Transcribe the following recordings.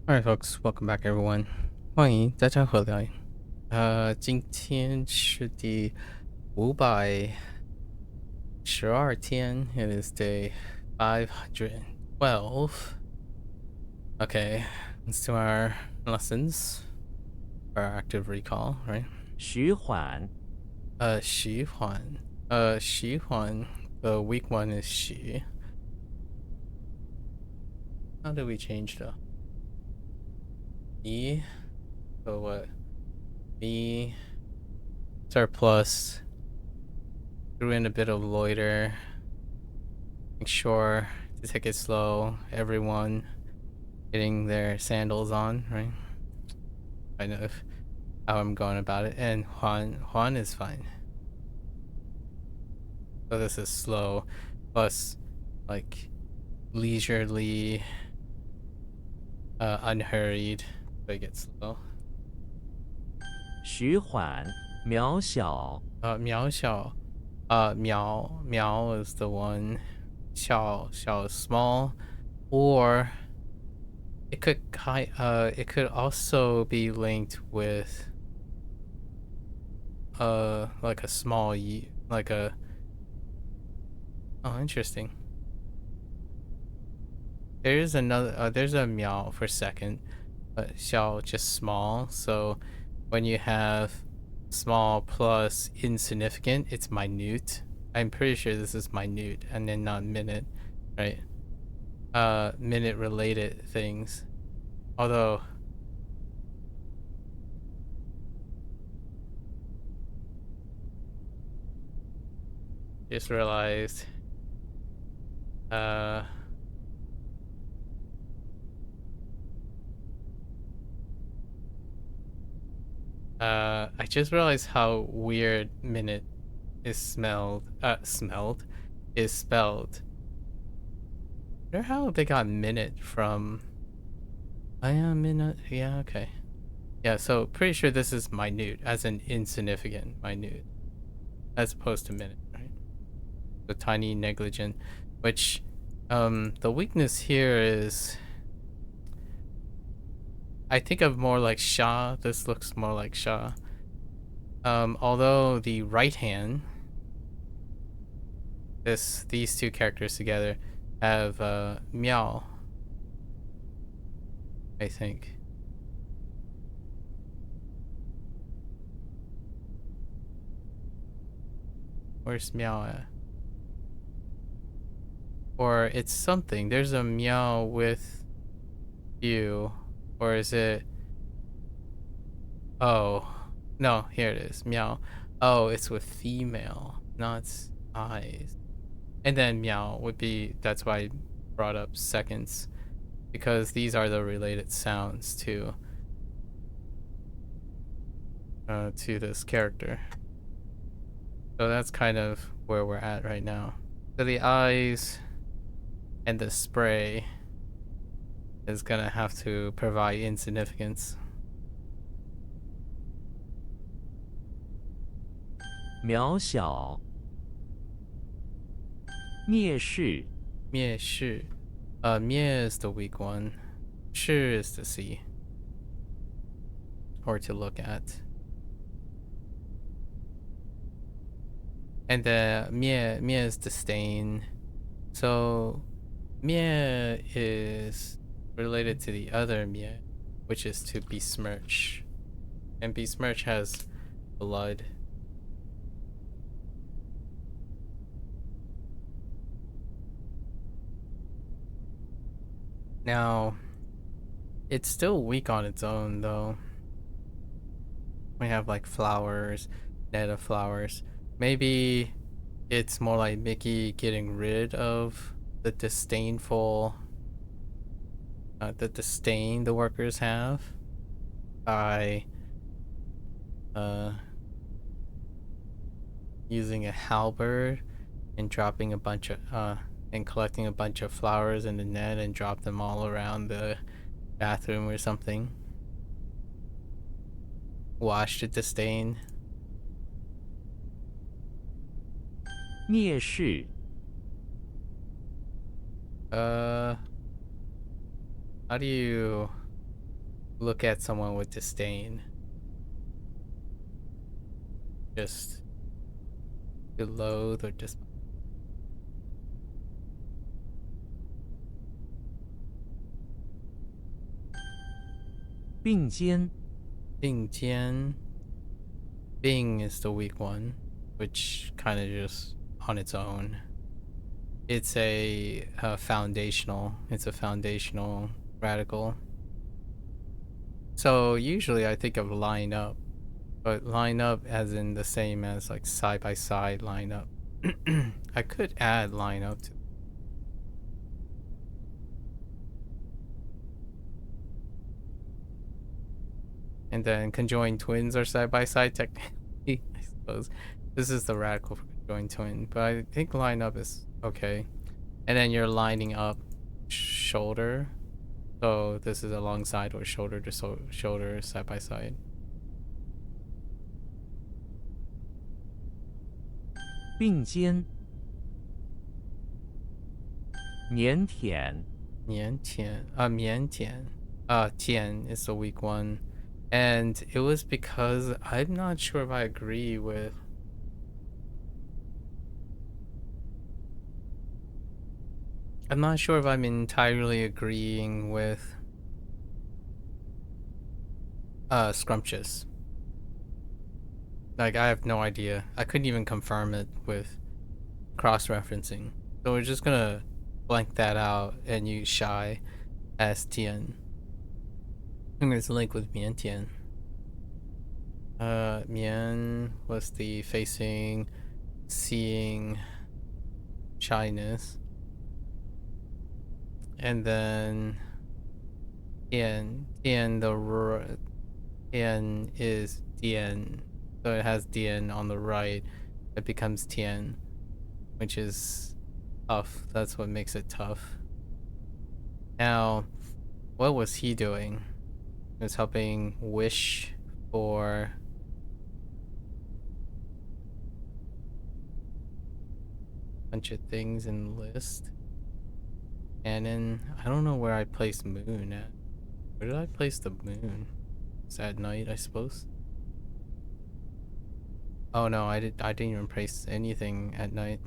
Alright, folks, welcome back, everyone. 欢迎大家回来。今天是第512天. It is day 512. Okay, let's do our lessons. Our active recall, right? 徐缓，习缓. 习缓. The weak one is 习. How do we change the E? So what? E surplus. Threw in a bit of loiter. Make sure to take it slow. Everyone getting their sandals on, right? I know how I'm going about it. And Juan is fine. So this is slow, plus like leisurely, unhurried. So it gets slow. 徐缓，渺小，Miao Xiao. Miao is the one. Xiao is small, or it could also be linked with like a small like a oh, interesting. There's another there's a meow for second, but xiao just small. So when you have small plus insignificant, it's minute. I'm pretty sure this is minute and then not minute, right? Minute related things. Although just realized I just realized how weird minute is is spelled. I wonder how they got minute from. I am minute. Yeah, okay. Yeah, so pretty sure this is minute, as in insignificant, minute, as opposed to minute, right? So tiny, negligent, which, the weakness here is. I think of more like Sha. This looks more like Sha. Although the right hand, these two characters together have Miao, I think. Where's Miao at? Or it's something. There's a Miao with you. Or is it? Oh, no, here it is. Meow. Oh, it's with female, not eyes. And then meow would be, that's why I brought up seconds, because these are the related sounds to this character. So that's kind of where we're at right now. So the eyes and the spray is gonna have to provide insignificance. 渺小，蔑视，灭视. Mie is the weak one. Shi is to see. Or to look at. And the Mie is disdain. So Mie is related to the other Mie, which is to besmirch. And besmirch has blood. Now, it's still weak on its own, though. We have like flowers, net of flowers. Maybe it's more like Mickey getting rid of the disdainful, the disdain the workers have by using a halberd and dropping a bunch of and collecting a bunch of flowers in the net and drop them all around the bathroom or something. Wash the disdain. 蔑视， How do you look at someone with disdain. Just to loathe or just 并肩 并肩. Bing is the weak one, which kind of just on its own. It's a foundational. It's a foundational radical. So usually I think of line up, but line up as in the same as like side by side line up. I could add line up to. And then conjoined twins are side by side technically, I suppose. This is the radical for conjoined twin, but I think line up is okay. And then you're lining up shoulder. So this is alongside or shoulder to shoulder side by side. 并肩腼腆 Tian is the weak one. And it was because I'm not sure if I agree with. I'm not sure if I'm entirely agreeing with scrumptious. Like I have no idea. I couldn't even confirm it with cross-referencing. So we're just gonna blank that out and use shy as Tian. And there's a link with Mian Tian. Mian was the facing, seeing, shyness. And then Tian is Dian. So it has Dian on the right. It becomes Tian, which is tough. That's what makes it tough. Now, what was he doing? He was helping wish for a bunch of things in the list. And then I don't know where I placed moon at. Where did I place the moon? It's at night, I suppose. Oh no, I didn't even place anything at night.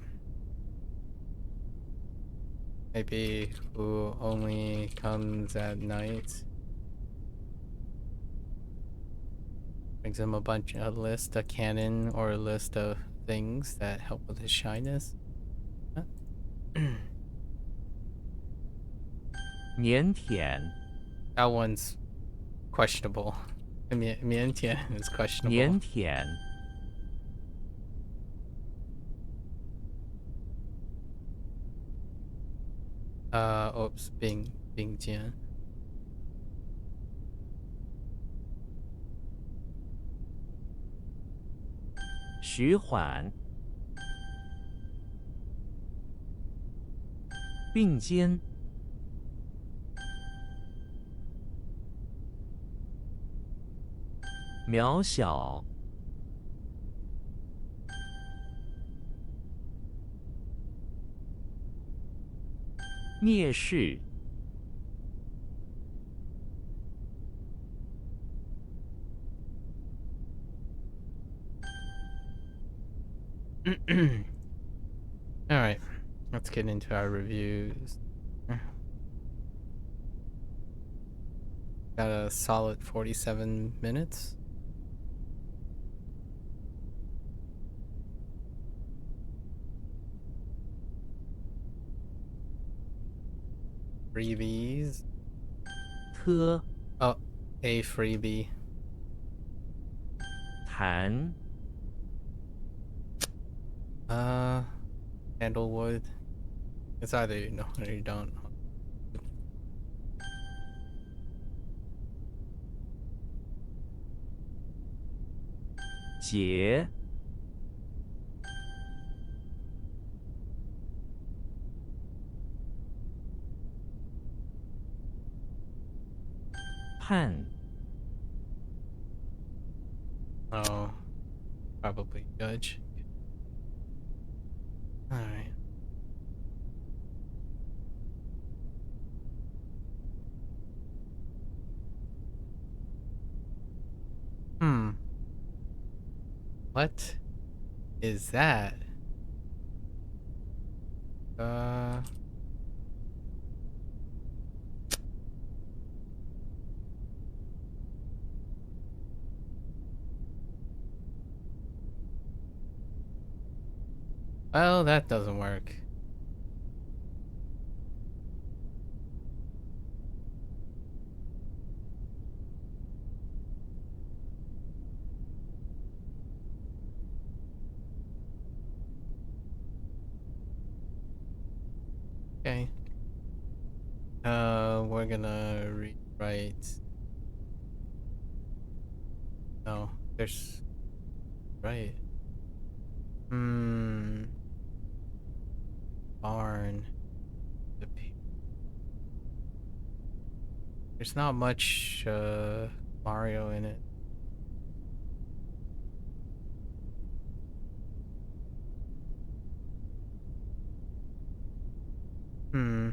Maybe who only comes at night. Brings him a list, a canon, or a list of things that help with his shyness. Huh? 腼腆 That one's questionable. Mian Tian is questionable. 腼腆 Oops, Bing Jian. 徐缓并肩渺小蔑视 Alright, let's get into our reviews. Got a solid 47 minutes. Freebies. 特 Oh, a freebie. 谈 Sandalwood. It's either you know or you don't. 解判 Oh, probably judge. Alright. Hmm. What is that? Uh. Well, that doesn't work. Okay. We're gonna rewrite. No, there's right. Hmm. Barn. There's not much Mario in it. Hmm.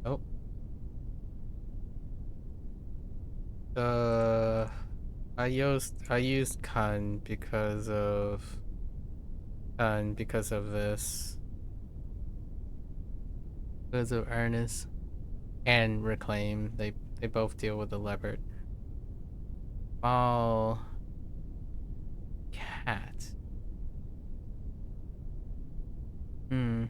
Oh. Uh. I used Khan because of this. Because of Ernest and Reclaim. They both deal with the leopard. Small cat. Hmm.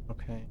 Okay.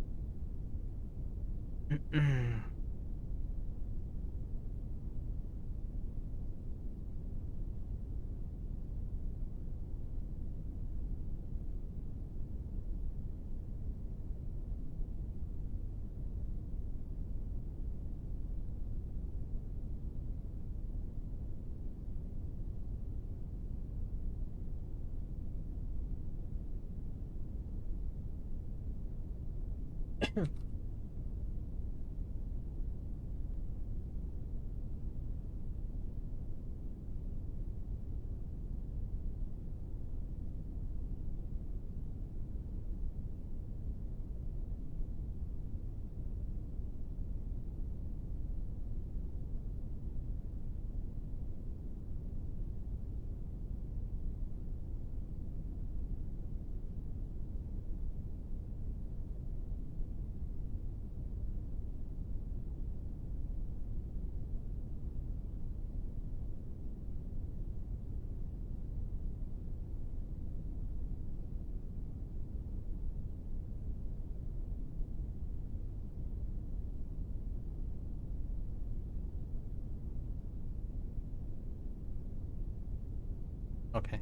Okay.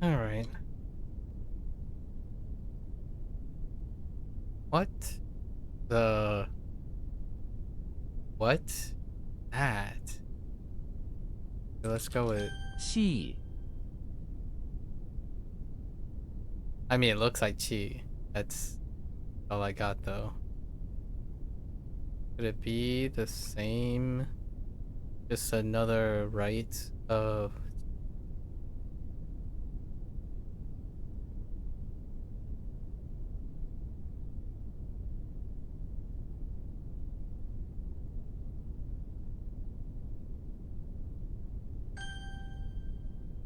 All right. What the what? That. Let's go with. 气 I mean, it looks like chi. That's all I got though. Could it be the same? Just another right of.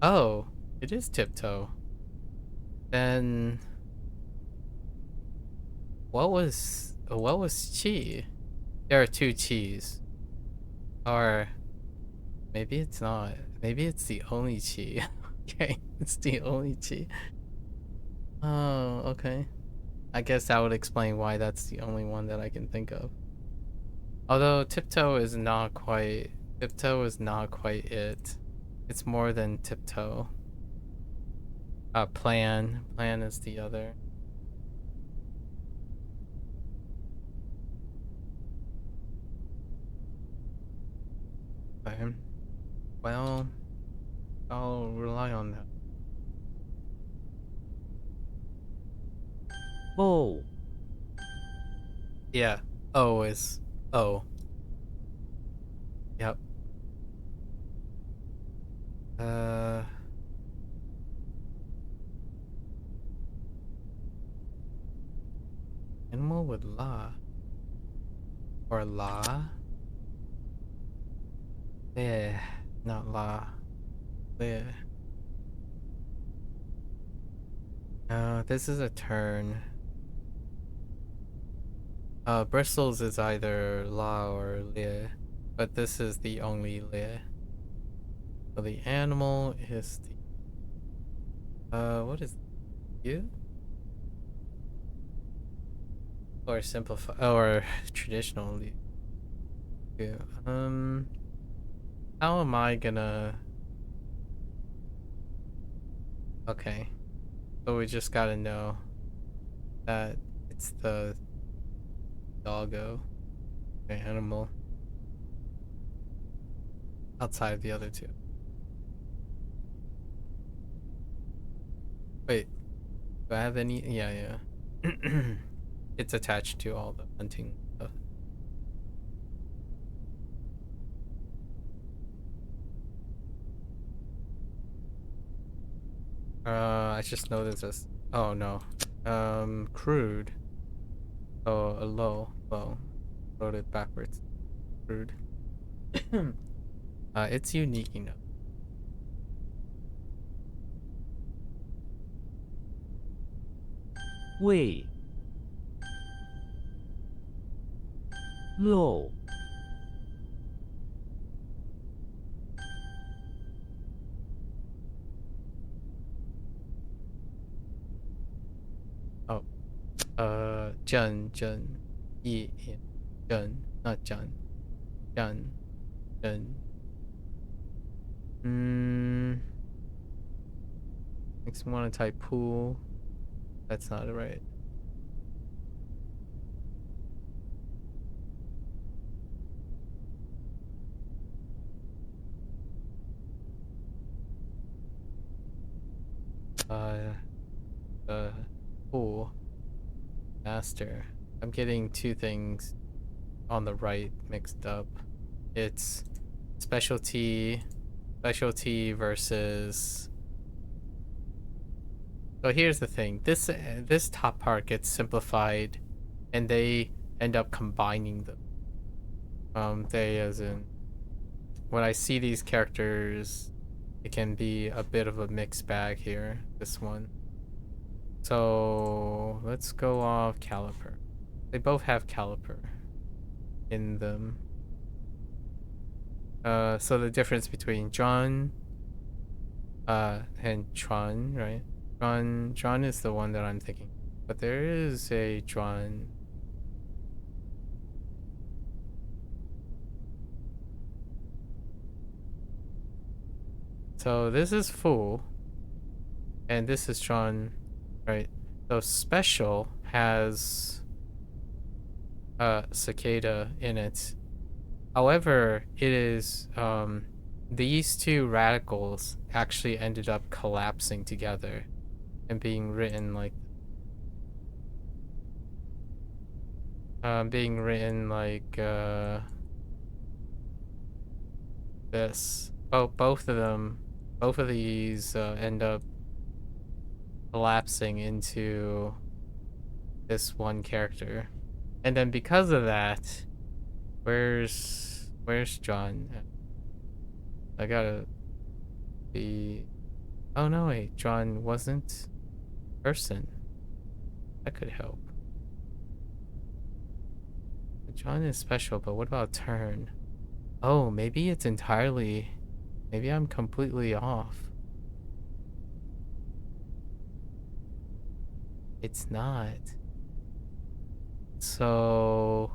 Oh, it is tiptoe. Then what was chi? There are two chis. Or maybe it's not. Maybe it's the only chi. Okay, it's the only chi. Oh, okay. I guess that would explain why that's the only one that I can think of. Although tiptoe is not quite it. It's more than tiptoe. Plan is the other. Okay. Well, I'll rely on that. Oh. Yeah. O is O. Yep. Uh, animal with la or la. Yeah, not la. Yeah. This is a turn. Bristles is either la or le, but this is the only le. So the animal is the what is you or simplify or traditionally you. How am I gonna? Okay, so we just gotta know that it's the doggo, the animal outside of the other two. Wait, do I have any? Yeah, yeah. It's attached to all the hunting stuff. I just noticed this. Oh no. Crude. Oh, a low. Low. Wrote it backwards. Crude. It's unique enough. 喂，漏，Oh, Jun, Yi, Jun, not Jun, Jun, Jun. Hmm. Makes me want to type pool. That's not right. Uh, uh, pool master. I'm getting two things on the right mixed up. It's specialty, specialty versus. So here's the thing. This top part gets simplified, and they end up combining them. They as in when I see these characters, it can be a bit of a mixed bag here. This one. So let's go off caliper. They both have caliper in them. So the difference between John, and Chuan, right? Chuan is the one that I'm thinking, but there is a Chuan. So this is Fu, and this is Chuan, right? So special has cicada in it. However, it is these two radicals actually ended up collapsing together and being written like this. Both of them, both of these end up collapsing into this one character, and then because of that, where's John? I gotta be. Oh no, wait, John wasn't person. That could help. John is special, but what about turn? Oh, maybe it's entirely. Maybe I'm completely off. It's not. So.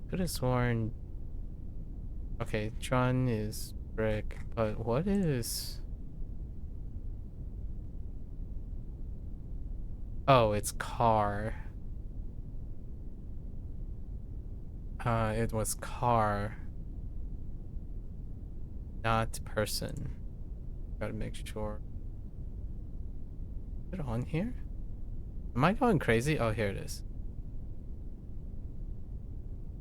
Could have sworn. Okay, John is brick, but what is. Oh, it's car. It was car, not person. Gotta make sure. Is it on here? Am I going crazy? Oh, here it is.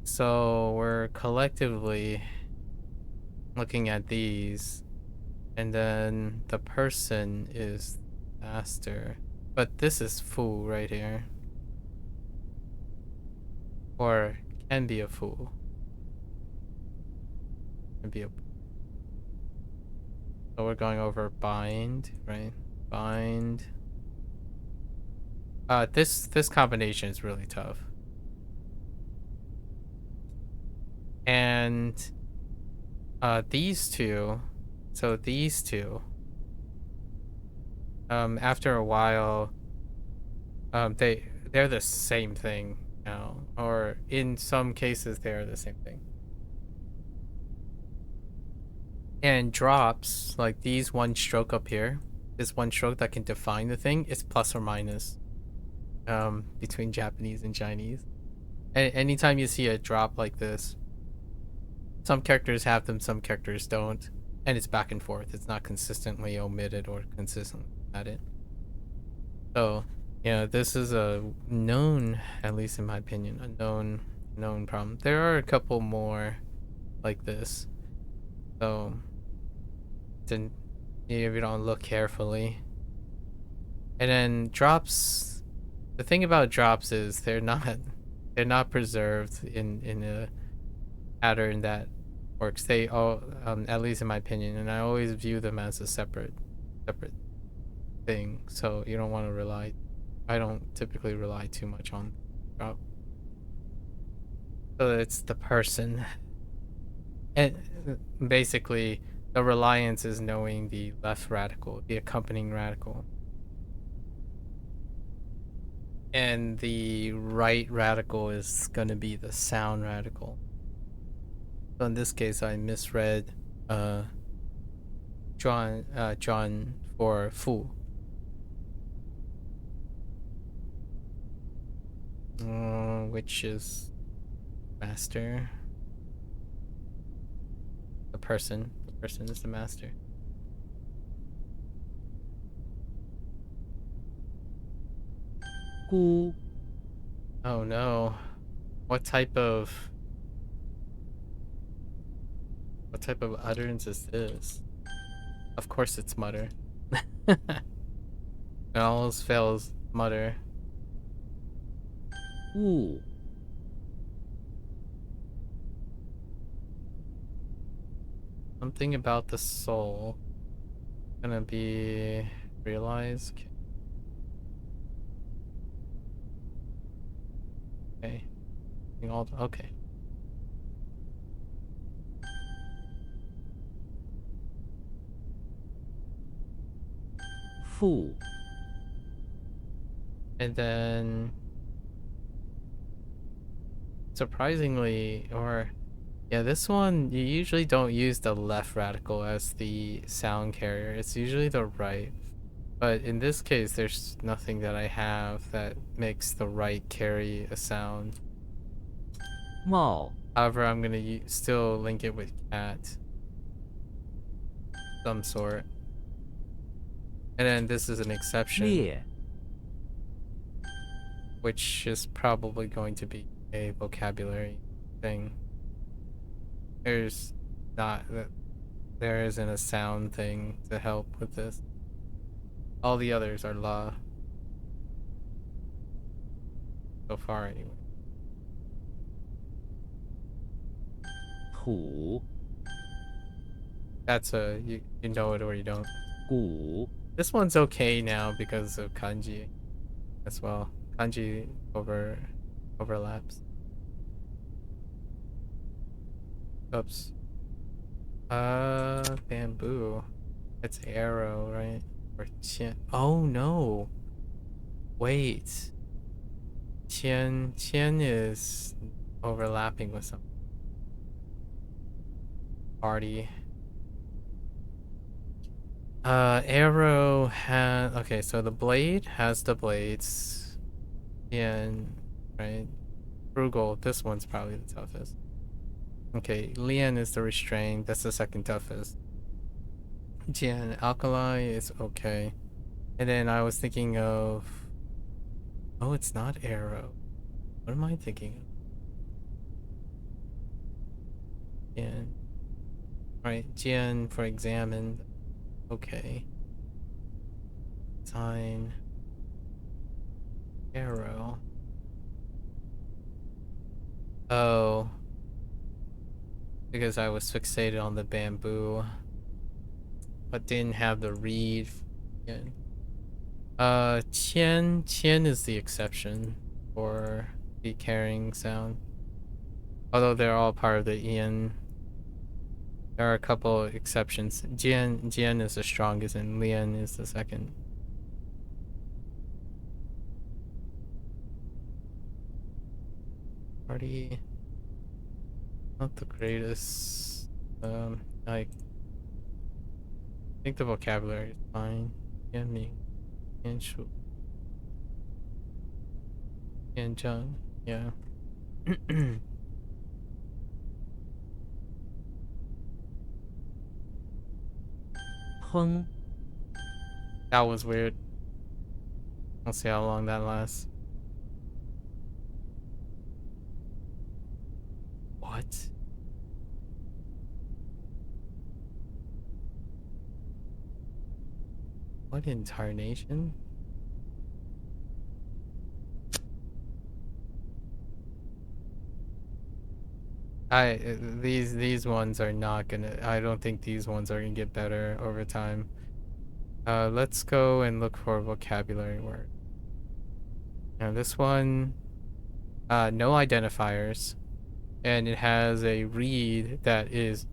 So we're collectively looking at these, and then the person is master. But this is fool right here. Or can be a fool. Can be a. So we're going over bind, right? Bind. This combination is really tough. And these two, so these two, after a while, they're the same thing now, or in some cases they're the same thing. And drops like these one stroke up here, this one stroke that can define the thing is plus or minus, between Japanese and Chinese. And anytime you see a drop like this, some characters have them, some characters don't, and it's back and forth. It's not consistently omitted or consistently added. So, yeah, this is a known, at least in my opinion, a known problem. There are a couple more like this. So, then if you don't look carefully. And then drops, the thing about drops is they're not preserved in a pattern that works. They all, at least in my opinion, and I always view them as a separate thing. So you don't want to rely. I don't typically rely too much on drop. So it's the person, and basically the reliance is knowing the left radical, the accompanying radical, and the right radical is gonna be the sound radical. So in this case, I misread John for fu. Which is master. The person is the master. Gu. Oh no. What type of utterance is this? Of course it's mutter. It always fails mutter. Wu. Something about the soul. Gonna be realized. Okay. Okay. Fu. And then surprisingly, or yeah, this one you usually don't use the left radical as the sound carrier. It's usually the right. But in this case, there's nothing that I have that makes the right carry a sound. Mao. However, I'm gonna still link it with cat. Some sort. And then this is an exception, Lie. which is probably going to be a vocabulary thing. There's not, there isn't a sound thing to help with this. All the others are law. So far, anyway. Tu. That's you know it or you don't. Gu. This one's okay now because of kanji as well. Kanji overlaps. Oops. Bamboo. It's arrow, right? Or qian. Oh no. Wait. Qian is overlapping with some party. Arrow has, okay, so the blade has the blades. Qian, right? Frugal. This one's probably the toughest. Okay, Lian is the restrained. That's the second toughest. Jian, alkali is okay. And then I was thinking of. Oh, it's not arrow. What am I thinking of? Jian. Alright, Jian for examined. Okay. Sign. Arrow. Oh. Because I was fixated on the bamboo. But didn't have the reed. Again. Qian is the exception for the carrying sound. Although they're all part of the Ian. There are a couple exceptions. Jian is the strongest and Lian is the second. Party. Not the greatest. I think the vocabulary is fine. Yan Ming. Yan Shu. Yan Zheng. Yeah. Peng. That was weird. I'll see how long that lasts. What? What incarnation? These ones are not gonna. I don't think these ones are gonna get better over time. Let's go and look for vocabulary word. Now this one, no identifiers, and it has a read that is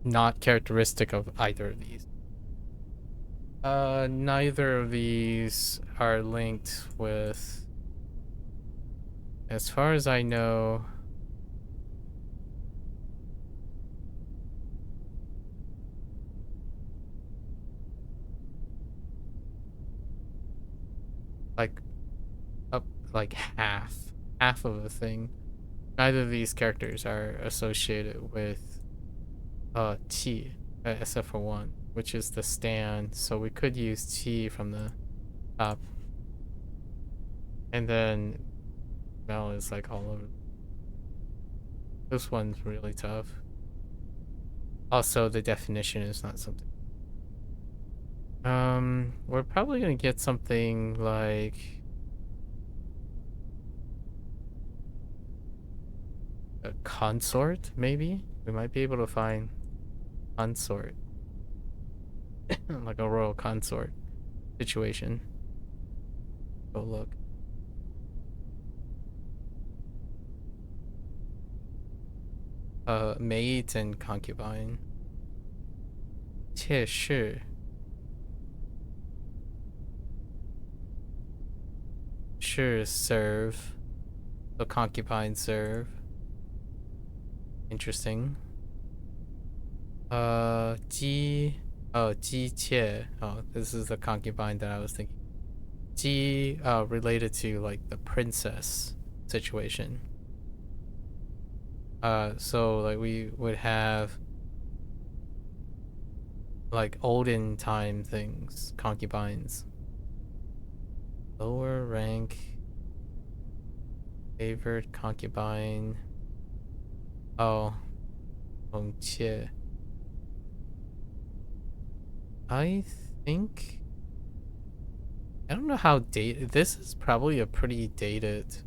not characteristic of either of these. Neither of these are linked with, as far as I know. Like up like half of a thing. Neither of these characters are associated with T, except for one, which is the stand. So we could use T from the top, and then Mel is like all over. This one's really tough. Also, the definition is not something. We're probably gonna get something like a consort, maybe? We might be able to find consort. Like a royal consort situation. Go look. Maid and concubine. 妾室. Sure, serve. The concubine serve. Interesting. Ji. Oh, Ji Qie. Oh, this is the concubine that I was thinking. Ji, related to like the princess situation. So like we would have like olden time things, concubines. Lower rank. Favored concubine. Oh. Hongqie. I think. I don't know how dated. This is probably a pretty dated.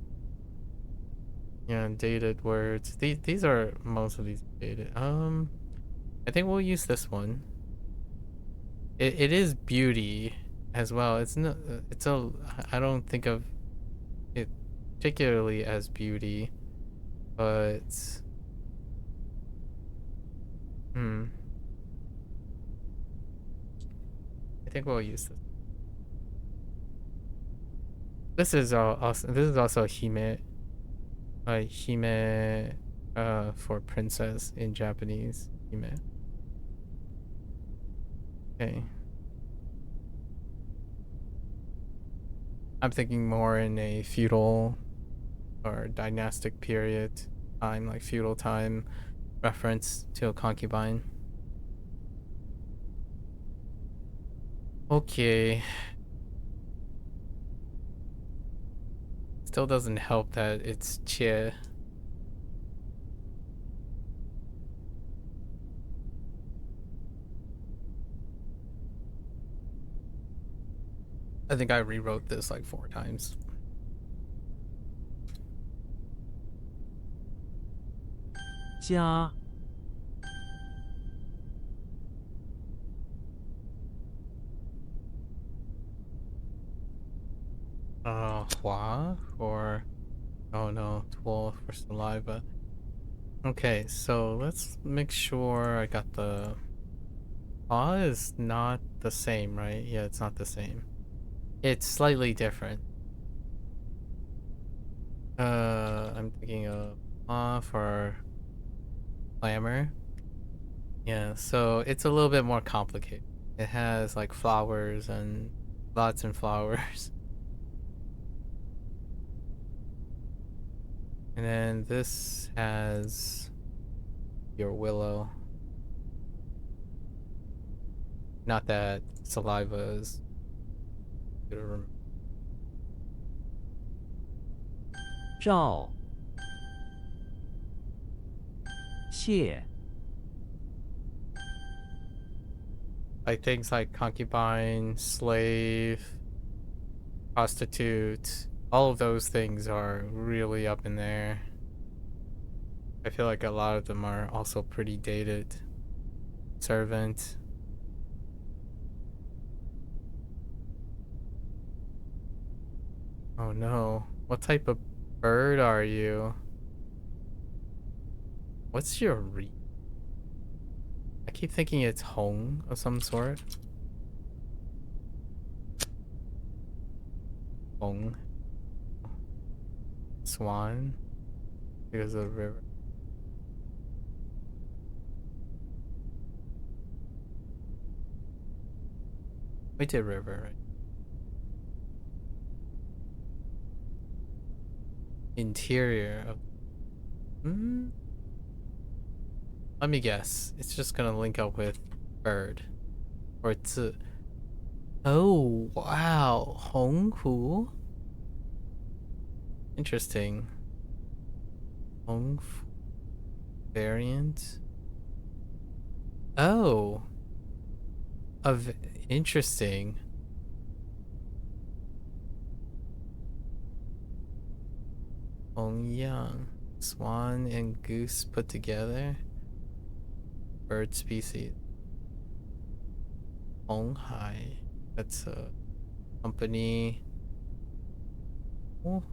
Yeah, dated words. These are most of these dated. I think we'll use this one. It is beauty as well. It's not. It's a. I don't think of it particularly as beauty, but I think we'll use this. This is also. This is also hime. Hime, for princess in Japanese. Hime. Okay. I'm thinking more in a feudal or dynastic period time, like feudal time, reference to a concubine. Okay. Still doesn't help that it's Che. I think I rewrote this like 4 times. Jia. Hua or oh no, 12 for saliva. Okay, so let's make sure I got the Hua is not the same, right? Yeah, it's not the same. It's slightly different. I'm thinking of for clamor. Yeah, so it's a little bit more complicated. It has like flowers and lots and flowers. And then this has your willow. Not that saliva is good to remember. 赵。谢。Like things like concubine, slave, prostitute, all of those things are really up in there. I feel like a lot of them are also pretty dated. Servant. Oh no. What type of bird are you? What's your re? I keep thinking it's Hong of some sort. Hong. Swan. Because of the river. We did river, right? Interior of. Hmm? Let me guess. It's just gonna link up with bird. Or it's a. Oh, wow. Honghu? Interesting. Hong variant. Oh. Of interesting. Hong Yang. Swan and goose put together. Bird species. Hong Hai. That's a company. Oh.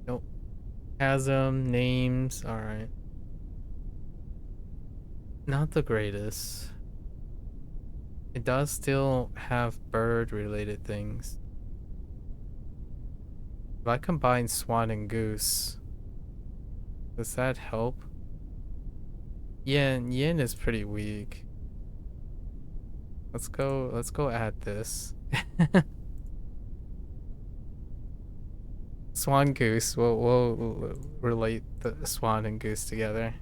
Nope. Chasm names. Alright. Not the greatest. It does still have bird related things. If I combine swan and goose, does that help? Yin is pretty weak. Let's go add this. Swan goose. We'll relate the swan and goose together.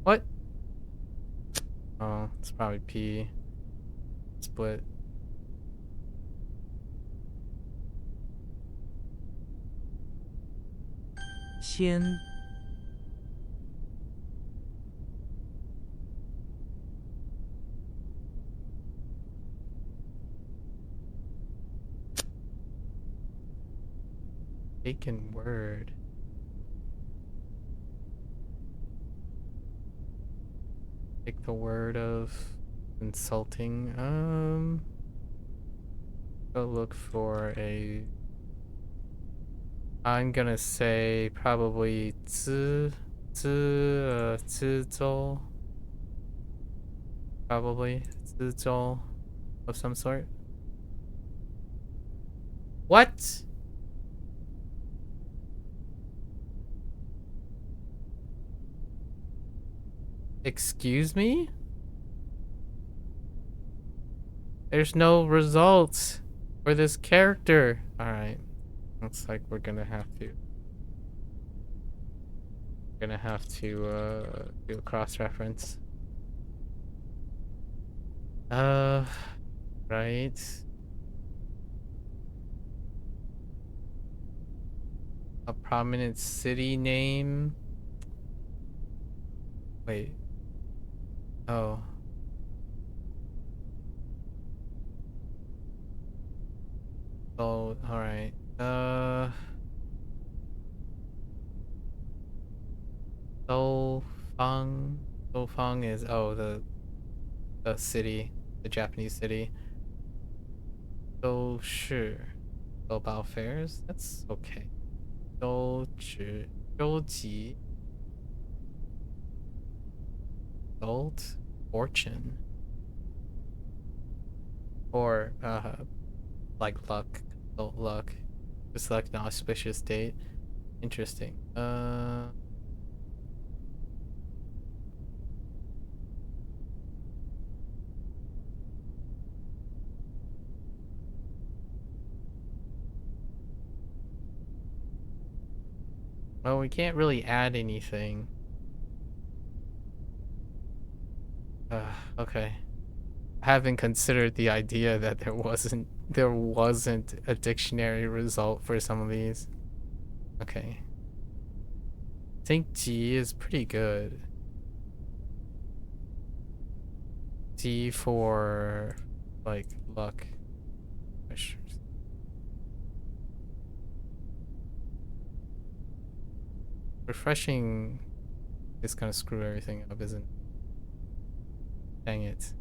What? Oh, it's probably P. Split. Qian. Taken word. Take the word of insulting. Go look for a. I'm gonna say probably 自州. Probably 自州 of some sort. What? Excuse me? There's no results for this character. Alright. Looks like we're gonna have to do a cross-reference. Right. A prominent city name. Wait. Oh. Oh, alright. Dofang. Dofang is, oh, the city, the Japanese city. Doshi. Global fairs? That's okay. Doji. Doji. Gold. Fortune. Or, like luck. Adult luck. Just like an auspicious date. Interesting. Well, we can't really add anything. Okay. I haven't considered the idea that there wasn't a dictionary result for some of these. Okay. I think G is pretty good. D for like luck. Refreshing is gonna screw everything up, isn't it? Dang it.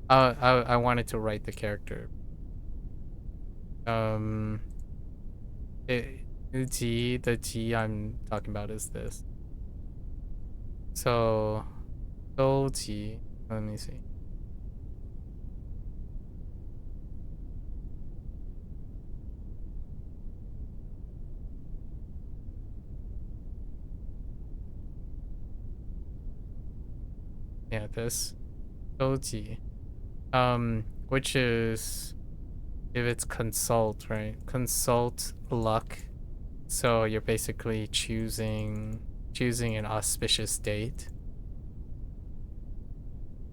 I wanted to write the character. The G I'm talking about is this. So, G. Let me see. Yeah, this. G. Which is if it's consult, right? Consult luck. So you're basically choosing an auspicious date.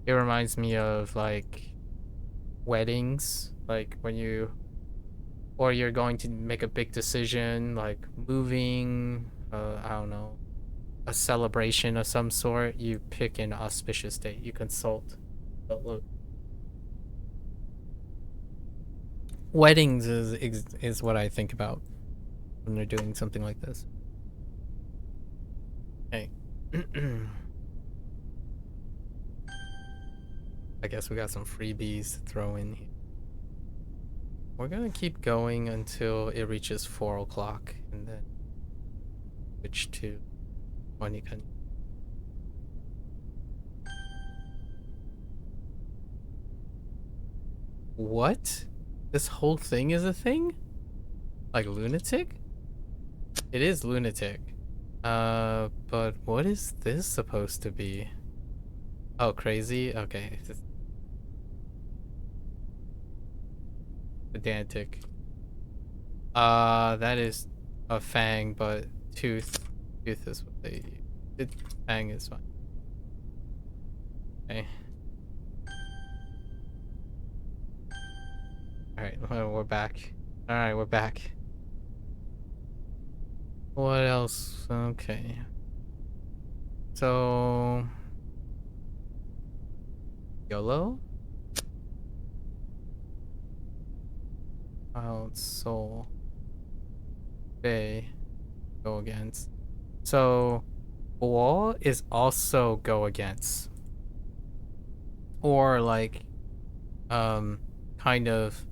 It reminds me of like weddings, like when you're going to make a big decision, like moving, I don't know, a celebration of some sort. You pick an auspicious date. You consult. But look, weddings is what I think about when they're doing something like this. Hey. I guess we got some freebies to throw in here. We're gonna keep going until it reaches 4 o'clock and then switch to when you can. What? This whole thing is a thing? Like lunatic? It is lunatic. But what is this supposed to be? Oh, crazy? Okay. Pedantic. That is a fang, but tooth. Tooth is what they use. Fang is fine. Okay. Alright, well, we're back. Alright, we're back. What else? Okay. So... YOLO? Wild Soul. Bay. Go against. So... Wall is also go against. Or like... kind of...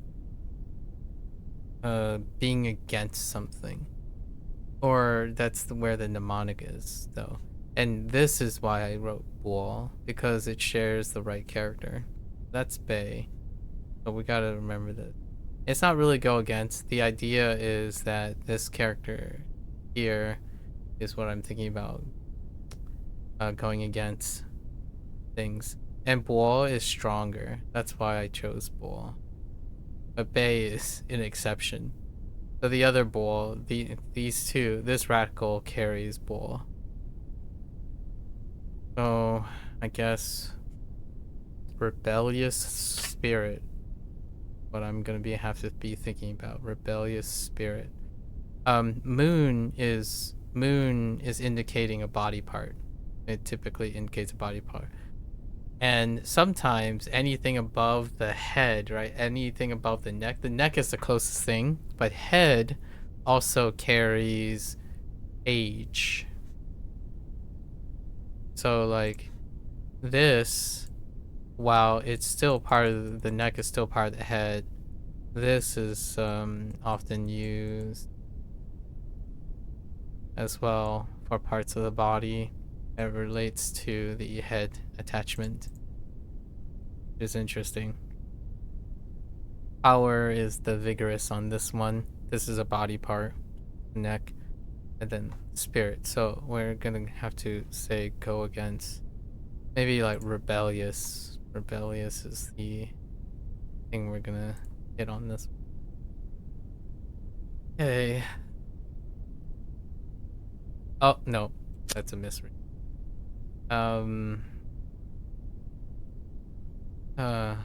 being against something. Or that's where the mnemonic is, though. And this is why I wrote Wall, because it shares the right character. That's Bay. So we gotta remember that. It's not really go against. The idea is that this character here is what I'm thinking about going against. things. And bo is stronger. That's why I chose bo. But bei is an exception. So the other bo, these two, this radical carries bo. So I guess rebellious spirit. What I'm gonna have to be thinking about. Rebellious spirit. Moon is indicating a body part. It typically indicates a body part. And sometimes anything above the head, right? Anything above the neck. The neck is the closest thing, but head also carries age. So like this, while it's still part of the neck is still part of the head, this is often used as well for parts of the body that relates to the head attachment. Is interesting. Power is the vigorous on this one. This is a body part, neck, and then spirit. So we're gonna have to say go against maybe like rebellious. Rebellious is the thing we're gonna hit on this. Okay. Oh no, that's a misread. Uh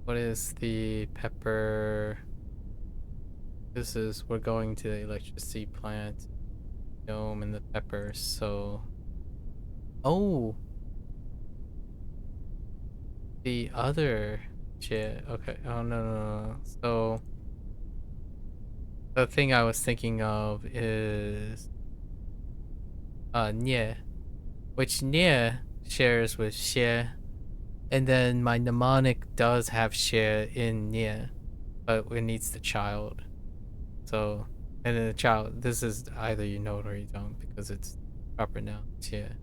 what is the pepper? This is we're going to the electricity plant, dome and the pepper. So oh, the other shit. Okay. Oh no. So the thing I was thinking of is nie, which nie shares with xie, and then my mnemonic does have xie in nie, but it needs the child. So and then the child. This is either you know it or you don't because it's proper noun xie.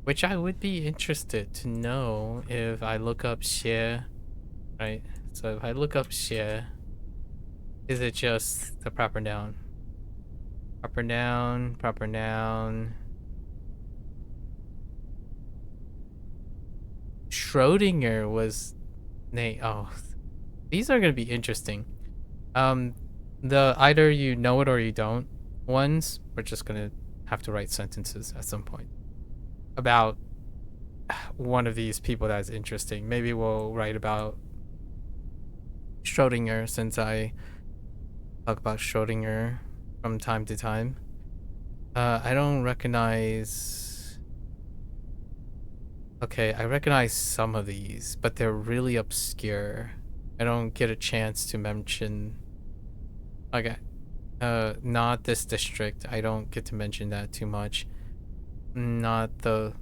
Which I would be interested to know if I look up xie, right? So if I look up xie, is it just the proper noun? Proper noun, proper noun. Schrodinger was oh, these are gonna be interesting. The either you know it or you don't ones, we're just gonna have to write sentences at some point about one of these people that's interesting. Maybe we'll write about Schrodinger since I talk about Schrodinger from time to time. I don't recognize. Okay, I recognize some of these, but they're really obscure. I don't get a chance to mention. Okay, not this district. I don't get to mention that too much. Not the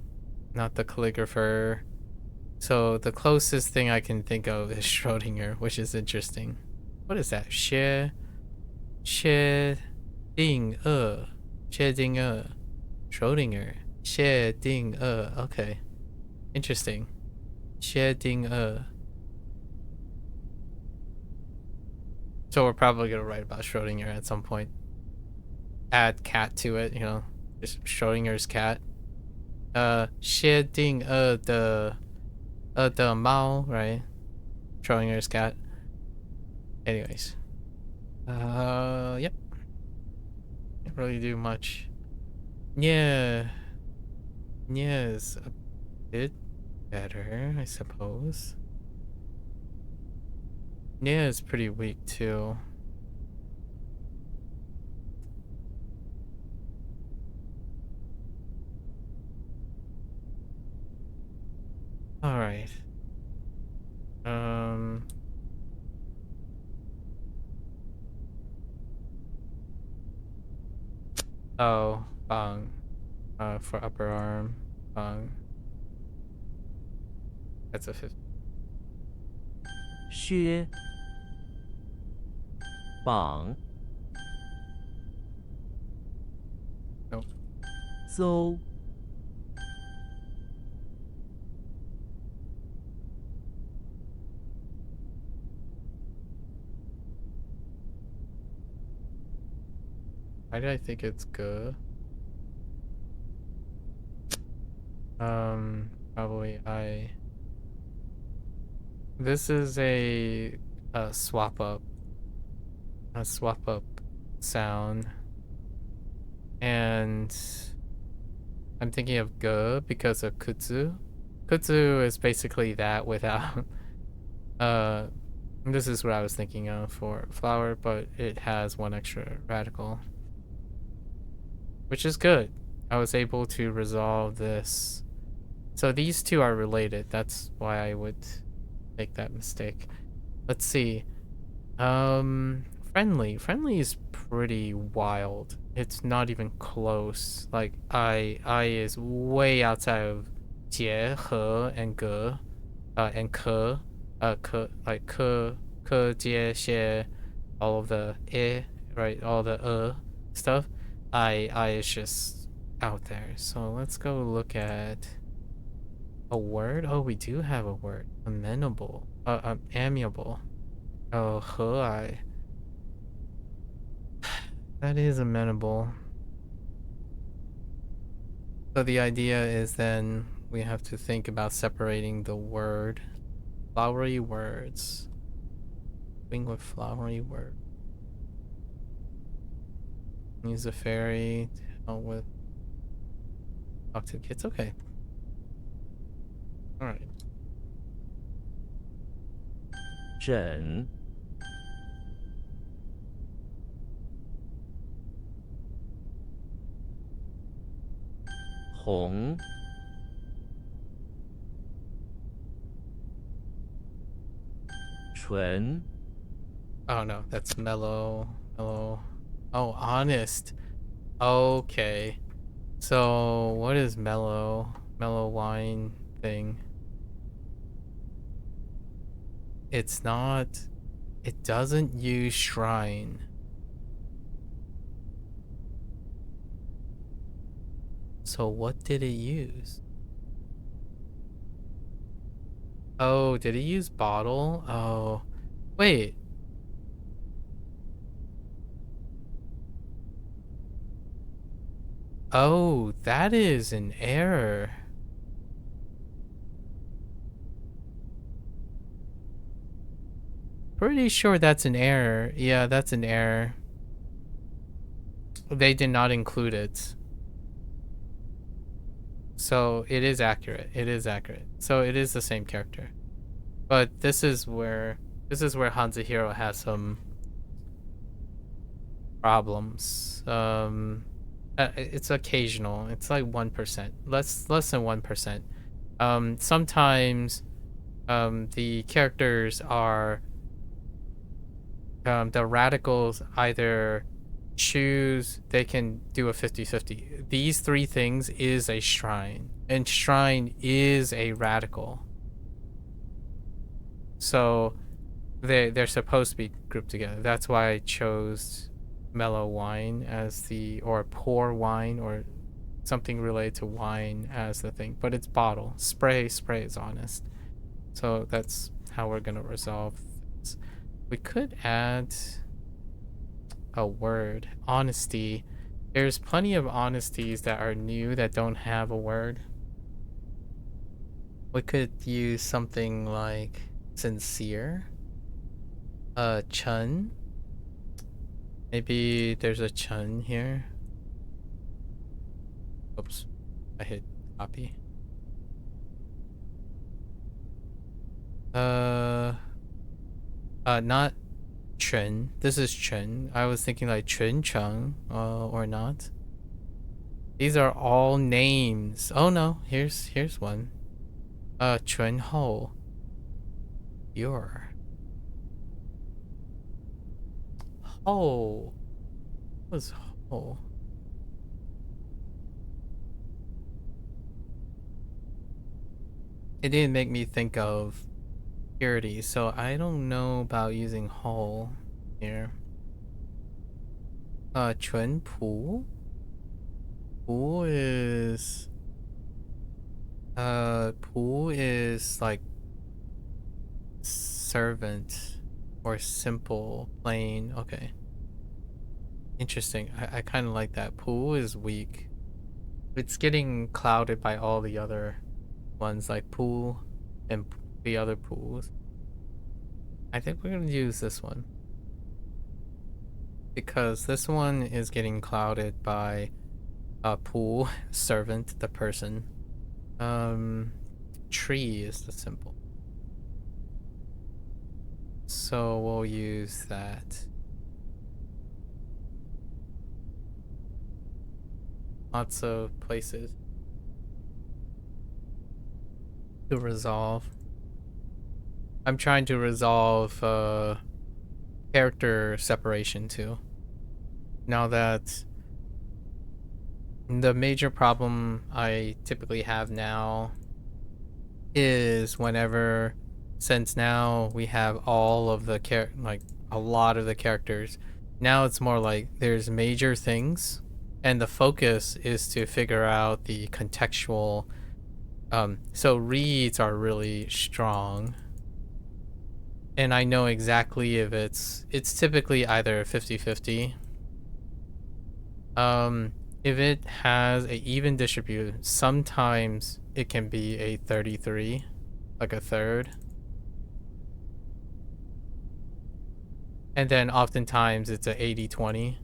calligrapher. So the closest thing I can think of is Schrodinger, which is interesting. What is that? 薛定谔 Schrodinger 薛定谔 Okay, interesting. 薛定谔 So we're probably gonna write about Schrodinger at some point. Add cat to it, just Schrodinger's cat. 薛定谔的猫 right? Schrodinger's cat. Anyways. Yep. Can't really do much. Yeah. Yeah is a bit better, I suppose. Yeah is pretty weak too. Alright. Oh, bang. For upper arm. Bang. That's a 50. 薛榜 Nope. 邹 Why did I think it's good? Probably I. This is a swap up, a swap up sound, and I'm thinking of ge because of kutsu. Kutsu is basically that without uh. This is what I was thinking of for flower, but it has one extra radical, which is good. I was able to resolve this. So these two are related. That's why I would make that mistake. Let's see. Friendly. Friendly is pretty wild. It's not even close. Like I is way outside of 结, he, and 格, and 可, 可, like 可, 接, 些, all of the right, all the stuff. I is just out there. So let's go look at a word. Oh, we do have a word. Amenable. Amiable. Oh, 和蔼. That is amenable. So the idea is then we have to think about separating the word. Flowery words. Thing with flowery word. Use a fairy to help with talk to kids. Okay. All right. 枕红纯 Oh no, that's mellow. Mellow. Oh, honest. Okay. So what is mellow? Mellow wine thing. It's not. It doesn't use shrine. So what did it use? Oh, did it use bottle? Oh, wait. Oh, that is an error. Pretty sure that's an error. Yeah, that's an error. They did not include it. So it is accurate. It is accurate. So it is the same character. But this is where HanziHero has some problems. It's occasional. It's like 1%. Less than 1%. Sometimes the characters are the radicals either choose, they can do a 50-50. These three things is a shrine, and shrine is a radical. So they're supposed to be grouped together. That's why I chose mellow wine as the, or pour wine, or something related to wine as the thing. But it's bottle. Spray is honest. So that's how we're gonna resolve this. We could add a word. Honesty. There's plenty of honesties that are new that don't have a word. We could use something like sincere. Chun. Maybe there's a chun here. Oops. I hit copy. Not Chen. This is Chen. I was thinking like Chen Cheng, or not. These are all names. Oh no, here's one. Chun Ho. Your. Ho. What was Ho? It didn't make me think of purity, so I don't know about using Ho here. Chun Pu. Pu is Pu is like servant or simple, plain. Okay. Interesting. I kind of like that. Pu is weak. It's getting clouded by all the other ones like pool and the other pools. I think we're gonna use this one because this one is getting clouded by a pool, servant, the person. Tree is the symbol. So we'll use that. Lots of places to resolve. I'm trying to resolve character separation too. Now that the major problem I typically have now is whenever, since now we have all of the like a lot of the characters, now it's more like there's major things and the focus is to figure out the contextual. So reads are really strong, and I know exactly if it's typically either 50-50. If it has a even distribution, sometimes it can be a 33, like a third. And then oftentimes it's a 80-20.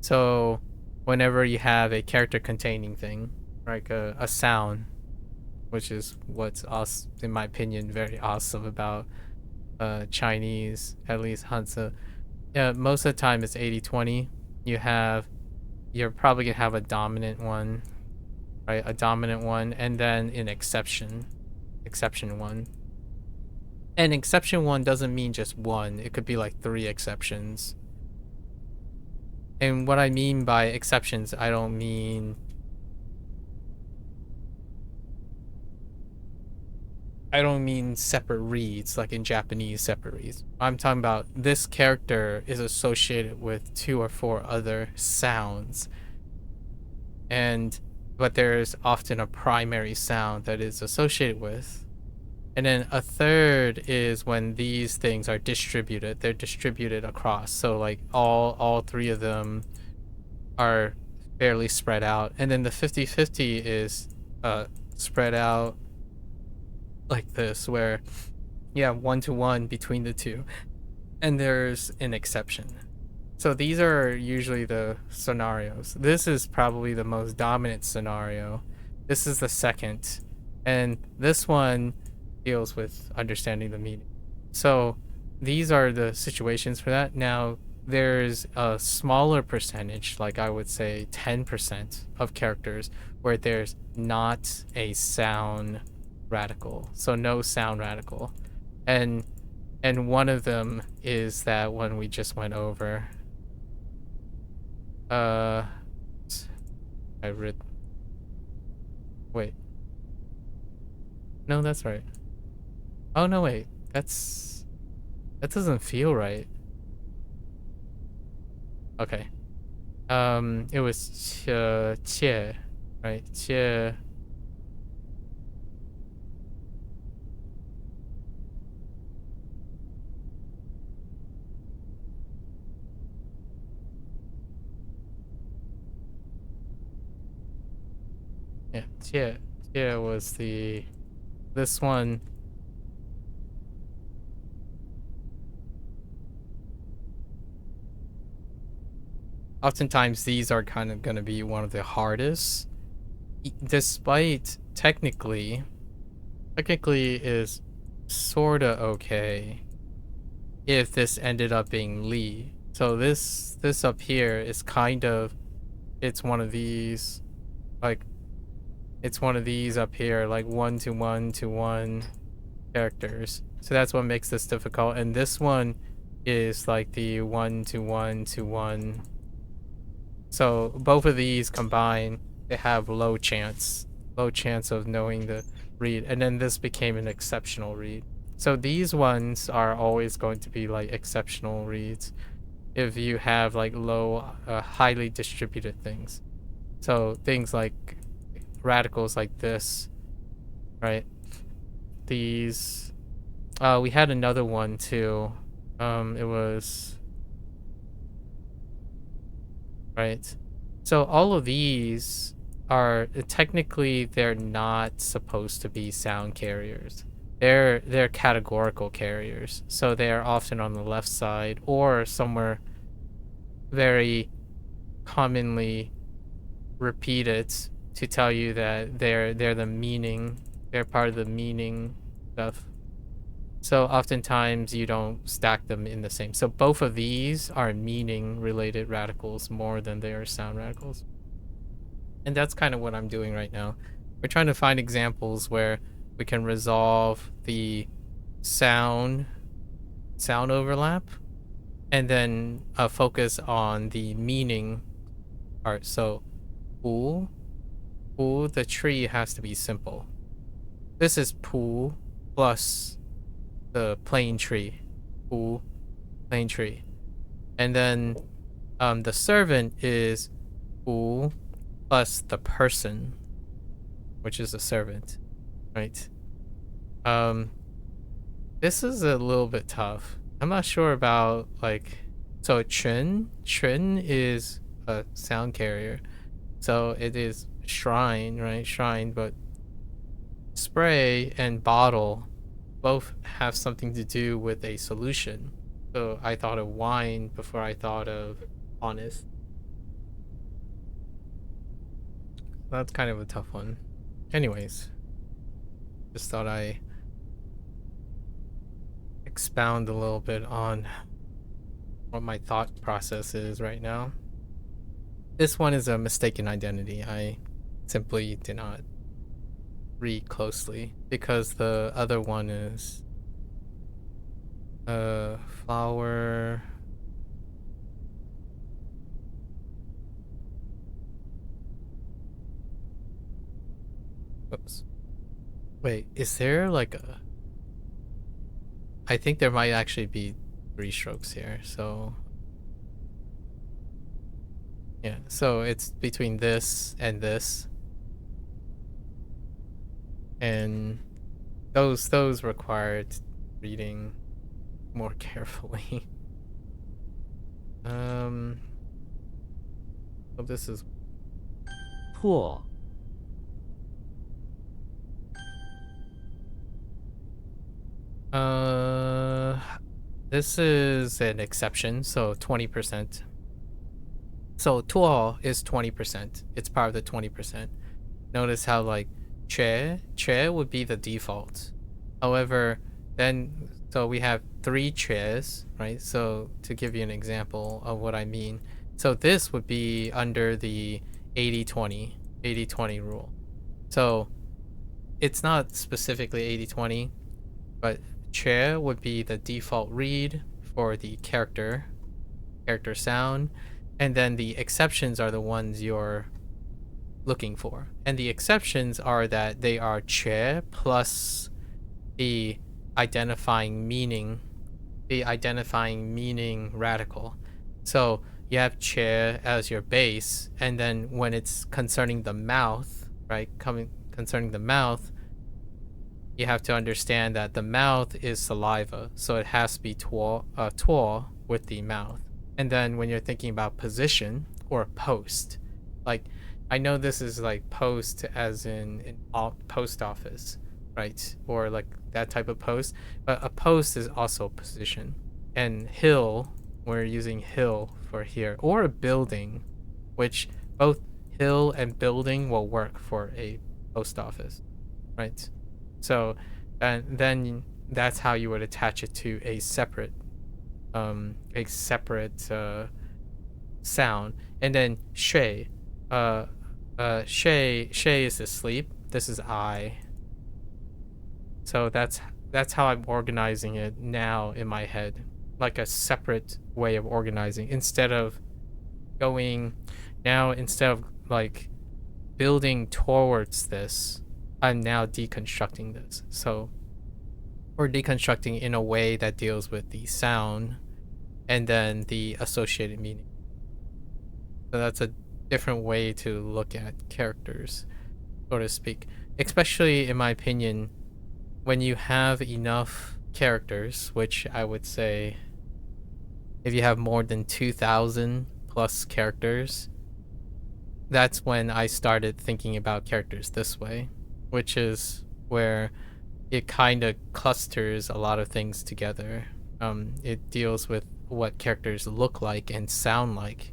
So whenever you have a character containing thing, like a sound, which is what's awesome, in my opinion, very awesome about Chinese, at least Hanzi. Yeah, most of the time it's 80-20. You're probably gonna have a dominant one, right? A dominant one, and then an exception one. And exception one doesn't mean just one. It could be like 3 exceptions. And what I mean by exceptions, I don't mean separate reads, like in Japanese separate reads. I'm talking about this character is associated with 2 or 4 other sounds. But there's often a primary sound that is associated with. And then a third is when these things are distributed. They're distributed across. So like all 3 of them are fairly spread out. And then the 50-50 is spread out like this, where you have 1-to-1 between the 2. And there's an exception. So these are usually the scenarios. This is probably the most dominant scenario. This is the second. And this one deals with understanding the meaning. So these are the situations for that. Now, there's a smaller percentage, like I would say 10% of characters, where there's not a sound radical. So no sound radical. And one of them is that one we just went over. I read. Wait. No, that's right. Oh no, wait. That doesn't feel right. Okay. It was che, right? Che. Yeah, che. Che was this one. Oftentimes these are kind of going to be one of the hardest, despite technically is sort of okay if this ended up being Lee. So this up here is kind of, it's one of these, like, it's one of these up here, like 1-to-1-to-1 characters. So that's what makes this difficult. And this one is like the 1-to-1-to-1. So both of these combined, they have low chance of knowing the read. And then this became an exceptional read. So these ones are always going to be like exceptional reads if you have like low, highly distributed things. So things like radicals like this, right? These, we had another one too. It was, right? So all of these are technically they're not supposed to be sound carriers. They're categorical carriers, so they are often on the left side or somewhere very commonly repeated to tell you that they're the meaning, they're part of the meaning stuff. So oftentimes you don't stack them in the same. So both of these are meaning related radicals more than they are sound radicals. And that's kind of what I'm doing right now. We're trying to find examples where we can resolve the sound overlap and then focus on the meaning part. So pu, the tree has to be simple. This is pu plus the plain tree. Pu, plain tree. And then the servant is pu plus the person, which is a servant, right? This is a little bit tough. I'm not sure about like, so Chun is a sound carrier, so it is shrine, right? Shrine, but spray and bottle both have something to do with a solution. So I thought of wine before I thought of honest. That's kind of a tough one. Anyways, just thought I expound a little bit on what my thought process is right now. This one is a mistaken identity. I simply did not read closely because the other one is flower. Oops. Wait, is there like a... I think there might actually be 3 strokes here, so... Yeah, so it's between this and this. And those required reading more carefully. So this is... 破 this is an exception, so 20%. So tuo is 20%. It's part of the 20%. Notice how like che would be the default. However, then so we have 3 ches, right? So to give you an example of what I mean, so this would be under the 80-20 rule. So it's not specifically 80-20, but che would be the default read for the character sound, and then the exceptions are the ones you're looking for. And the exceptions are that they are che plus the identifying meaning radical. So you have che as your base, and then when it's concerning the mouth, right, concerning the mouth, you have to understand that the mouth is saliva, so it has to be tuo with the mouth. And then when you're thinking about position or post, like I know this is like post as in post office, right? Or like that type of post, but a post is also position. And hill, we're using hill for here, or a building, which both hill and building will work for a post office, right? So, and then that's how you would attach it to a separate sound. And then shay, shay is asleep. This is I. So that's how I'm organizing it now in my head, like a separate way of organizing instead of like building towards this. I'm now deconstructing this. So we're deconstructing in a way that deals with the sound and then the associated meaning. So that's a different way to look at characters, so to speak. Especially, in my opinion, when you have enough characters, which I would say if you have more than 2,000 plus characters, that's when I started thinking about characters this way, which is where it kind of clusters a lot of things together. It deals with what characters look like and sound like,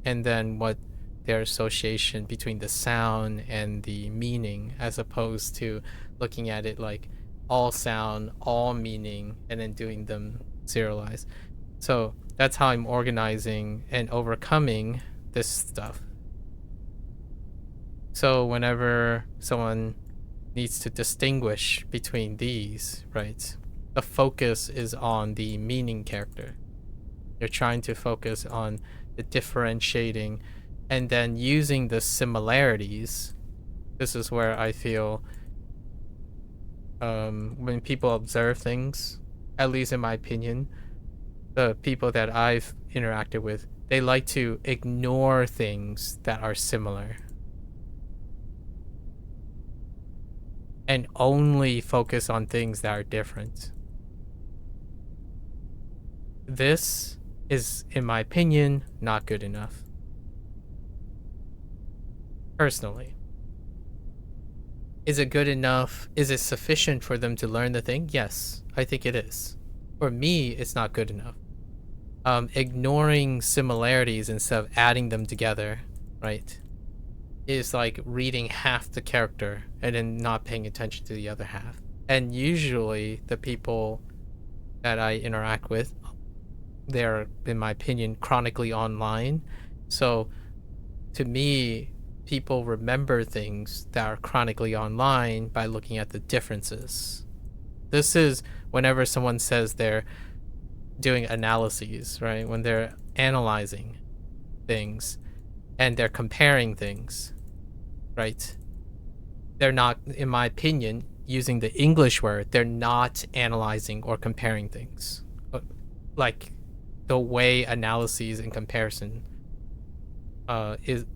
and then what their association between the sound and the meaning, as opposed to looking at it like all sound, all meaning, and then doing them serialized. So that's how I'm organizing and overcoming this stuff. So whenever someone needs to distinguish between these, right, the focus is on the meaning character. You're trying to focus on the differentiating and then using the similarities. This is where I feel when people observe things, at least in my opinion, the people that I've interacted with, they like to ignore things that are similar and only focus on things that are different. This is, in my opinion, not good enough. Personally. Is it good enough? Is it sufficient for them to learn the thing? Yes, I think it is. For me, it's not good enough. Ignoring similarities instead of adding them together, right, is like reading half the character and then not paying attention to the other half. And usually the people that I interact with, they're, in my opinion, chronically online. So to me, people remember things that are chronically online by looking at the differences. This is whenever someone says they're doing analyses, right? When they're analyzing things and they're comparing things, right? They're not, in my opinion, using the English word, they're not analyzing or comparing things. Like the way analyses and comparison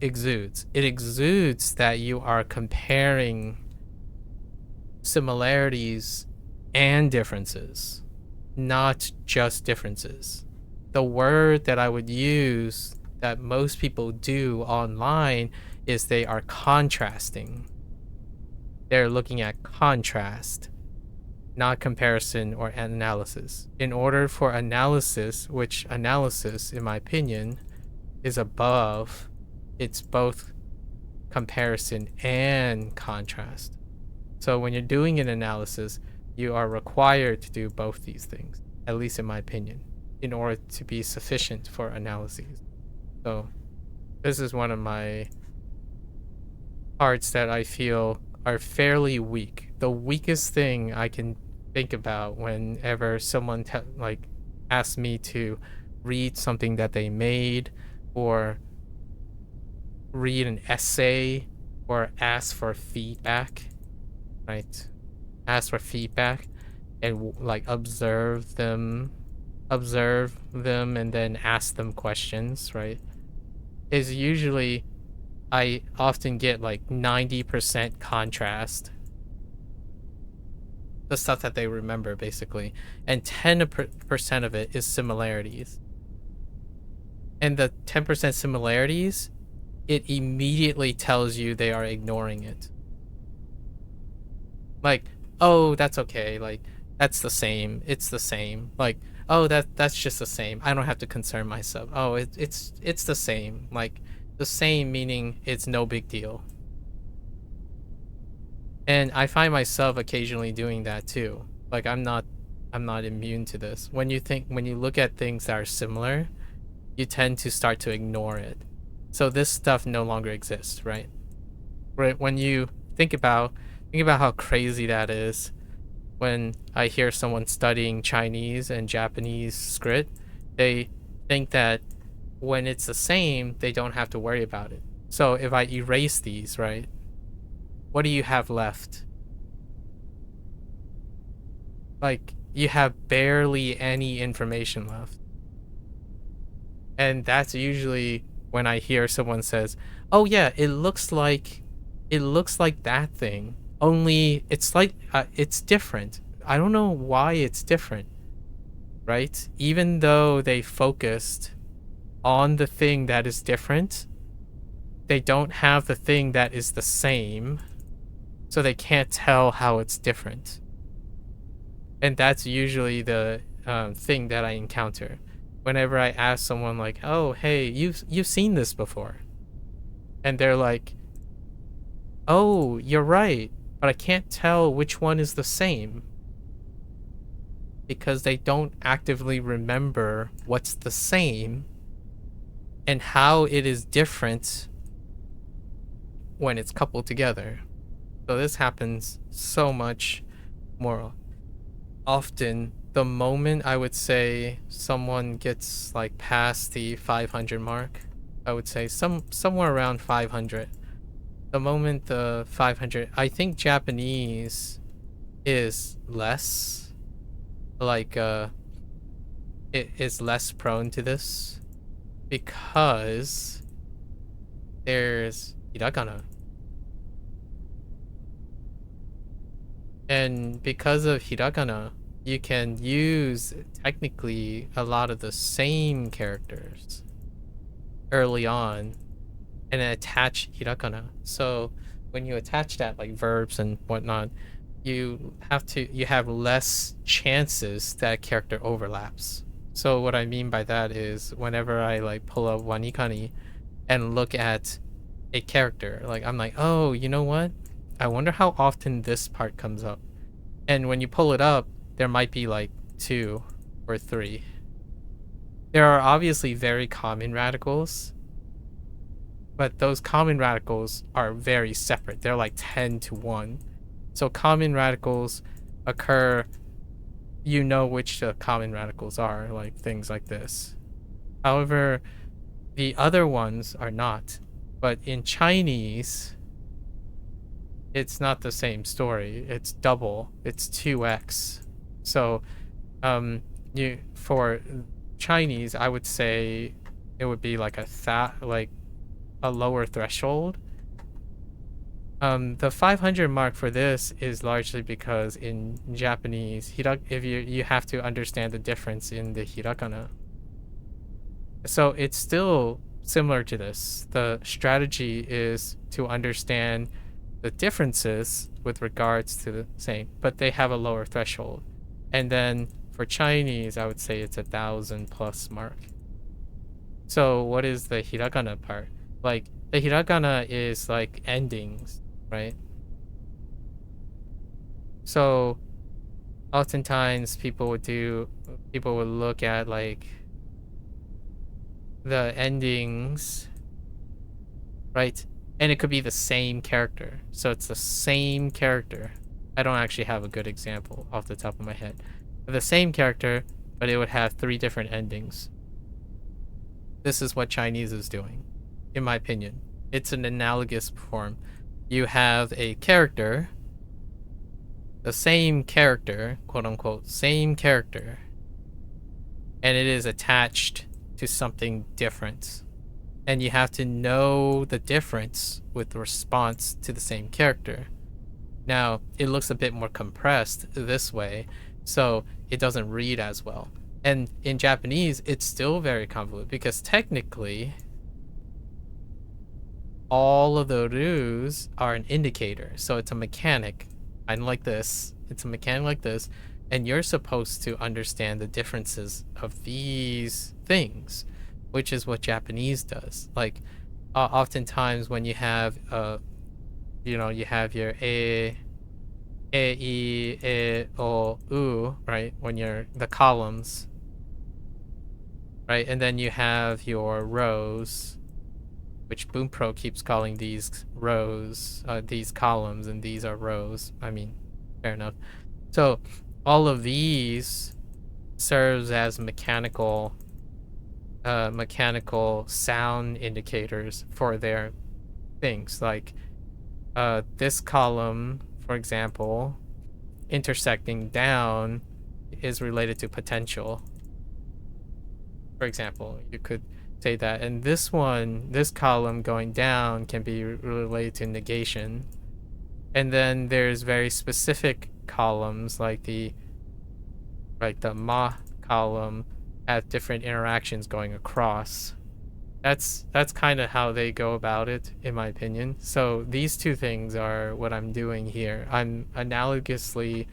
exudes. It exudes that you are comparing similarities and differences, not just differences. The word that I would use that most people do online is they are contrasting. They're looking at contrast, not comparison or analysis. In order for analysis, which analysis, in my opinion, is above, it's both comparison and contrast. So when you're doing an analysis, you are required to do both these things, at least in my opinion, in order to be sufficient for analyses. So this is one of my parts that I feel are fairly weak. The weakest thing I can think about whenever someone asks me to read something that they made, or read an essay, or ask for feedback, right? Ask for feedback and like observe them and then ask them questions, right? Is usually I often get like 90% contrast, the stuff that they remember basically, and 10% of it is similarities. And the 10% similarities, it immediately tells you they are ignoring it. Like, oh, that's okay. Like, that's the same. It's the same. Like, oh, that's just the same. I don't have to concern myself. Oh, it's the same. Like, the same meaning it's no big deal. And I find myself occasionally doing that too. Like, I'm not immune to this. When you look at things that are similar, you tend to start to ignore it. So this stuff no longer exists, right? Right. When you think about how crazy that is, when I hear someone studying Chinese and Japanese script, they think that when it's the same, they don't have to worry about it. So if I erase these, right, what do you have left? Like, you have barely any information left. And that's usually when I hear someone says, "Oh yeah, it looks like that thing. Only it's like it's different. I don't know why it's different." Right? Even though they focused on the thing that is different, they don't have the thing that is the same, so they can't tell how it's different. And that's usually the thing that I encounter whenever I ask someone like, "Oh, hey, you've seen this before," and they're like, "Oh, you're right, but I can't tell which one is the same," because they don't actively remember what's the same and how it is different when it's coupled together. So this happens so much more often. The moment I would say someone gets like past the 500 mark, I would say somewhere around 500. The moment the 500, I think Japanese is less like it is less prone to this because there's hiragana. And because of hiragana, you can use technically a lot of the same characters early on and attach hiragana. So when you attach that, like verbs and whatnot, you have less chances that character overlaps. So what I mean by that is whenever I like pull up wanikani and look at a character, like I'm like, oh, you know what? I wonder how often this part comes up. And when you pull it up, there might be like 2 or 3. There are obviously very common radicals, but those common radicals are very separate. They're like 10 to 1. So common radicals occur, you know which the common radicals are, like things like this. However, the other ones are not. But in Chinese, it's not the same story. It's double. It's 2x. So, you for Chinese, I would say it would be like a lower threshold. The 500 mark for this is largely because in Japanese, if you have to understand the difference in the hiragana. So it's still similar to this. The strategy is to understand the differences with regards to the same, but they have a lower threshold. And then for Chinese, I would say it's 1,000 plus mark. So what is the hiragana part? Like the hiragana is like endings, right? So oftentimes people would look at like the endings, right? And it could be the same character. So it's the same character. I don't actually have a good example off the top of my head. The same character, but it would have 3 different endings. This is what Chinese is doing, in my opinion. It's an analogous form. You have a character, the same character, quote unquote, same character, and it is attached to something different. And you have to know the difference with response to the same character. Now, it looks a bit more compressed this way, so it doesn't read as well. And in Japanese, it's still very convoluted because technically, all of the rules are an indicator. So it's a mechanic, kind of like this. It's a mechanic like this, and you're supposed to understand the differences of these things, which is what Japanese does. Like, oftentimes when you have, you have your I, O, U, right? When you're the columns, right? And then you have your rows, which BoomPro keeps calling these rows, these columns, and these are rows. I mean, fair enough. So all of these serves as mechanical sound indicators for their things. Like this column, for example, intersecting down is related to potential. For example, you could say that. And this column going down can be related to negation. And then there's very specific columns like the Ma column have different interactions going across That's kind of how they go about it, in my opinion. So these two things are what I'm doing here. I'm analogously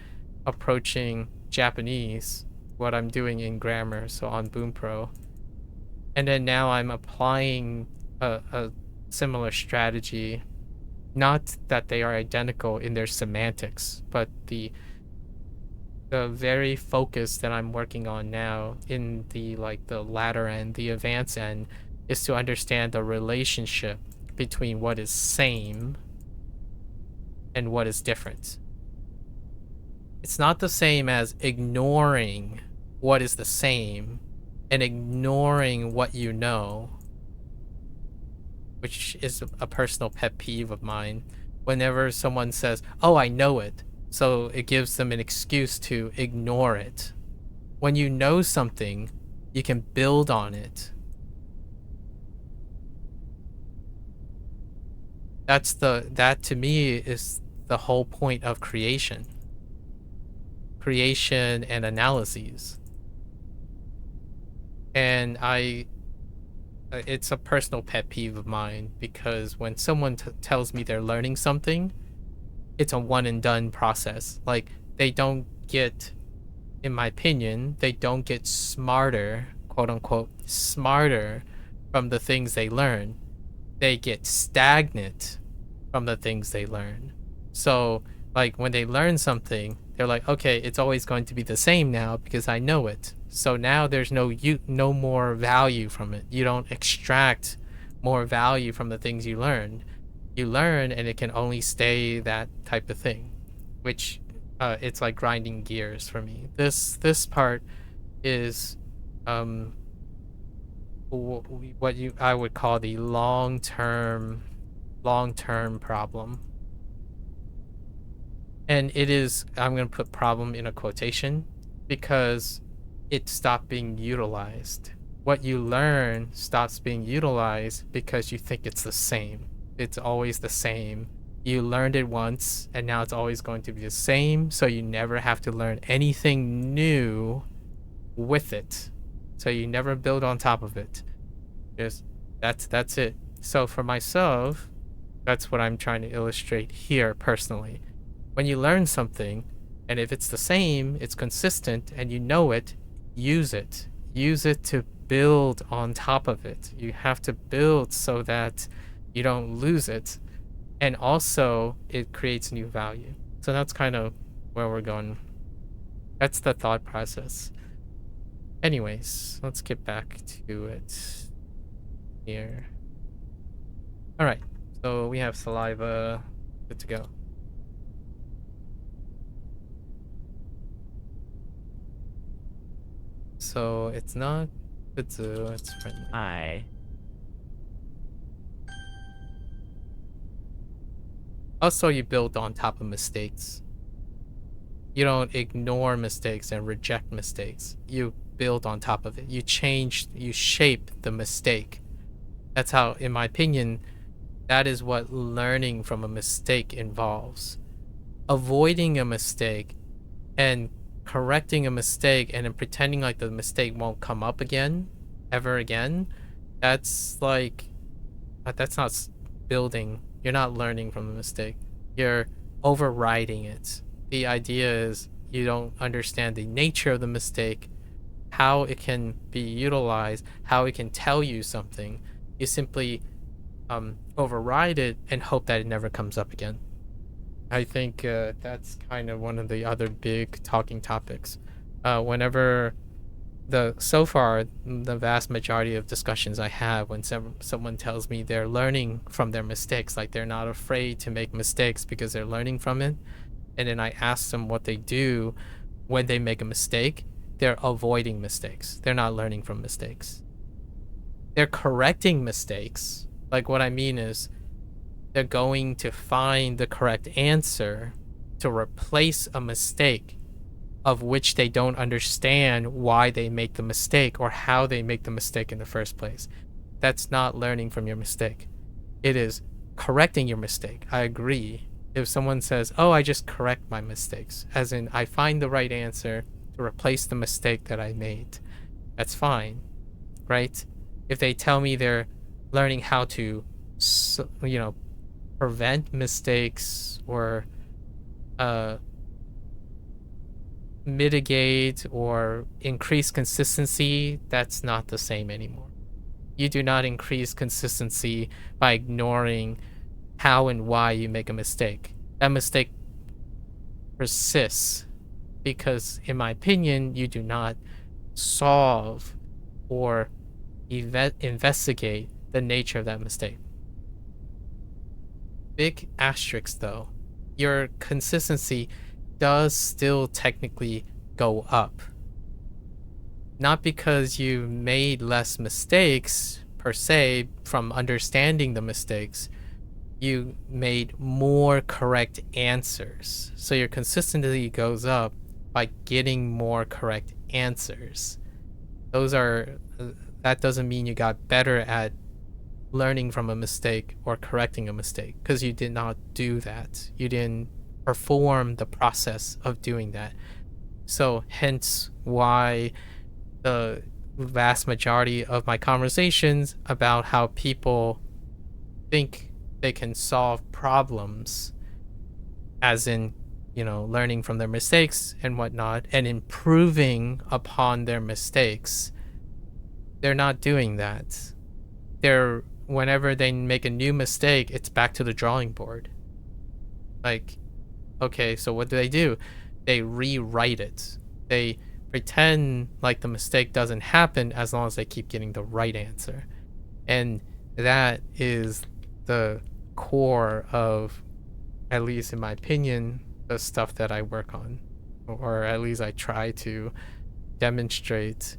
approaching Japanese, what I'm doing in grammar, so on BoomPro. And then now I'm applying a similar strategy. Not that they are identical in their semantics, but the very focus that I'm working on now in the latter end, the advanced end, is to understand the relationship between what is same and what is different. It's not the same as ignoring what is the same and ignoring what you know, which is a personal pet peeve of mine. Whenever someone says, "Oh, I know it," so it gives them an excuse to ignore it. When you know something, you can build on it. That to me is the whole point of creation and analyses. And it's a personal pet peeve of mine, because when someone tells me they're learning something, it's a one and done process. Like, they don't get, in my opinion, they don't get smarter, quote unquote, smarter from the things they learn. They get stagnant from the things they learn. So, like, when they learn something, they're like, okay, it's always going to be the same now because I know it. So now there's no more value from it. You don't extract more value from the things you learn. You learn, and it can only stay that type of thing, which it's like grinding gears for me. This part is what I would call the long-term problem. And it is, I'm going to put problem in a quotation, because it stopped being utilized. What you learn stops being utilized because you think it's the same. It's always the same. You learned it once, and now it's always going to be the same, so you never have to learn anything new with it. So you never build on top of it. Just that's it. So for myself, that's what I'm trying to illustrate here personally. When you learn something, and if it's the same, it's consistent, and you know it, use it. Use it to build on top of it. You have to build so that you don't lose it. And also, it creates new value. So that's kind of where we're going. That's the thought process. Anyways, let's get back to it here. All right, so we have saliva. Good to go. So it's not Kudzu, it's friendly. I. Also, you build on top of mistakes. You don't ignore mistakes and reject mistakes. You build on top of it. You shape the mistake. That's how, in my opinion, that is what learning from a mistake involves. Avoiding a mistake and correcting a mistake and then pretending like the mistake won't come up again, ever again, that's not building. You're not learning from the mistake. You're overriding it. The idea is you don't understand the nature of the mistake, how it can be utilized, how it can tell you something. You simply override it and hope that it never comes up again. I think that's kind of one of the other big talking topics. Whenever so far, the vast majority of discussions I have, when someone tells me they're learning from their mistakes, like they're not afraid to make mistakes because they're learning from it, and then I ask them what they do when they make a mistake, they're avoiding mistakes. They're not learning from mistakes. They're correcting mistakes. Like, what I mean is, they're going to find the correct answer to replace a mistake of which they don't understand why they make the mistake or how they make the mistake in the first place. That's not learning from your mistake. It is correcting your mistake. I agree. If someone says, oh, I just correct my mistakes, as in I find the right answer to replace the mistake that I made, that's fine, right? If they tell me they're learning how to, prevent mistakes or uh, mitigate or increase consistency, that's not the same anymore. You do not increase consistency by ignoring how and why you make a mistake. That mistake persists because, in my opinion, you do not solve or investigate the nature of that mistake. Big asterisk though, your consistency does still technically go up. Not because you made less mistakes per se from understanding the mistakes, you made more correct answers. So your consistency goes up by getting more correct answers. That doesn't mean you got better at learning from a mistake or correcting a mistake, because you did not do that. You didn't perform the process of doing that. So hence why the vast majority of my conversations about how people think they can solve problems, as in, learning from their mistakes and whatnot and improving upon their mistakes, they're not doing that. Whenever they make a new mistake, it's back to the drawing board. Like, okay, so what do? They rewrite it. They pretend like the mistake doesn't happen as long as they keep getting the right answer. And that is the core of, at least in my opinion, the stuff that I work on, or at least I try to demonstrate,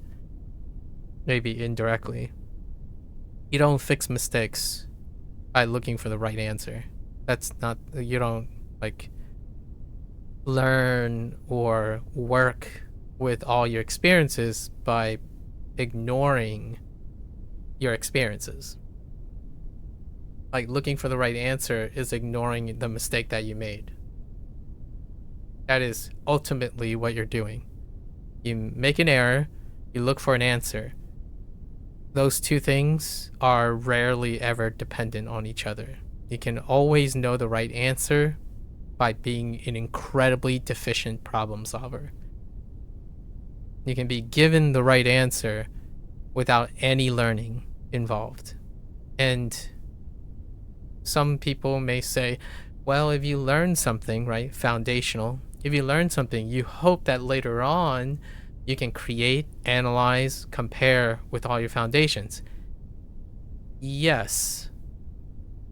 maybe indirectly. You don't fix mistakes by looking for the right answer. You don't learn or work with all your experiences by ignoring your experiences. Looking for the right answer is ignoring the mistake that you made. That is ultimately what you're doing. You make an error, you look for an answer. Those two things are rarely ever dependent on each other. You can always know the right answer by being an incredibly deficient problem solver. You can be given the right answer without any learning involved. And some people may say, well, if you learn something, right, foundational, if you learn something, you hope that later on you can create, analyze, compare with all your foundations. Yes,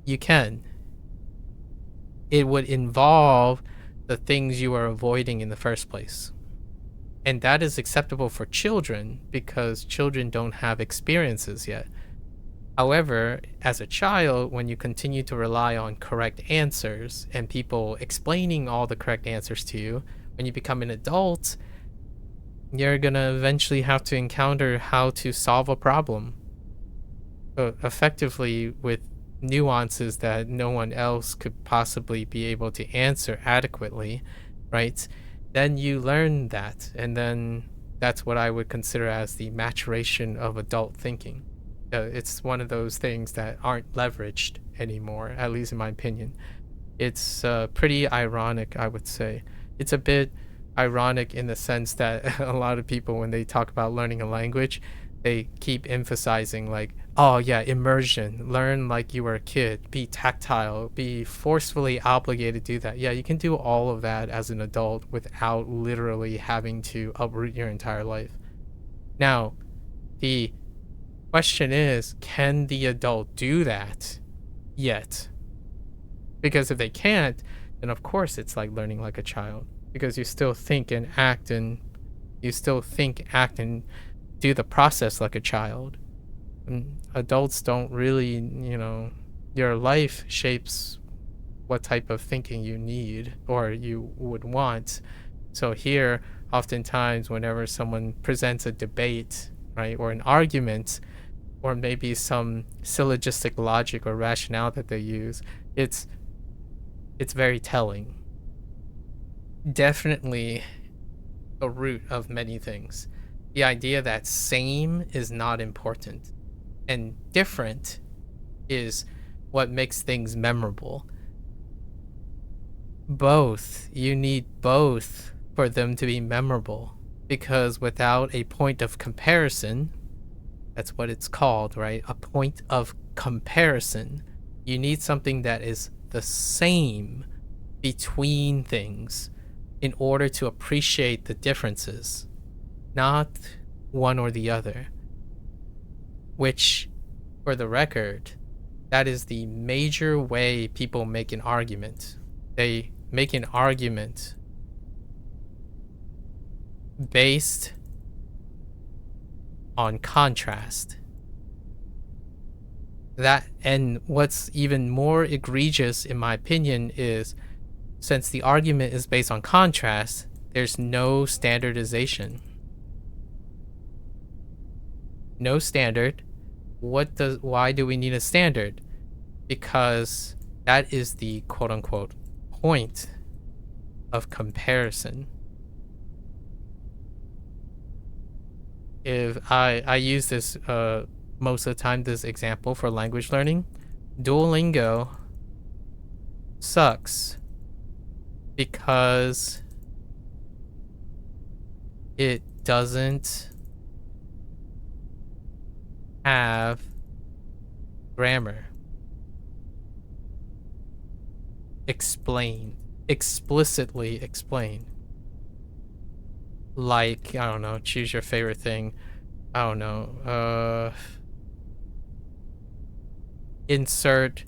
you can. It would involve the things you are avoiding in the first place. And that is acceptable for children because children don't have experiences yet. However, as a child, when you continue to rely on correct answers and people explaining all the correct answers to you, when you become an adult, you're going to eventually have to encounter how to solve a problem effectively with nuances that no one else could possibly be able to answer adequately, right? Then you learn that, and then that's what I would consider as the maturation of adult thinking. It's one of those things that aren't leveraged anymore, at least in my opinion. It's pretty ironic, I would say. It's a bit ironic in the sense that a lot of people, when they talk about learning a language, they keep emphasizing oh yeah, immersion, learn like you were a kid, be tactile, be forcefully obligated to do that. Yeah, you can do all of that as an adult without literally having to uproot your entire life. Now, the question is, can the adult do that yet? Because if they can't, then of course it's like learning like a child, because you still think and act and do the process like a child. And adults don't really, your life shapes what type of thinking you need or you would want. So here, oftentimes, whenever someone presents a debate, right, or an argument, or maybe some syllogistic logic or rationale that they use, it's very telling. Definitely the root of many things. The idea that same is not important and different is what makes things memorable. Both. You need both for them to be memorable. Because without a point of comparison, that's what it's called, right? A point of comparison. You need something that is the same between things in order to appreciate the differences, not one or the other. Which, for the record, that is the major way people make an argument. They make an argument based on contrast. That, and what's even more egregious in my opinion is, since the argument is based on contrast, there's no standardization. No standard. Why do we need a standard? Because that is the quote unquote point of comparison. If I use this most of the time, this example for language learning, Duolingo sucks because it doesn't have grammar explicitly explained. Like, I don't know, choose your favorite thing. I don't know. Insert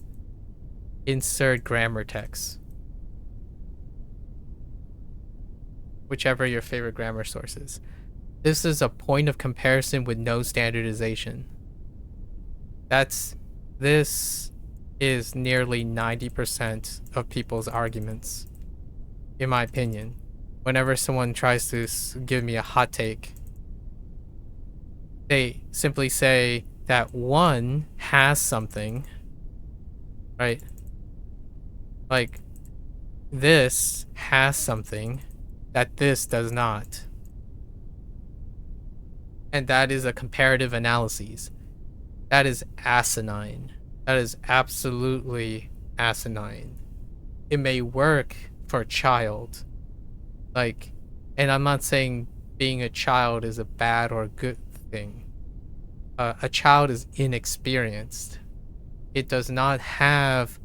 grammar text. Whichever your favorite grammar source is. This is a point of comparison with no standardization. This is nearly 90% of people's arguments, in my opinion. Whenever someone tries to give me a hot take, they simply say that one has something, right? Like, this has something that this does not. And that is a comparative analysis. That is asinine. That is absolutely asinine. It may work for a child. Like, and I'm not saying being a child is a bad or a good thing. A child is inexperienced. It does not have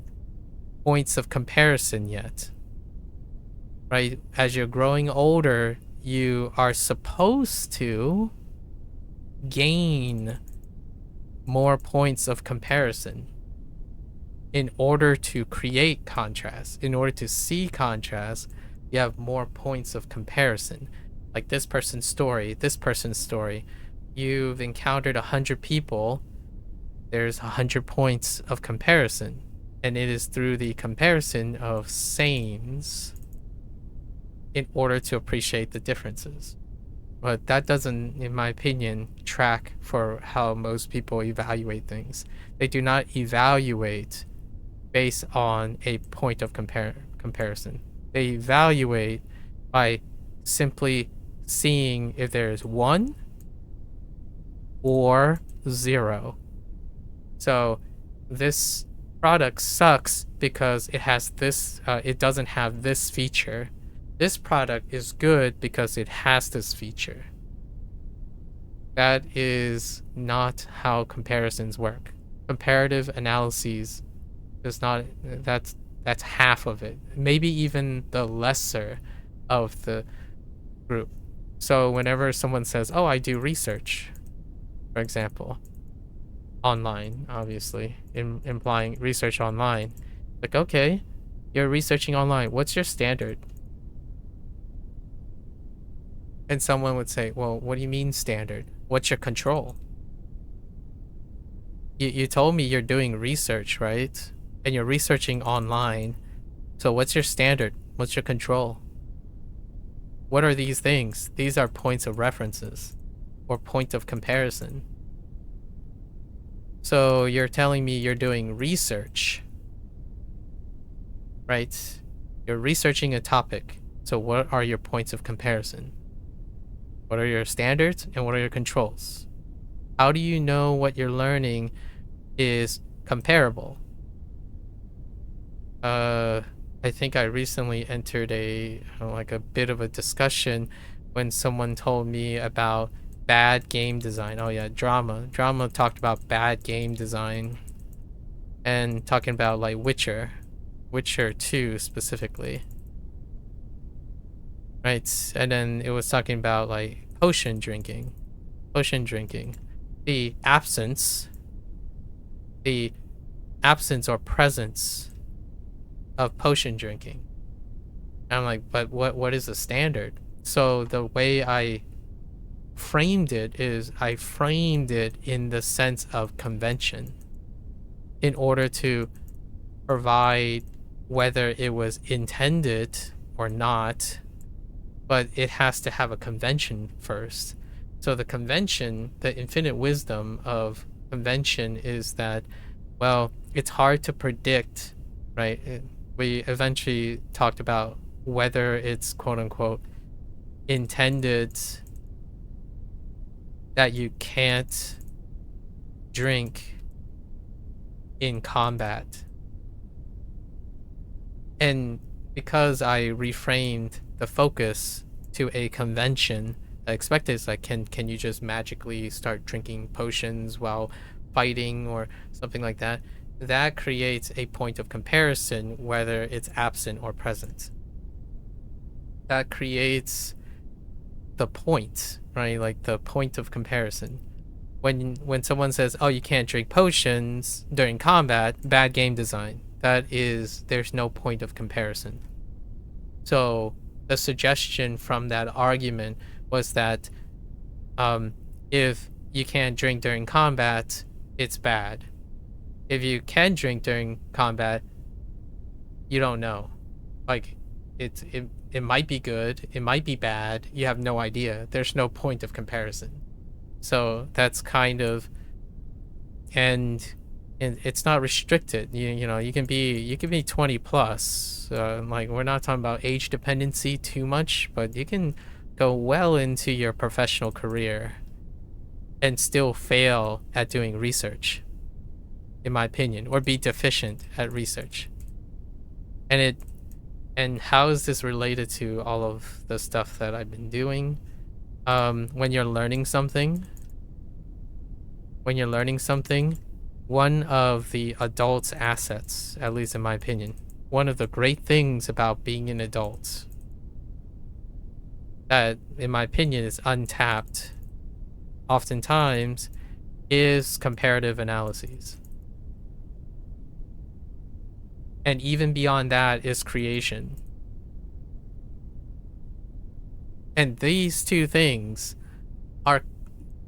points of comparison yet. Right? As you're growing older, you are supposed to gain more points of comparison in order to create contrast. In order to see contrast, you have more points of comparison. Like this person's story, this person's story. You've encountered 100 people, there's 100 points of comparison. And it is through the comparison of sames in order to appreciate the differences. But that doesn't, in my opinion, track for how most people evaluate things. They do not evaluate based on a point of comparison. They evaluate by simply seeing if there is 1 or 0. So this product sucks because it has this, it doesn't have this feature. This product is good because it has this feature. That is not how comparisons work. Comparative analyses does not, that's half of it. Maybe even the lesser of the group. So whenever someone says, oh, I do research, for example, online, obviously, implying research online. Like, okay, you're researching online. What's your standard? And someone would say, well, what do you mean standard? What's your control? You told me you're doing research, right? And you're researching online. So what's your standard? What's your control? What are these things? These are points of references or point of comparison. So you're telling me you're doing research, right? You're researching a topic. So what are your points of comparison? What are your standards and what are your controls? How do you know what you're learning is comparable. I think I recently entered a like a bit of a discussion when someone told me about bad game design. Oh yeah, Drama talked about bad game design and talking about like Witcher 2 specifically. Right? And then it was talking about like potion drinking. The the absence or presence of potion drinking. And I'm like, but what is the standard? So the way I framed it is I framed it in the sense of convention in order to provide whether it was intended or not, but it has to have a convention first. So the convention, the infinite wisdom of convention is that, well, it's hard to predict, right? We eventually talked about whether it's quote unquote intended that you can't drink in combat. And because I reframed the focus to a convention, the expected is like, can you just magically start drinking potions while fighting or something like that? That creates a point of comparison, whether it's absent or present. That creates the point, right? Like the point of comparison. When someone says, "Oh, you can't drink potions during combat," bad game design. That is, there's no point of comparison. So the suggestion from that argument was that if you can't drink during combat, it's bad. If you can drink during combat, you don't know. Like it might be good, it might be bad. You have no idea. There's no point of comparison. So that's kind of, and it's not restricted. You know you can be 20 plus. Like we're not talking about age dependency too much, but you can go well into your professional career and still fail at doing research, in my opinion, or be deficient at research. And how is this related to all of the stuff that I've been doing? When you're learning something, one of the adult's assets, at least in my opinion, one of the great things about being an adult that, in my opinion, is untapped oftentimes is comparative analyses. And even beyond that is creation. And these two things are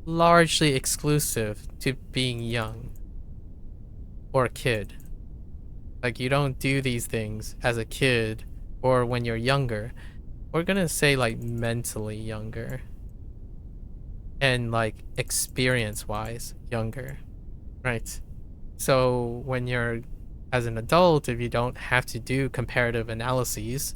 largely exclusive to being young or a kid. Like you don't do these things as a kid or when you're younger. We're gonna say like mentally younger and like experience wise younger, right? So when you're as an adult, if you don't have to do comparative analyses,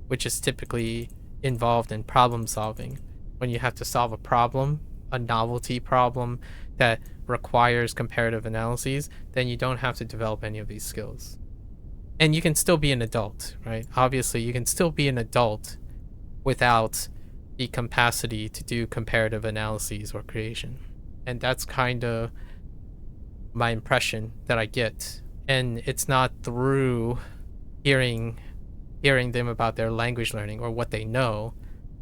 which is typically involved in problem solving, when you have to solve a problem, a novelty problem that requires comparative analyses, then you don't have to develop any of these skills. And you can still be an adult, right? Obviously, you can still be an adult without the capacity to do comparative analyses or creation. And that's kind of my impression that I get. And it's not through hearing them about their language learning or what they know,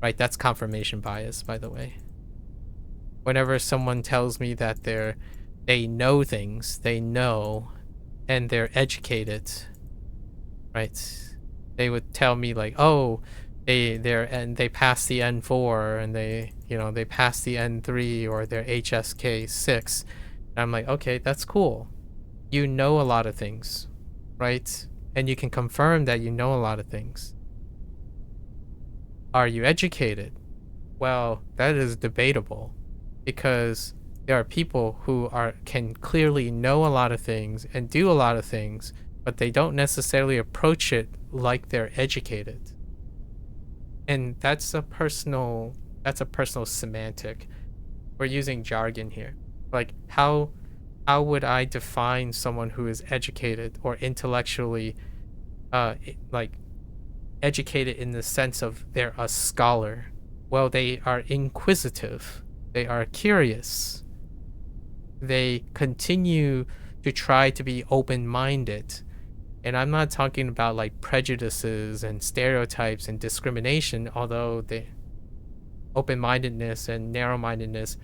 right? That's confirmation bias, by the way. Whenever someone tells me that they know things, they know, and they're educated, right? They would tell me like, oh, they passed the N4 and they passed the N3 or their HSK 6. And I'm like, okay, that's cool. You know a lot of things, right? And you can confirm that you know a lot of things. Are you educated? Well, that is debatable because there are people who can clearly know a lot of things and do a lot of things, but they don't necessarily approach it like they're educated. And that's a personal semantic. We're using jargon here. Like how how would I define someone who is educated or intellectually, like educated in the sense of they're a scholar? Well, they are inquisitive, they are curious, they continue to try to be open minded. And I'm not talking about like prejudices and stereotypes and discrimination, although the open mindedness and narrow mindedness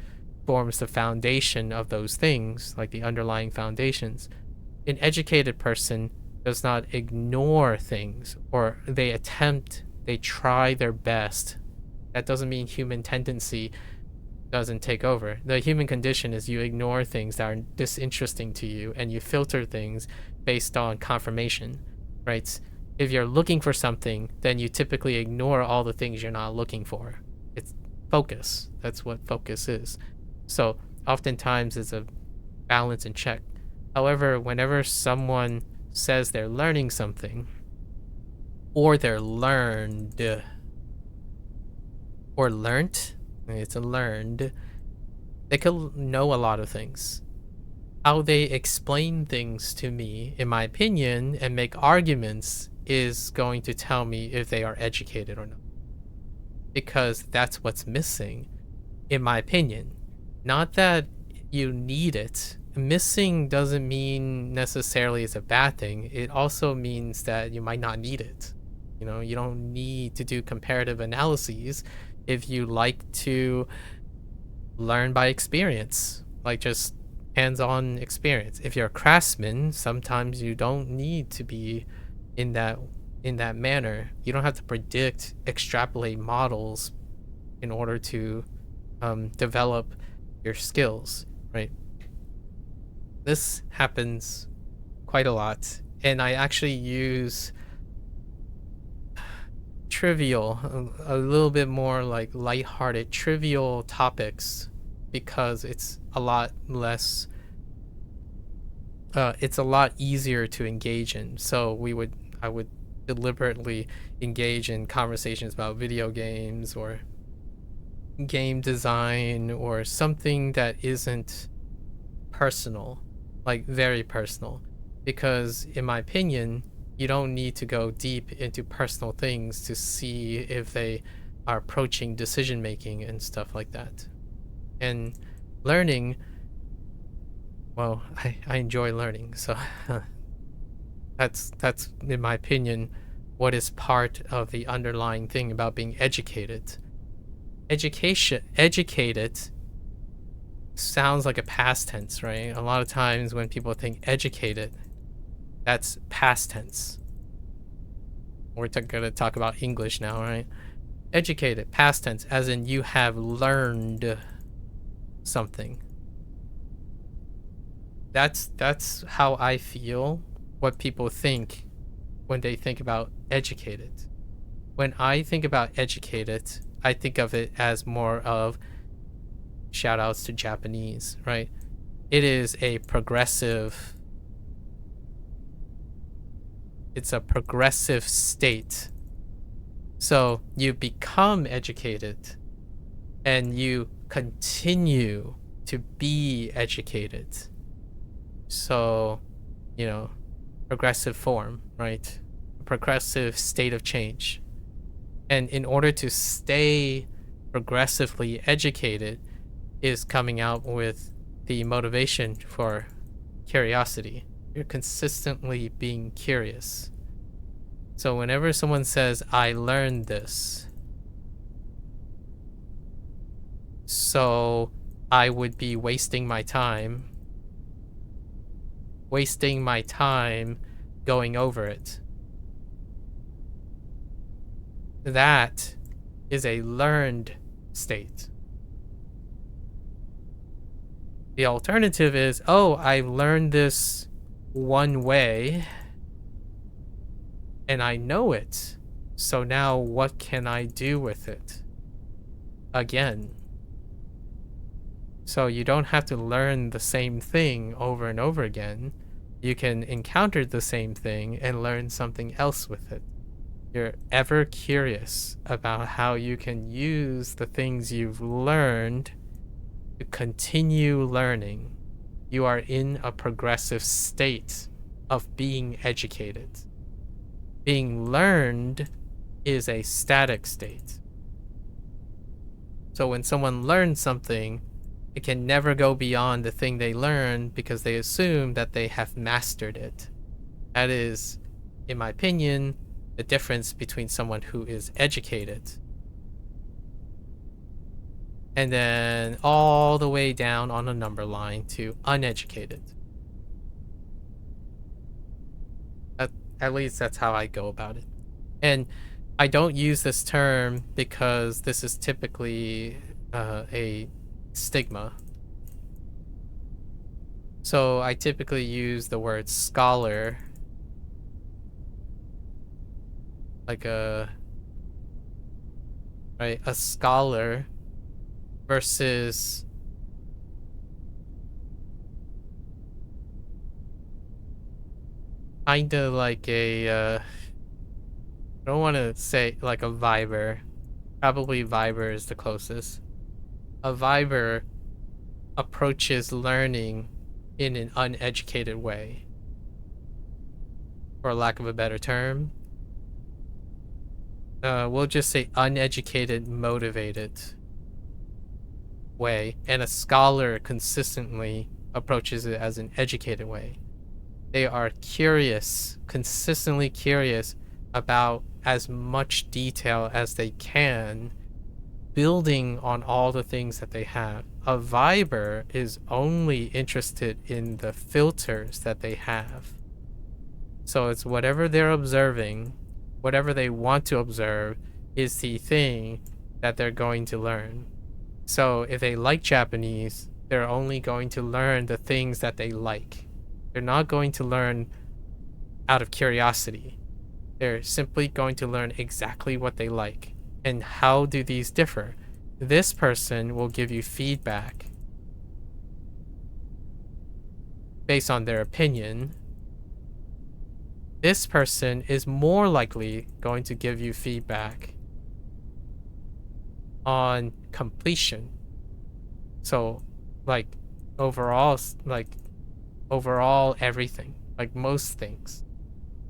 forms the foundation of those things, like the underlying foundations. An educated person does not ignore things, or they try their best. That doesn't mean human tendency doesn't take over. The human condition is you ignore things that are disinteresting to you and you filter things based on confirmation, right? If you're looking for something, then you typically ignore all the things you're not looking for. It's focus. That's what focus is. So oftentimes it's a balance and check. However, whenever someone says they're learning something, or they're learned, or learnt, it's a learned, they could know a lot of things. How they explain things to me, in my opinion, and make arguments is going to tell me if they are educated or not. Because that's what's missing, in my opinion. Not that you need it. Missing doesn't mean necessarily it's a bad thing. It also means that you might not need it. You know, you don't need to do comparative analyses if you like to learn by experience, like just hands-on experience. If you're a craftsman, sometimes you don't need to be in that manner. You don't have to predict, extrapolate models in order to develop your skills, right? This happens quite a lot, and I actually use trivial, a little bit more like lighthearted, trivial topics because it's a lot less. It's a lot easier to engage in. So I would deliberately engage in conversations about video games or game design or something that isn't personal, like very personal, because in my opinion, you don't need to go deep into personal things to see if they are approaching decision making and stuff like that. And learning, well, I enjoy learning, so that's in my opinion what is part of the underlying thing about being educated. Educated sounds like a past tense, right? A lot of times when people think educated, that's past tense. We're going to talk about English now, right? Educated, past tense, as in you have learned something. That's how I feel what people think when they think about educated. When I think about educated, I think of it as more of shout outs to Japanese, right? It is a progressive, it's a progressive state. So you become educated and you continue to be educated. So, you know, progressive form, right? A progressive state of change. And in order to stay progressively educated is coming out with the motivation for curiosity. You're consistently being curious. So whenever someone says, I learned this, so I would be wasting my time going over it. That is a learned state. The alternative is, oh, I learned this one way and I know it. So now what can I do with it? Again. So you don't have to learn the same thing over and over again. You can encounter the same thing and learn something else with it. You're ever curious about how you can use the things you've learned to continue learning. You are in a progressive state of being educated. Being learned is a static state. So when someone learns something, it can never go beyond the thing they learned because they assume that they have mastered it. That is, in my opinion, the difference between someone who is educated and then all the way down on a number line to uneducated. At least that's how I go about it. And I don't use this term because this is typically a stigma. So I typically use the word scholar like a scholar versus kind of like I don't want to say like a viber. Probably viber is the closest. A viber approaches learning in an uneducated way, for lack of a better term. We'll just say uneducated, motivated way, and a scholar consistently approaches it as an educated way. They are curious, consistently curious about as much detail as they can, building on all the things that they have. A viber is only interested in the filters that they have. So it's whatever they're observing, whatever they want to observe is the thing that they're going to learn. So if they like Japanese, they're only going to learn the things that they like. They're not going to learn out of curiosity. They're simply going to learn exactly what they like. And how do these differ? This person will give you feedback based on their opinion. This person is more likely going to give you feedback on completion. So overall everything, like most things.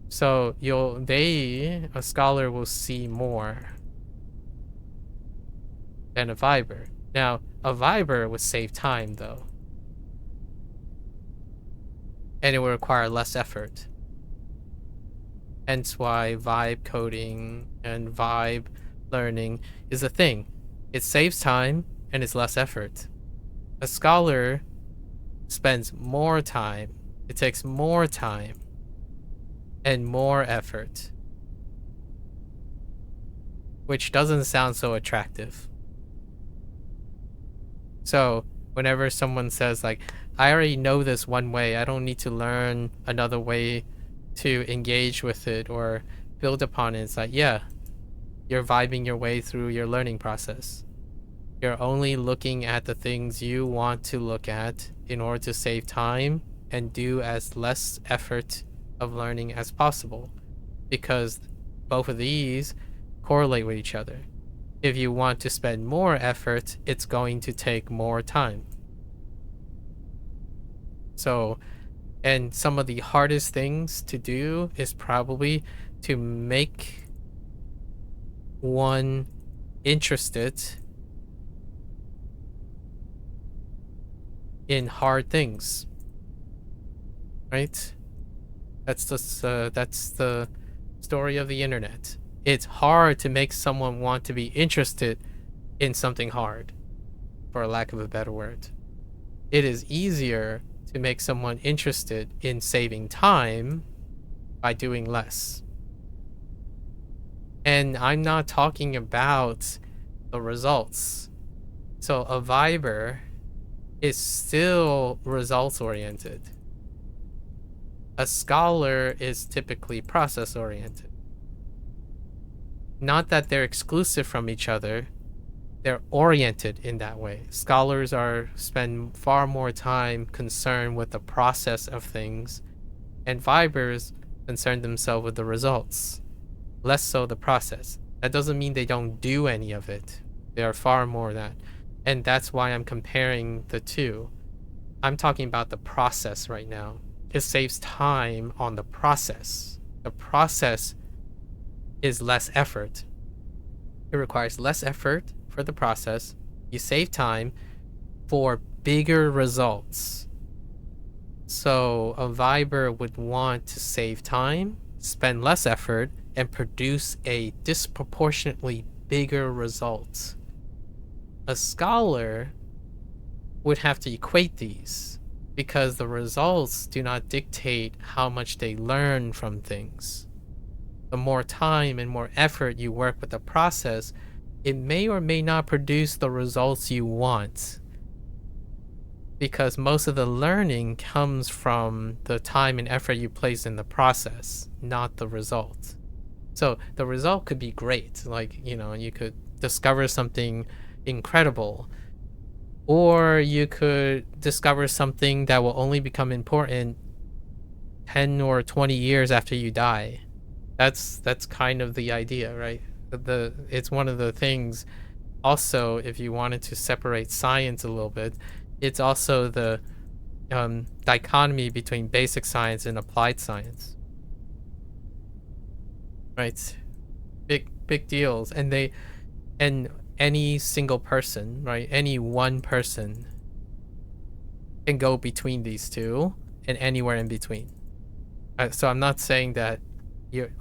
So a scholar will see more than a viber. Now, a viber would save time though. And it would require less effort. Hence why vibe coding and vibe learning is a thing. It saves time and it's less effort. A scholar spends more time. It takes more time and more effort, which doesn't sound so attractive. So whenever someone says like, I already know this one way, I don't need to learn another way to engage with it or build upon it, it's like, yeah, you're vibing your way through your learning process. You're only looking at the things you want to look at in order to save time and do as less effort of learning as possible, because both of these correlate with each other. If you want to spend more effort, it's going to take more time. So, and some of the hardest things to do is probably to make one interested in hard things, right? That's the story of the internet. It's hard to make someone want to be interested in something hard, for lack of a better word. It is easier to make someone interested in saving time by doing less. And I'm not talking about the results. So a viber is still results oriented. A scholar is typically process oriented. Not that they're exclusive from each other, they're oriented in that way. Scholars spend far more time concerned with the process of things, and vibers concern themselves with the results, less so the process. That doesn't mean they don't do any of it. They are far more that. And that's why I'm comparing the two. I'm talking about the process right now. It saves time on the process. The process is less effort. It requires less effort for the process. You save time for bigger results. So a Viber would want to save time, spend less effort, and produce a disproportionately bigger result. A scholar would have to equate these because the results do not dictate how much they learn from things. The more time and more effort you work with the process, it may or may not produce the results you want, because most of the learning comes from the time and effort you place in the process, not the result. So the result could be great, like, you could discover something incredible, or you could discover something that will only become important 10 or 20 years after you die. That's kind of the idea, right? It's one of the things. Also, if you wanted to separate science a little bit, it's also the dichotomy between basic science and applied science, right? Big deals. And any single person, right? Any one person can go between these two and anywhere in between. So I'm not saying that you're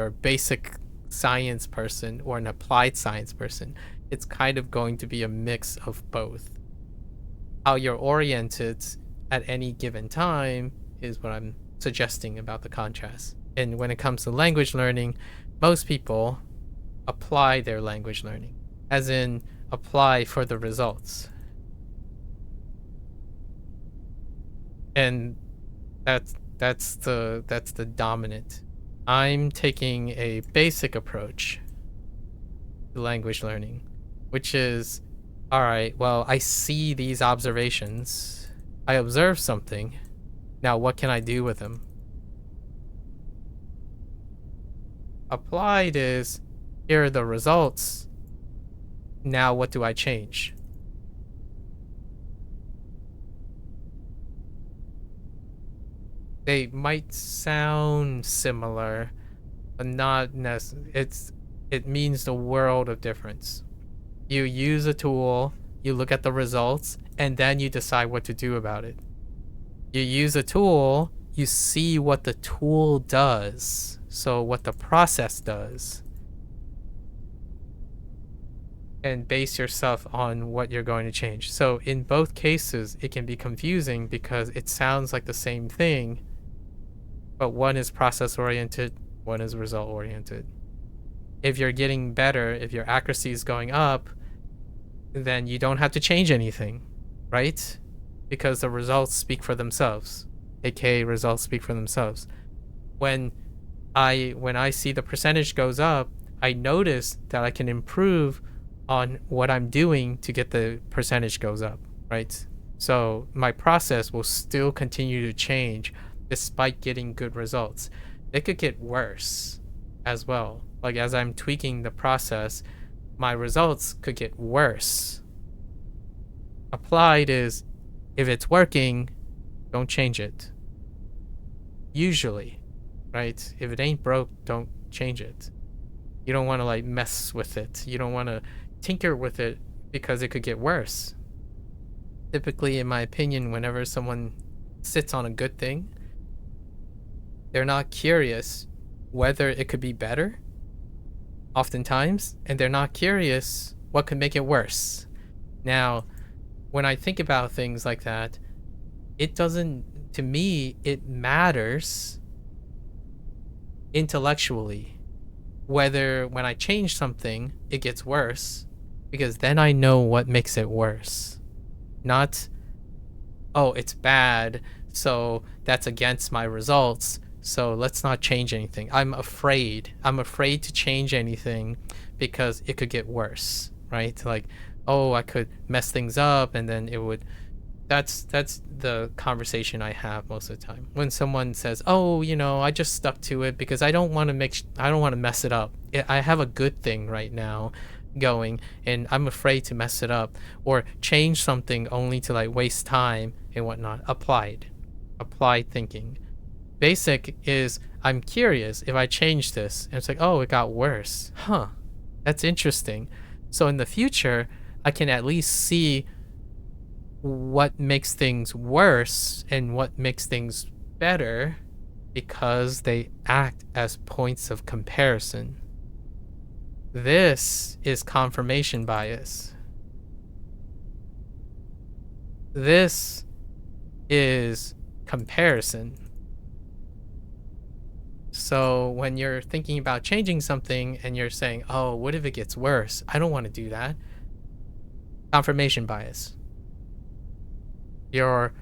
a basic science person or an applied science person. It's kind of going to be a mix of both. How you're oriented at any given time is what I'm suggesting about the contrast. And when it comes to language learning, most people apply their language learning, as in apply for the results. And that's the dominant. I'm taking a basic approach to language learning, which is, all right, well, I see these observations. I observe something. Now, what can I do with them? Applied is, here are the results. Now, what do I change? They might sound similar, but not necessarily. It means the world of difference. You use a tool, you look at the results, and then you decide what to do about it. You use a tool, you see what the tool does, so what the process does, and base yourself on what you're going to change. So in both cases, it can be confusing because it sounds like the same thing, but one is process-oriented, one is result-oriented. If you're getting better, if your accuracy is going up, then you don't have to change anything, right? Because the results speak for themselves, aka results speak for themselves. When I see the percentage goes up, I notice that I can improve on what I'm doing to get the percentage goes up, right? So my process will still continue to change despite getting good results. It could get worse as well. Like, as I'm tweaking the process, my results could get worse. Applied is, if it's working, don't change it. Usually, right? If it ain't broke, don't change it. You don't want to like mess with it. You don't want to tinker with it because it could get worse. Typically, in my opinion, whenever someone sits on a good thing, they're not curious whether it could be better, oftentimes, and they're not curious what could make it worse. Now, when I think about things like that, to me, it matters intellectually whether when I change something, it gets worse, because then I know what makes it worse. Not, oh, it's bad, so that's against my results, so let's not change anything. I'm afraid to change anything because it could get worse, right? Like, oh, I could mess things up, and then it would. That's the conversation I have most of the time. When someone says, "Oh, I just stuck to it because I don't want to mess it up. I have a good thing right now. going, and I'm afraid to mess it up or change something only to like waste time and whatnot. Applied thinking. Basic is I'm curious if I change this, and it's like, oh, it got worse. Huh, that's interesting. So in the future, I can at least see what makes things worse and what makes things better because they act as points of comparison. This is confirmation bias. This is comparison. So when you're thinking about changing something and you're saying, oh, what if it gets worse? I don't want to do that. Confirmation bias. You're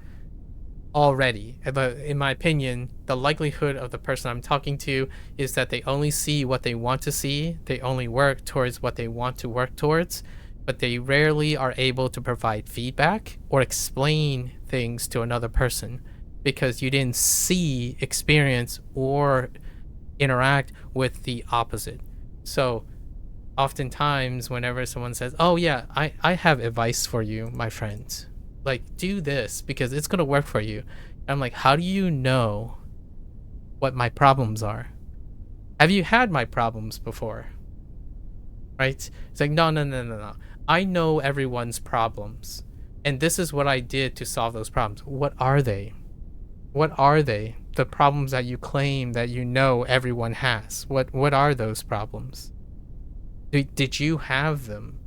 already, in my opinion, the likelihood of the person I'm talking to is that they only see what they want to see. They only work towards what they want to work towards, but they rarely are able to provide feedback or explain things to another person because you didn't see, experience, or interact with the opposite. So oftentimes whenever someone says, oh yeah, I have advice for you, my friends, like do this because it's going to work for you. I'm like, how do you know what my problems are? Have you had my problems before? Right? It's like, no. I know everyone's problems, and this is what I did to solve those problems. What are they? What are they? The problems that you claim that you know everyone has. What are those problems? Did you have them?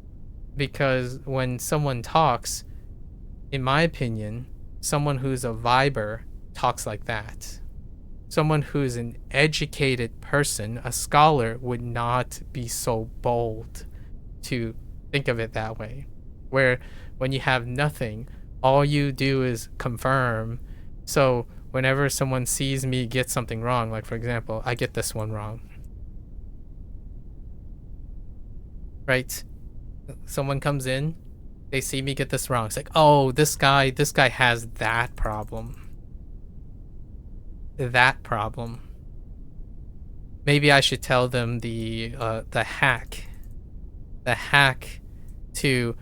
Because when someone talks, in my opinion, someone who's a viber talks like that. Someone who's an educated person, a scholar, would not be so bold to think of it that way. Where when you have nothing, all you do is confirm. So whenever someone sees me get something wrong, like for example, I get this one wrong, right? Someone comes in, they see me get this wrong. It's like, oh, this guy has that problem. That problem. Maybe I should tell them the hack to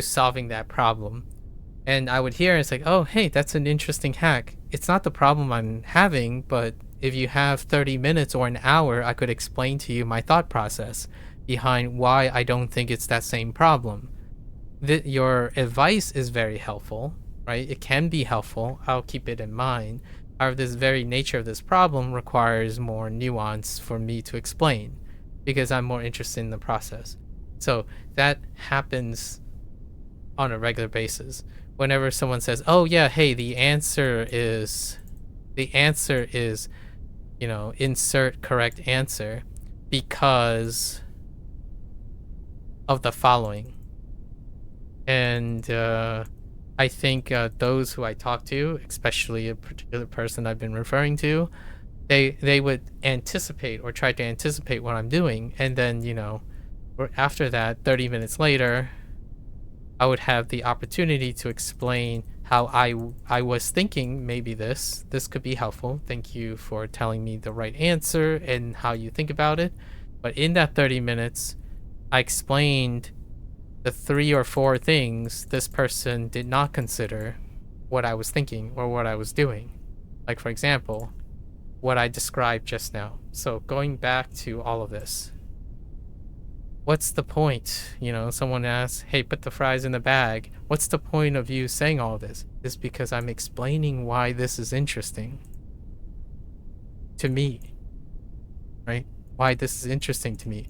solving that problem. And I would hear it's like, oh, hey, that's an interesting hack. It's not the problem I'm having, but if you have 30 minutes or an hour, I could explain to you my thought process behind why I don't think it's that same problem. Your advice is very helpful, right? It can be helpful. I'll keep it in mind. However, this very nature of this problem requires more nuance for me to explain because I'm more interested in the process. So that happens on a regular basis. Whenever someone says, oh yeah, hey, the answer is, insert correct answer because of the following. And I think those who I talk to, especially a particular person I've been referring to, they would anticipate or try to anticipate what I'm doing. And then, after that, 30 minutes later, I would have the opportunity to explain how I was thinking maybe this could be helpful. Thank you for telling me the right answer and how you think about it. But in that 30 minutes, I explained the 3 or 4 things this person did not consider what I was thinking or what I was doing. Like, for example, what I described just now. So going back to all of this, what's the point? Someone asks, hey, put the fries in the bag. What's the point of you saying all this? It's because I'm explaining why this is interesting to me, right? Why this is interesting to me.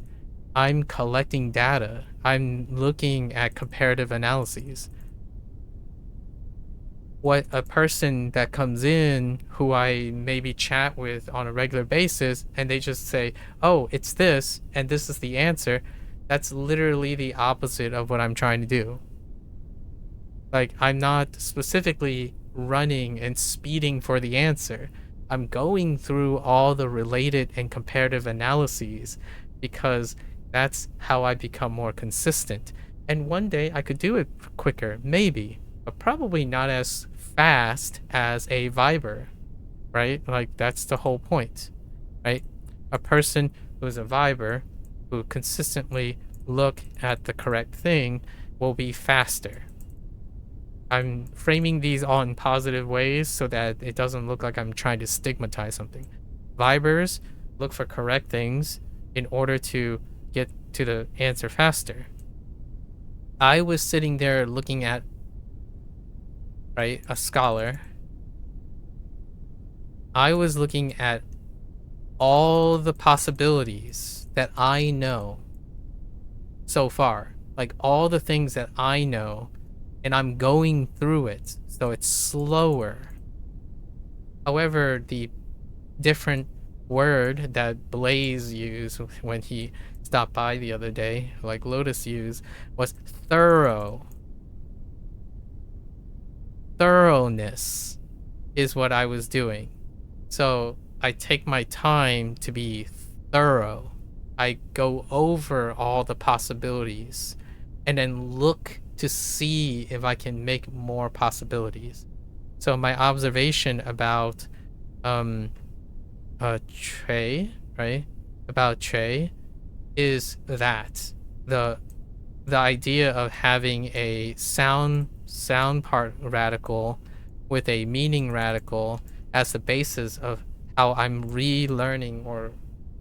I'm collecting data. I'm looking at comparative analyses. What a person that comes in who I maybe chat with on a regular basis and they just say, oh, it's this and this is the answer, that's literally the opposite of what I'm trying to do. Like, I'm not specifically running and speeding for the answer. I'm going through all the related and comparative analyses because that's how I become more consistent. And one day I could do it quicker, maybe, but probably not as fast as a Viber, right? Like, that's the whole point, right? A person who's a Viber who consistently look at the correct thing will be faster. I'm framing these all in positive ways so that it doesn't look like I'm trying to stigmatize something. Vibers look for correct things in order to get to the answer faster. I was sitting there looking at, right, a scholar. I was looking at all the possibilities that I know so far, like all the things that I know, and I'm going through it, so it's slower. However, the different word that Blaze used when he stopped by the other day, like Lotus used, was thorough. Thoroughness is what I was doing. So I take my time to be thorough. I go over all the possibilities and then look to see if I can make more possibilities. So my observation about Trey, right? About Trey is that the idea of having a sound part radical with a meaning radical as the basis of how I'm relearning or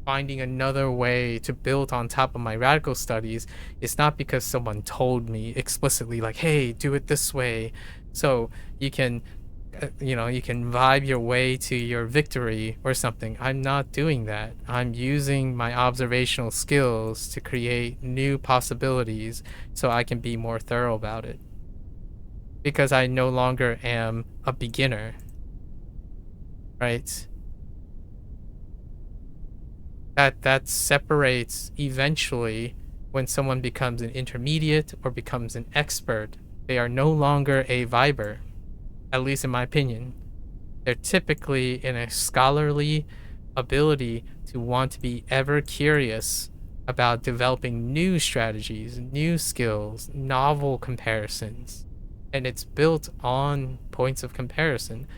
finding another way to build on top of my radical studies is not because someone told me explicitly, like, hey, do it this way so you can you can vibe your way to your victory or something. I'm not doing that. I'm using my observational skills to create new possibilities so I can be more thorough about it, because I no longer am a beginner, right? That separates eventually when someone becomes an intermediate or becomes an expert. They are no longer a viber, at least in my opinion. They're typically in a scholarly ability to want to be ever curious about developing new strategies, new skills, novel comparisons. And it's built on points of comparison.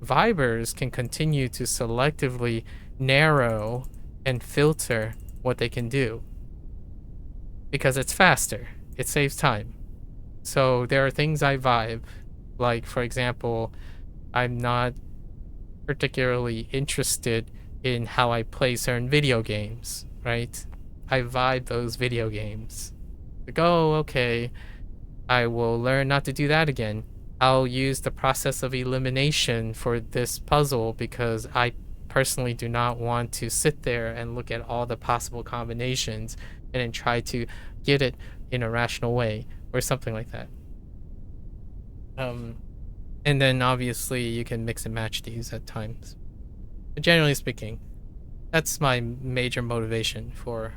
Vibers can continue to selectively narrow and filter what they can do because it's faster. It saves time. So there are things I vibe, like, for example, I'm not particularly interested in how I play certain video games, right? I vibe those video games. Like, oh, okay, I will learn not to do that again. I'll use the process of elimination for this puzzle because I personally do not want to sit there and look at all the possible combinations and then try to get it in a rational way or something like that. And then obviously you can mix and match these at times. But generally speaking, that's my major motivation for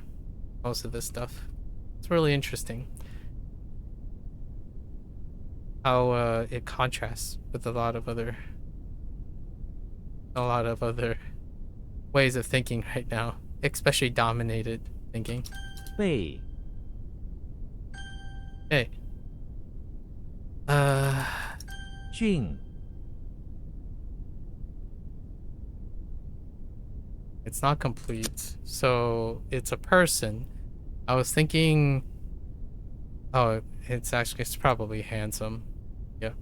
most of this stuff. It's really interesting how it contrasts with a lot of other ways of thinking right now, especially dominated thinking. 背 Hey. 俊 It's not complete. So it's a person. I was thinking, oh, it's probably handsome. Yeah.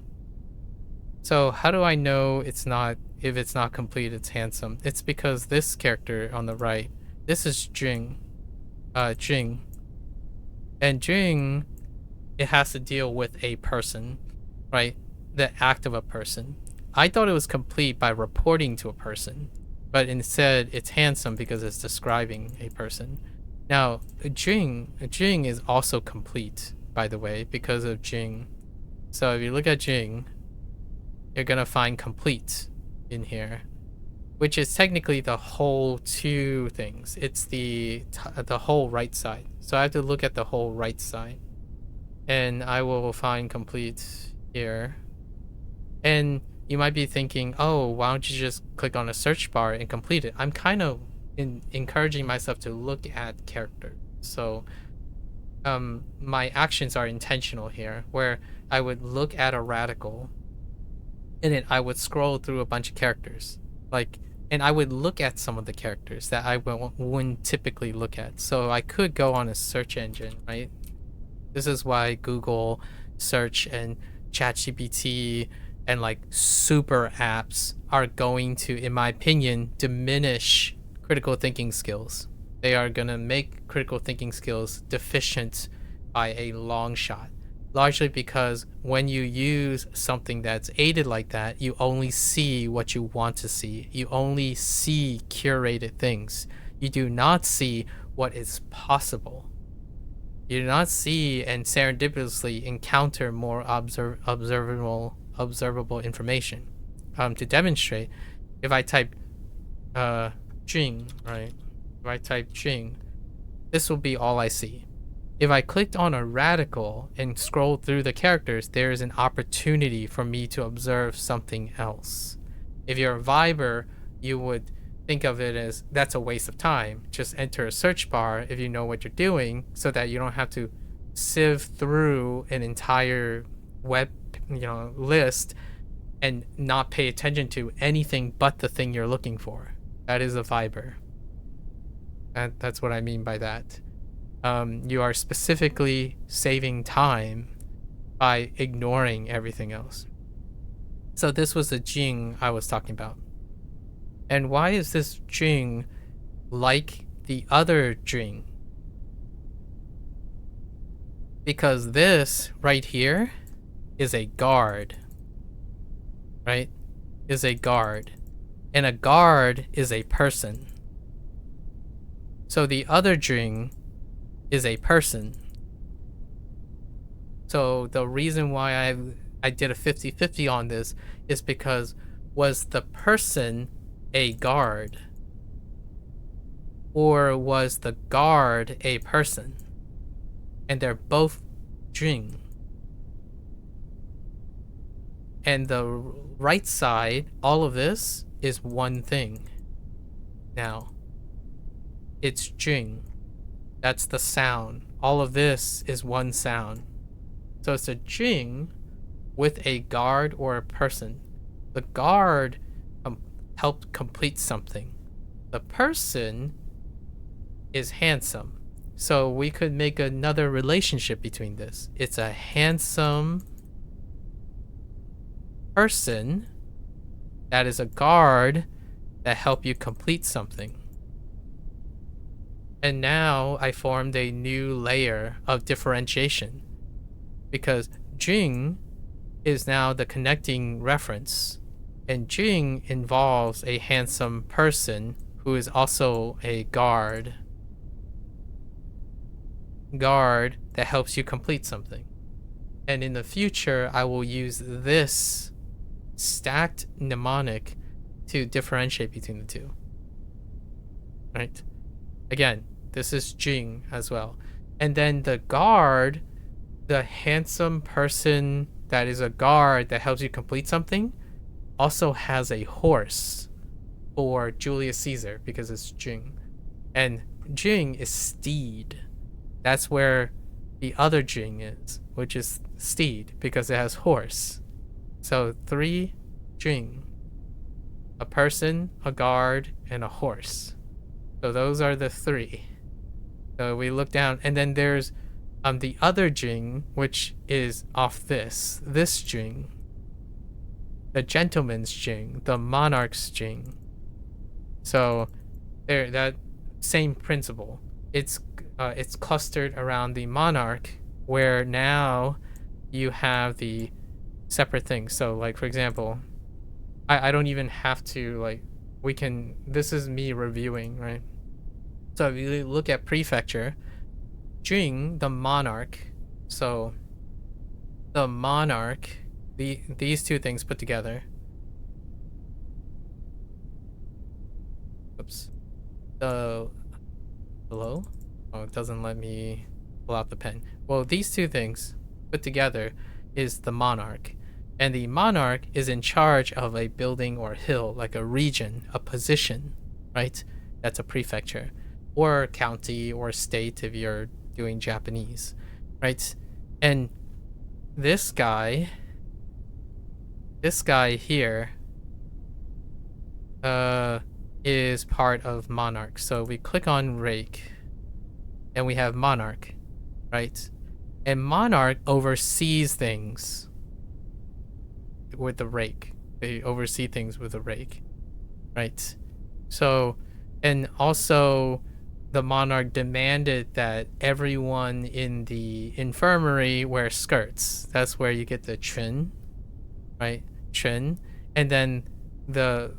So how do I know if it's not complete, it's handsome? It's because this character on the right, this is Jing. Jing. And Jing, it has to deal with a person, right? The act of a person. I thought it was complete by reporting to a person, but instead it's handsome because it's describing a person. Now, Jing is also complete, by the way, because of Jing. So if you look at Jing, you're gonna find complete in here, which is technically the whole two things. It's the whole right side. So I have to look at the whole right side, and I will find complete here. And you might be thinking, oh, why don't you just click on a search bar and complete it? I'm kind of encouraging myself to look at characters. So my actions are intentional here, where I would look at a radical and then I would scroll through a bunch of characters. Like And I would look at some of the characters that I wouldn't typically look at. So I could go on a search engine, right? This is why Google search and ChatGPT and like super apps are going to, in my opinion, diminish critical thinking skills. They are going to make critical thinking skills deficient by a long shot. Largely because when you use something that's aided like that, you only see what you want to see. You only see curated things. You do not see what is possible. You do not see and serendipitously encounter more observable information. To demonstrate, if I type Jing, right? If I type Jing, this will be all I see. If I clicked on a radical and scrolled through the characters, there is an opportunity for me to observe something else. If you're a Viber, you would think of it as that's a waste of time. Just enter a search bar if you know what you're doing so that you don't have to sift through an entire web list and not pay attention to anything but the thing you're looking for. That is a Viber. That's what I mean by that. You are specifically saving time by ignoring everything else. So this was the Jing I was talking about. And why is this Jing like the other Jing? Because this right here is a guard, right? Is a guard. And a guard is a person. So the other Jing is a person. So the reason why I did a 50-50 on this is because was the person a guard? Or was the guard a person? And they're both Jing. And the right side, all of this is one thing. Now, it's Jing. That's the sound. All of this is one sound. So it's a Jing with a guard or a person. The guard helped complete something. The person is handsome. So we could make another relationship between this. It's a handsome person that is a guard that help you complete something. And now I formed a new layer of differentiation because Jing is now the connecting reference. And Jing involves a handsome person who is also a guard. Guard that helps you complete something. And in the future, I will use this stacked mnemonic to differentiate between the two. Right? Again, this is Jing as well. And then the guard, the handsome person that is a guard that helps you complete something, also has a horse for Julius Caesar because it's Jing. And Jing is steed. That's where the other Jing is, which is steed because it has horse. So 3 Jing. A person, a guard, and a horse. So those are the 3. So we look down, and then there's the other Jing, which is off this Jing, the gentleman's Jing, the monarch's Jing. So there, that same principle. It's clustered around the monarch, where now you have the separate things. So like for example, I don't even have to like this is me reviewing, right? So if you look at prefecture, Jing, the monarch, so the monarch, these two things put together. Oops. Hello? Oh, it doesn't let me pull out the pen. Well, these two things put together is the monarch. And the monarch is in charge of a building or hill, like a region, a position, right? That's a prefecture. Or county or state if you're doing Japanese, right? And this guy here, is part of monarch. So we click on rake and we have monarch, right? And monarch oversees things with the rake. They oversee things with a rake, right? So, and also the monarch demanded that everyone in the infirmary wear skirts. That's where you get the chun, right? Chun. And then the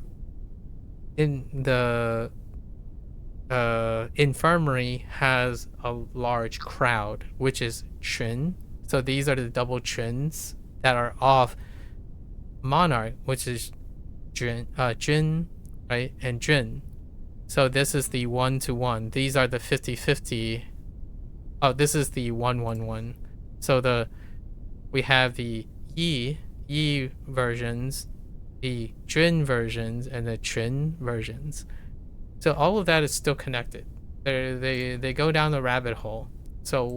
infirmary has a large crowd, which is chun. So these are the double chuns that are off monarch, which is jun, right? And jun. So this is the 1-to-1. These are the 50-50. Oh, this is the 1-1-1. So we have the yi versions, the jun versions, and the chun versions. So all of that is still connected. They go down the rabbit hole. So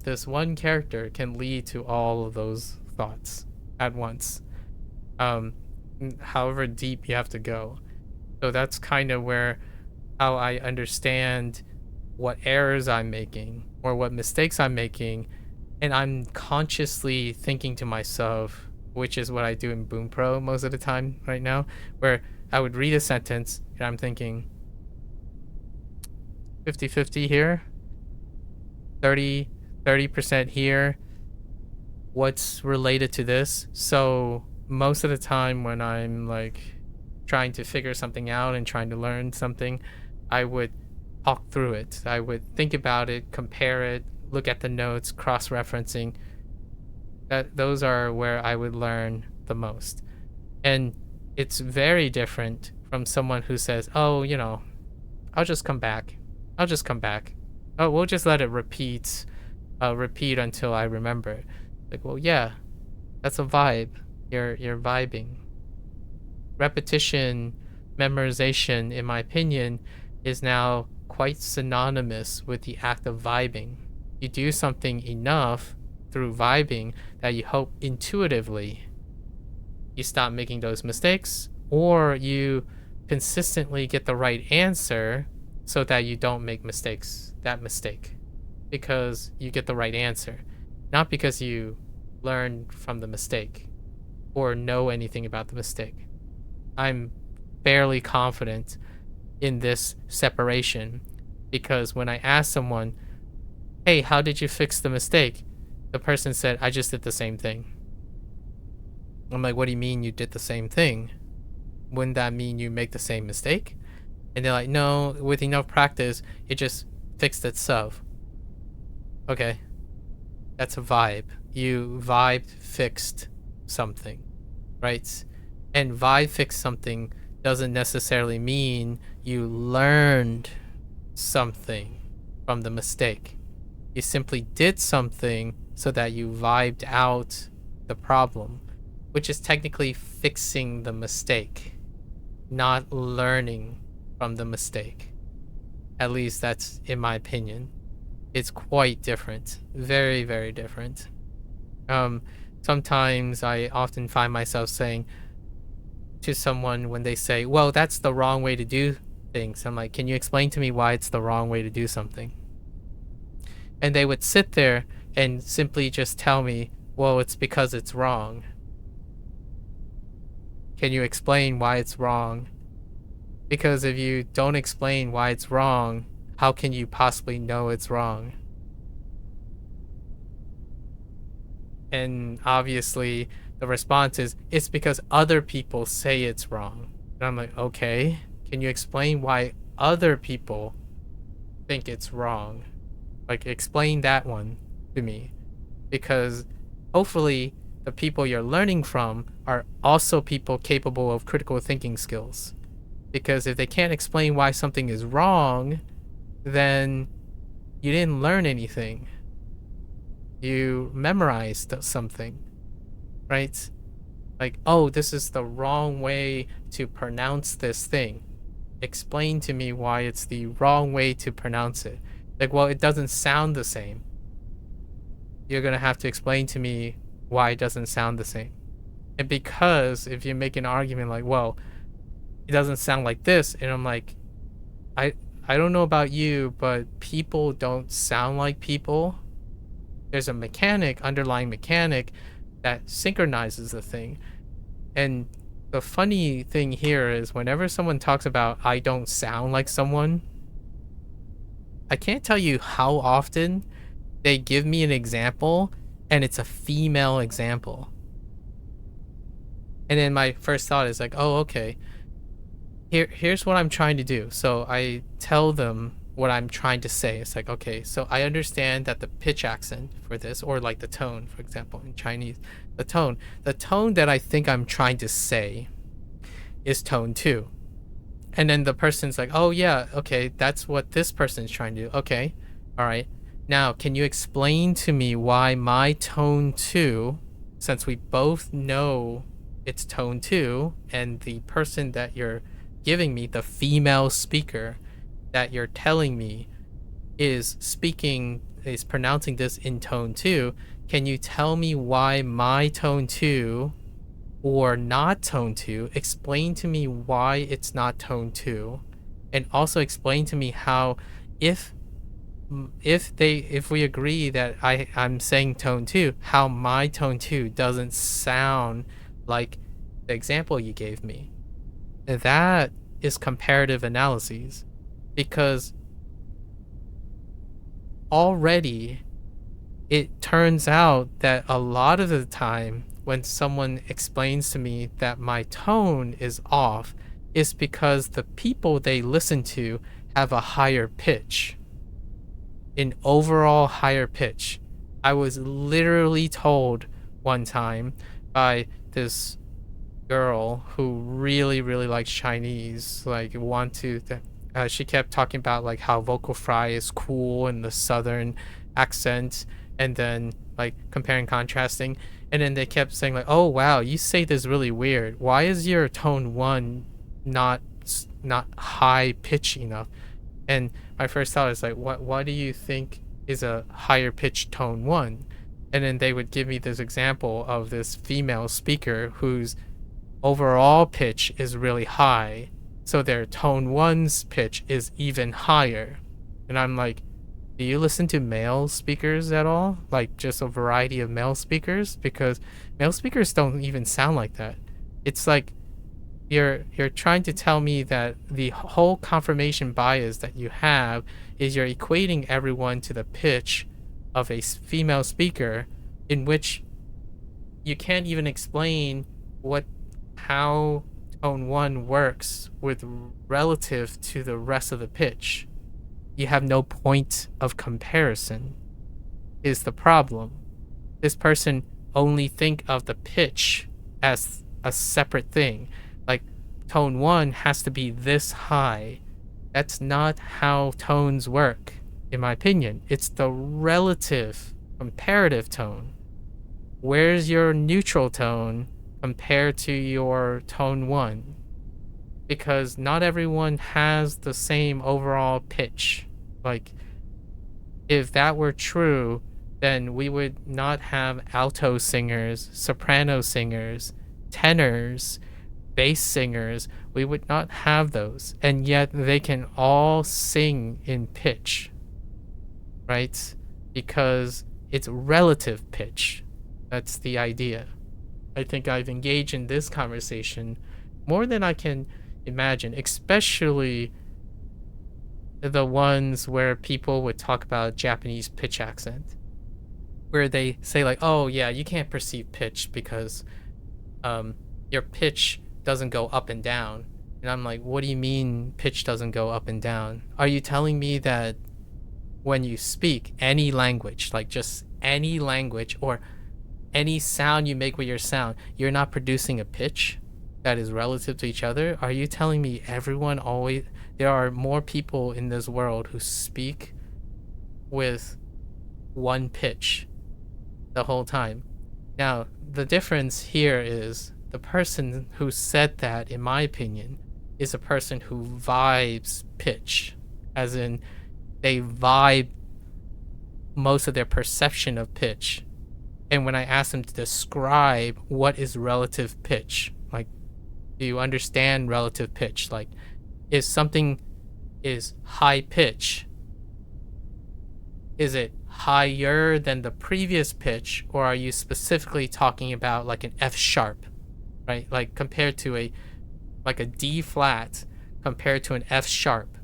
this one character can lead to all of those thoughts at once. However deep you have to go. So that's kind of how I understand what errors I'm making or what mistakes I'm making, and I'm consciously thinking to myself, which is what I do in Boom Pro most of the time right now, where I would read a sentence and I'm thinking 50-50 here, 30% here. What's related to this? So most of the time when I'm like trying to figure something out and trying to learn something, I would talk through it. I would think about it, compare it, look at the notes, cross-referencing. Those are where I would learn the most. And it's very different from someone who says, oh, I'll just come back. Oh, we'll just let it repeat until I remember. Like, well, yeah, that's a vibe. You're vibing. Repetition, memorization, in my opinion, is now quite synonymous with the act of vibing. You do something enough through vibing that you hope intuitively you stop making those mistakes, or you consistently get the right answer so that you don't make that mistake, because you get the right answer, not because you learn from the mistake or know anything about the mistake. I'm fairly confident in this separation because when I ask someone, hey, how did you fix the mistake? The person said, I just did the same thing. I'm like, what do you mean you did the same thing? Wouldn't that mean you make the same mistake? And they're like, no, with enough practice, it just fixed itself. Okay, that's a vibe. You fixed something, right? And vibe fixed something doesn't necessarily mean you learned something from the mistake. You simply did something so that you vibed out the problem, which is technically fixing the mistake, not learning from the mistake. At least that's in my opinion. It's quite different. Very, very different. Sometimes I often find myself saying to someone when they say, well, that's the wrong way to do things. I'm like, can you explain to me why it's the wrong way to do something? And they would sit there and simply just tell me, well, it's because it's wrong. Can you explain why it's wrong? Because if you don't explain why it's wrong, how can you possibly know it's wrong? And obviously the response is, it's because other people say it's wrong. And I'm like, okay, can you explain why other people think it's wrong? Like, explain that one to me. Because hopefully the people you're learning from are also people capable of critical thinking skills. Because if they can't explain why something is wrong, then you didn't learn anything. You memorized something, right? Like, oh, this is the wrong way to pronounce this thing. Explain to me why it's the wrong way to pronounce it. Like, well, it doesn't sound the same. You're going to have to explain to me why it doesn't sound the same. And because if you make an argument like, well, it doesn't sound like this. And I'm like, I I don't know about you, but people don't sound like people. There's a underlying mechanic that synchronizes the thing. And the funny thing here is whenever someone talks about I don't sound like someone, I can't tell you how often they give me an example and it's a female example. And then my first thought is like, oh, okay. Here's what I'm trying to do. So I tell them what I'm trying to say. It's like, okay, so I understand that the pitch accent for this, or like the tone, for example, in Chinese, the tone that I think I'm trying to say is tone 2. And then the person's like, oh yeah, okay, that's what this person's trying to do. Okay, all right. Now, can you explain to me why my tone 2, since we both know it's tone 2, and the person that you're giving me, the female speaker that you're telling me is pronouncing this in tone 2, can you tell me why my tone 2 or not tone 2, explain to me why it's not tone 2, and also explain to me how if we agree that I'm saying tone 2, how my tone 2 doesn't sound like the example you gave me. That is comparative analyses, because already it turns out that a lot of the time when someone explains to me that my tone is off, is because the people they listen to have a higher pitch, an overall higher pitch. I was literally told one time by this girl who really likes Chinese, like she kept talking about like how vocal fry is cool in the southern accent, and then like comparing contrasting, and then they kept saying like, oh wow, you say this really weird, why is your tone 1 not high pitch enough? And my first thought is like, what do you think is a higher pitch tone 1? And then they would give me this example of this female speaker whose overall pitch is really high, so their tone 1's pitch is even higher. And I'm like, do you listen to male speakers at all? Like just a variety of male speakers? Because male speakers don't even sound like that. It's like you're trying to tell me that the whole confirmation bias that you have is you're equating everyone to the pitch of a female speaker, in which you can't even explain how tone 1 works with relative to the rest of the pitch. You have no point of comparison is the problem. This person only think of the pitch as a separate thing. Like tone 1 has to be this high. That's not how tones work, in my opinion. It's the relative comparative tone. Where's your neutral tone compared to your tone 1? Because not everyone has the same overall pitch. Like, if that were true, then we would not have alto singers, soprano singers, tenors, bass singers. We would not have those. And yet they can all sing in pitch, right? Because it's relative pitch. That's the idea. I think I've engaged in this conversation more than I can imagine, especially the ones where people would talk about Japanese pitch accent, where they say like, oh yeah, you can't perceive pitch because your pitch doesn't go up and down. And I'm like, what do you mean pitch doesn't go up and down? Are you telling me that when you speak any language, like just any language or any sound you make with your sound, you're not producing a pitch that is relative to each other? Are you telling me there are more people in this world who speak with one pitch the whole time? Now, the difference here is the person who said that, in my opinion, is a person who vibes pitch, as in they vibe most of their perception of pitch. And when I ask them to describe what is relative pitch, like Do you understand relative pitch? Like, if something is high pitch, is it higher than the previous pitch, or are you specifically talking about like an F sharp, right? Like compared to a D flat compared to an F sharp,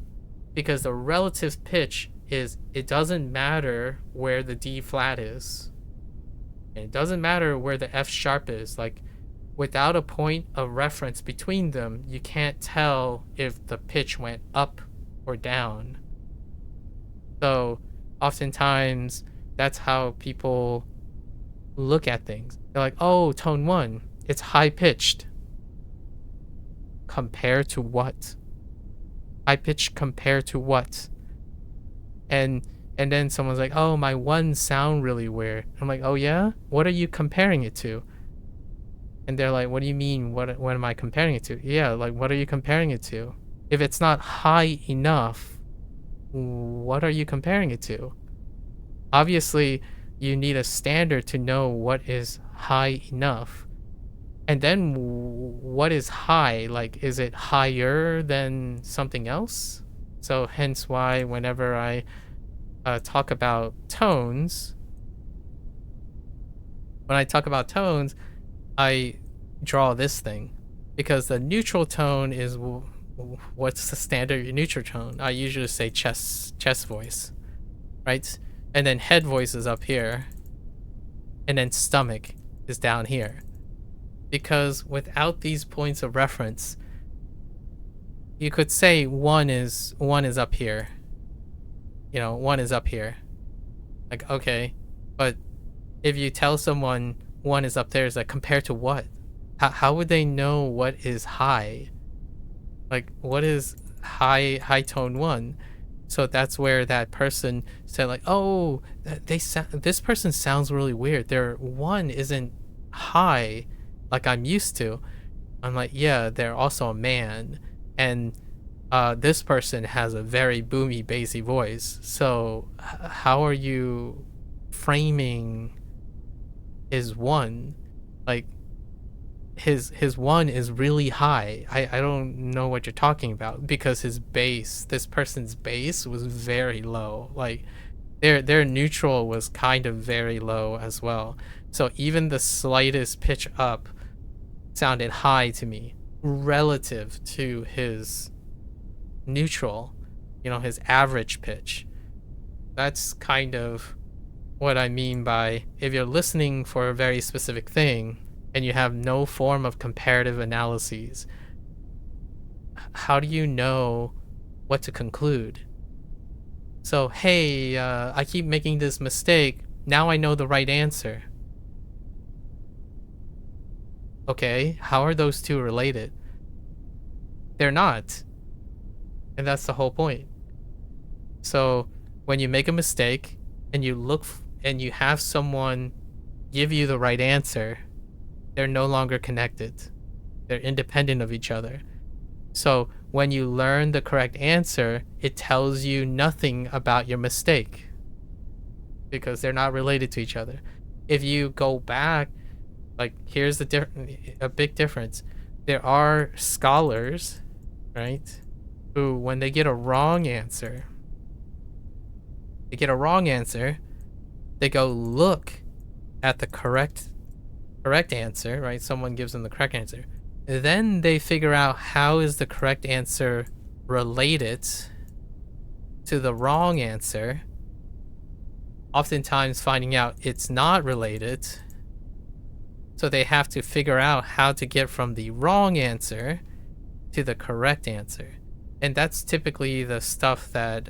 because the relative pitch is, it doesn't matter where the D flat is, and it doesn't matter where the F sharp is. Like, without a point of reference between them, you can't tell if the pitch went up or down. So oftentimes that's how people look at things. They're like, oh, tone 1, it's high pitched. Compared to what? High pitched compared to what? And then someone's like, oh, my ones sound really weird. I'm like, oh yeah? What are you comparing it to? And they're like, what do you mean? What am I comparing it to? Yeah, like, what are you comparing it to? If it's not high enough, what are you comparing it to? Obviously, you need a standard to know what is high enough. And then what is high? Like, is it higher than something else? So hence why whenever I talk about tones, I draw this thing, because the neutral tone is, what's the standard neutral tone? I usually say chest voice, right? And then head voice is up here, and then stomach is down here. Because without these points of reference, you could say one is up here. You know, one is up here. Like, okay, but if you tell someone one is up there, is like, compared to what? How would they know what is high? Like, what is high tone 1? So that's where that person said, like, oh, this person sounds really weird. Their 1 isn't high like I'm used to. I'm like, yeah, they're also a man, and this person has a very boomy, bassy voice. So how are you framing his 1? Like, his 1 is really high. I don't know what you're talking about, because his bass, this person's bass was very low. Like, their neutral was kind of very low as well. So even the slightest pitch up sounded high to me relative to his neutral, you know, his average pitch. That's kind of what I mean by, if you're listening for a very specific thing and you have no form of comparative analyses, how do you know what to conclude? So, hey, I keep making this mistake. Now I know the right answer. Okay, how are those two related? They're not. And that's the whole point. So, when you make a mistake and you look and you have someone give you the right answer, they're no longer connected. They're independent of each other. So when you learn the correct answer, it tells you nothing about your mistake, because they're not related to each other. If you go back, like, here's a big difference. There are scholars, right, who, when they get a wrong answer, they go look at the correct answer, right? Someone gives them the correct answer. Then they figure out how is the correct answer related to the wrong answer, oftentimes finding out it's not related. So they have to figure out how to get from the wrong answer to the correct answer. And that's typically the stuff that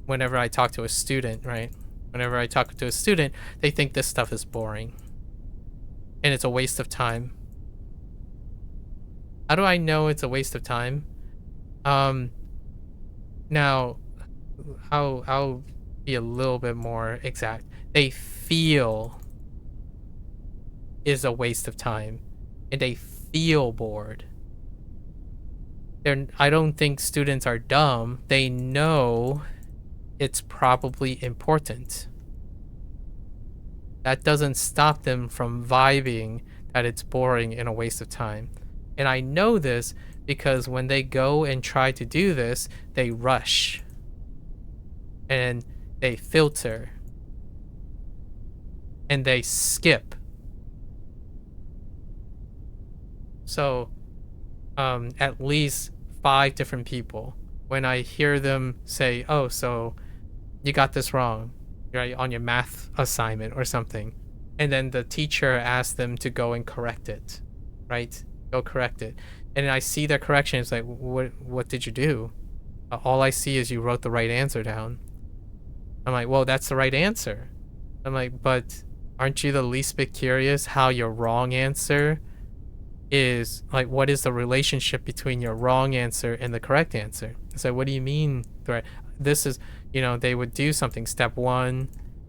whenever I talk to a student, right? Whenever I talk to a student, they think this stuff is boring and it's a waste of time. How do I know it's a waste of time? Now, I'll be a little bit more exact. They feel is a waste of time, and they feel bored. I don't think students are dumb. They know it's probably important. That doesn't stop them from vibing that it's boring and a waste of time. And I know this because when they go and try to do this, they rush and they filter and they skip. So, at least 5 different people, when I hear them say, "Oh, so you got this wrong, right, on your math assignment or something," and then the teacher asks them to go and correct it, right? Go correct it. And then I see their correction. It's like, what did you do? All I see is you wrote the right answer down. I'm like, well, that's the right answer. I'm like, but aren't you the least bit curious how your wrong answer is, like, what is the relationship between your wrong answer and the correct answer? So what do you mean? Right? This is, they would do something, step 1,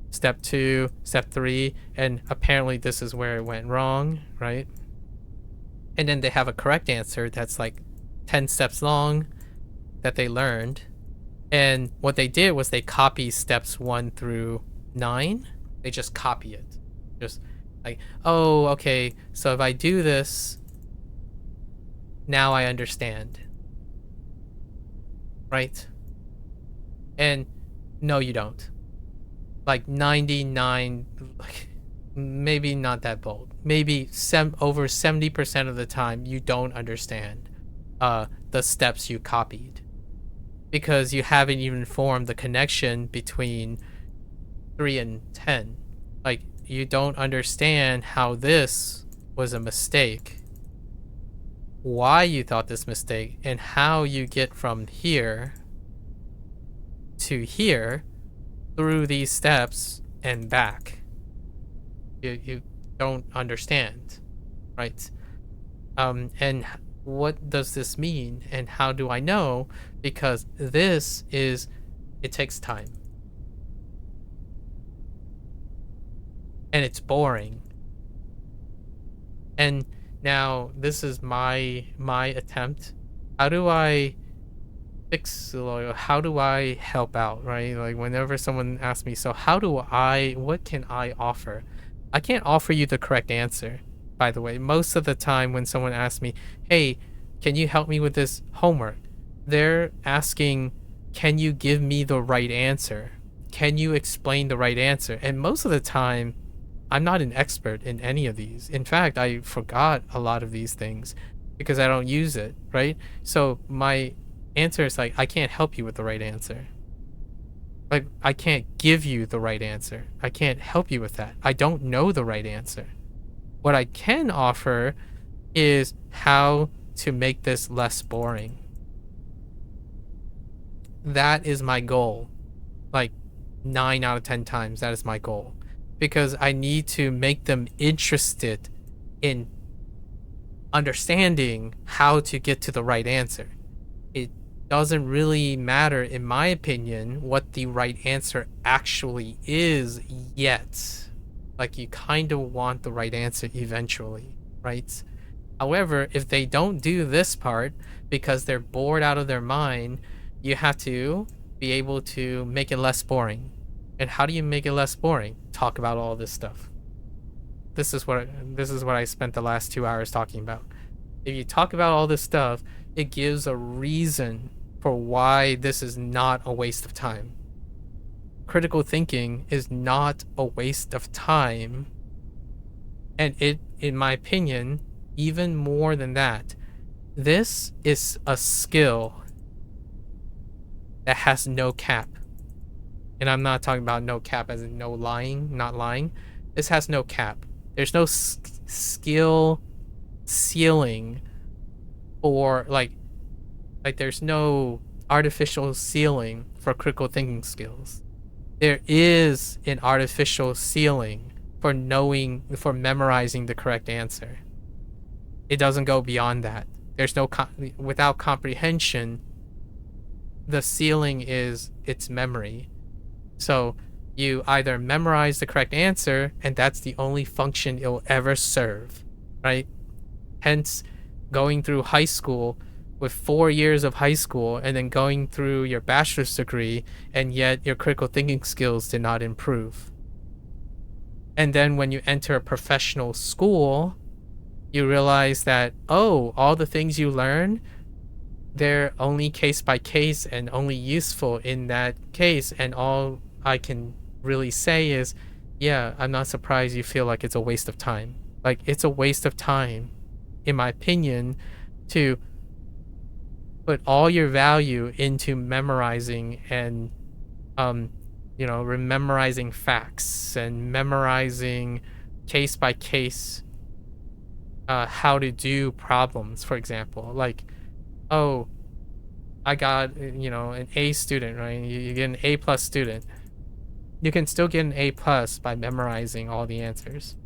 step 2, step 3, and apparently this is where it went wrong, right? And then they have a correct answer that's like 10 steps long that they learned. And what they did was they copy steps 1 through 9. They just copy it. Just like, oh, okay, so if I do this, now I understand. Right? And no, you don't. Like 99, like, maybe not that bold. Maybe over 70% of the time, you don't understand the steps you copied, because you haven't even formed the connection between 3 and 10. Like, you don't understand how this was a mistake, why you thought this mistake, and how you get from here to here through these steps and back. You don't understand, right? And what does this mean, and how do I know? Because it takes time, and it's boring. And now this is my attempt. How do I fix, how do I help out, right? Like, whenever someone asks me, so what can I offer? I can't offer you the correct answer, by the way. Most of the time when someone asks me, hey, can you help me with this homework? They're asking, can you give me the right answer? Can you explain the right answer? And most of the time, I'm not an expert in any of these. In fact, I forgot a lot of these things because I don't use it, right? So my answer is like, I can't help you with the right answer. Like, I can't give you the right answer. I can't help you with that. I don't know the right answer. What I can offer is how to make this less boring. That is my goal. Like 9 out of 10 times, that is my goal. Because I need to make them interested in understanding how to get to the right answer. It doesn't really matter, in my opinion, what the right answer actually is yet. Like, you kind of want the right answer eventually, right? However, if they don't do this part because they're bored out of their mind, you have to be able to make it less boring. And how do you make it less boring? Talk about all this stuff. This is what I spent the last 2 hours talking about. If you talk about all this stuff, it gives a reason for why this is not a waste of time. Critical thinking is not a waste of time. And it, in my opinion, even more than that, this is a skill that has no cap. And I'm not talking about no cap as in no lying, not lying. This has no cap. There's no skill ceiling, or like there's no artificial ceiling for critical thinking skills. There is an artificial ceiling for memorizing the correct answer. It doesn't go beyond that. There's no without comprehension, the ceiling is its memory. So you either memorize the correct answer, and that's the only function it'll ever serve, right? Hence, going through high school with 4 years of high school and then going through your bachelor's degree, and yet your critical thinking skills did not improve. And then when you enter a professional school, You realize that, oh, all the things you learn, they're only case by case and only useful in that case. And all I can really say is, yeah, I'm not surprised you feel like it's a waste of time. Like, it's a waste of time, in my opinion, to put all your value into memorizing and, memorizing facts and memorizing case by case how to do problems, for example. Like, oh, I got, an A student, right? You get an A plus student. You can still get an A plus by memorizing all the answers.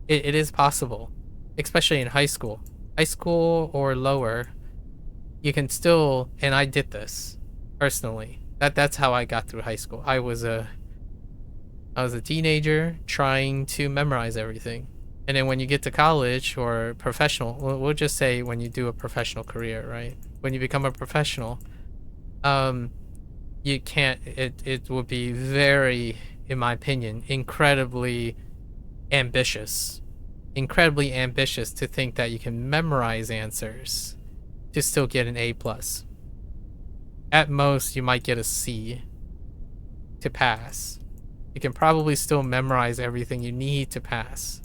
It is possible, especially in high school. High school or lower, you can still, and I did this personally. That's how I got through high school. I was a teenager trying to memorize everything. And then when you get to college or professional, we'll just say when you do a professional career, right? When you become a professional, you can't, it would be very, in my opinion, incredibly ambitious to think that you can memorize answers to still get an A plus. At most, you might get a C to pass. You can probably still memorize everything you need to pass.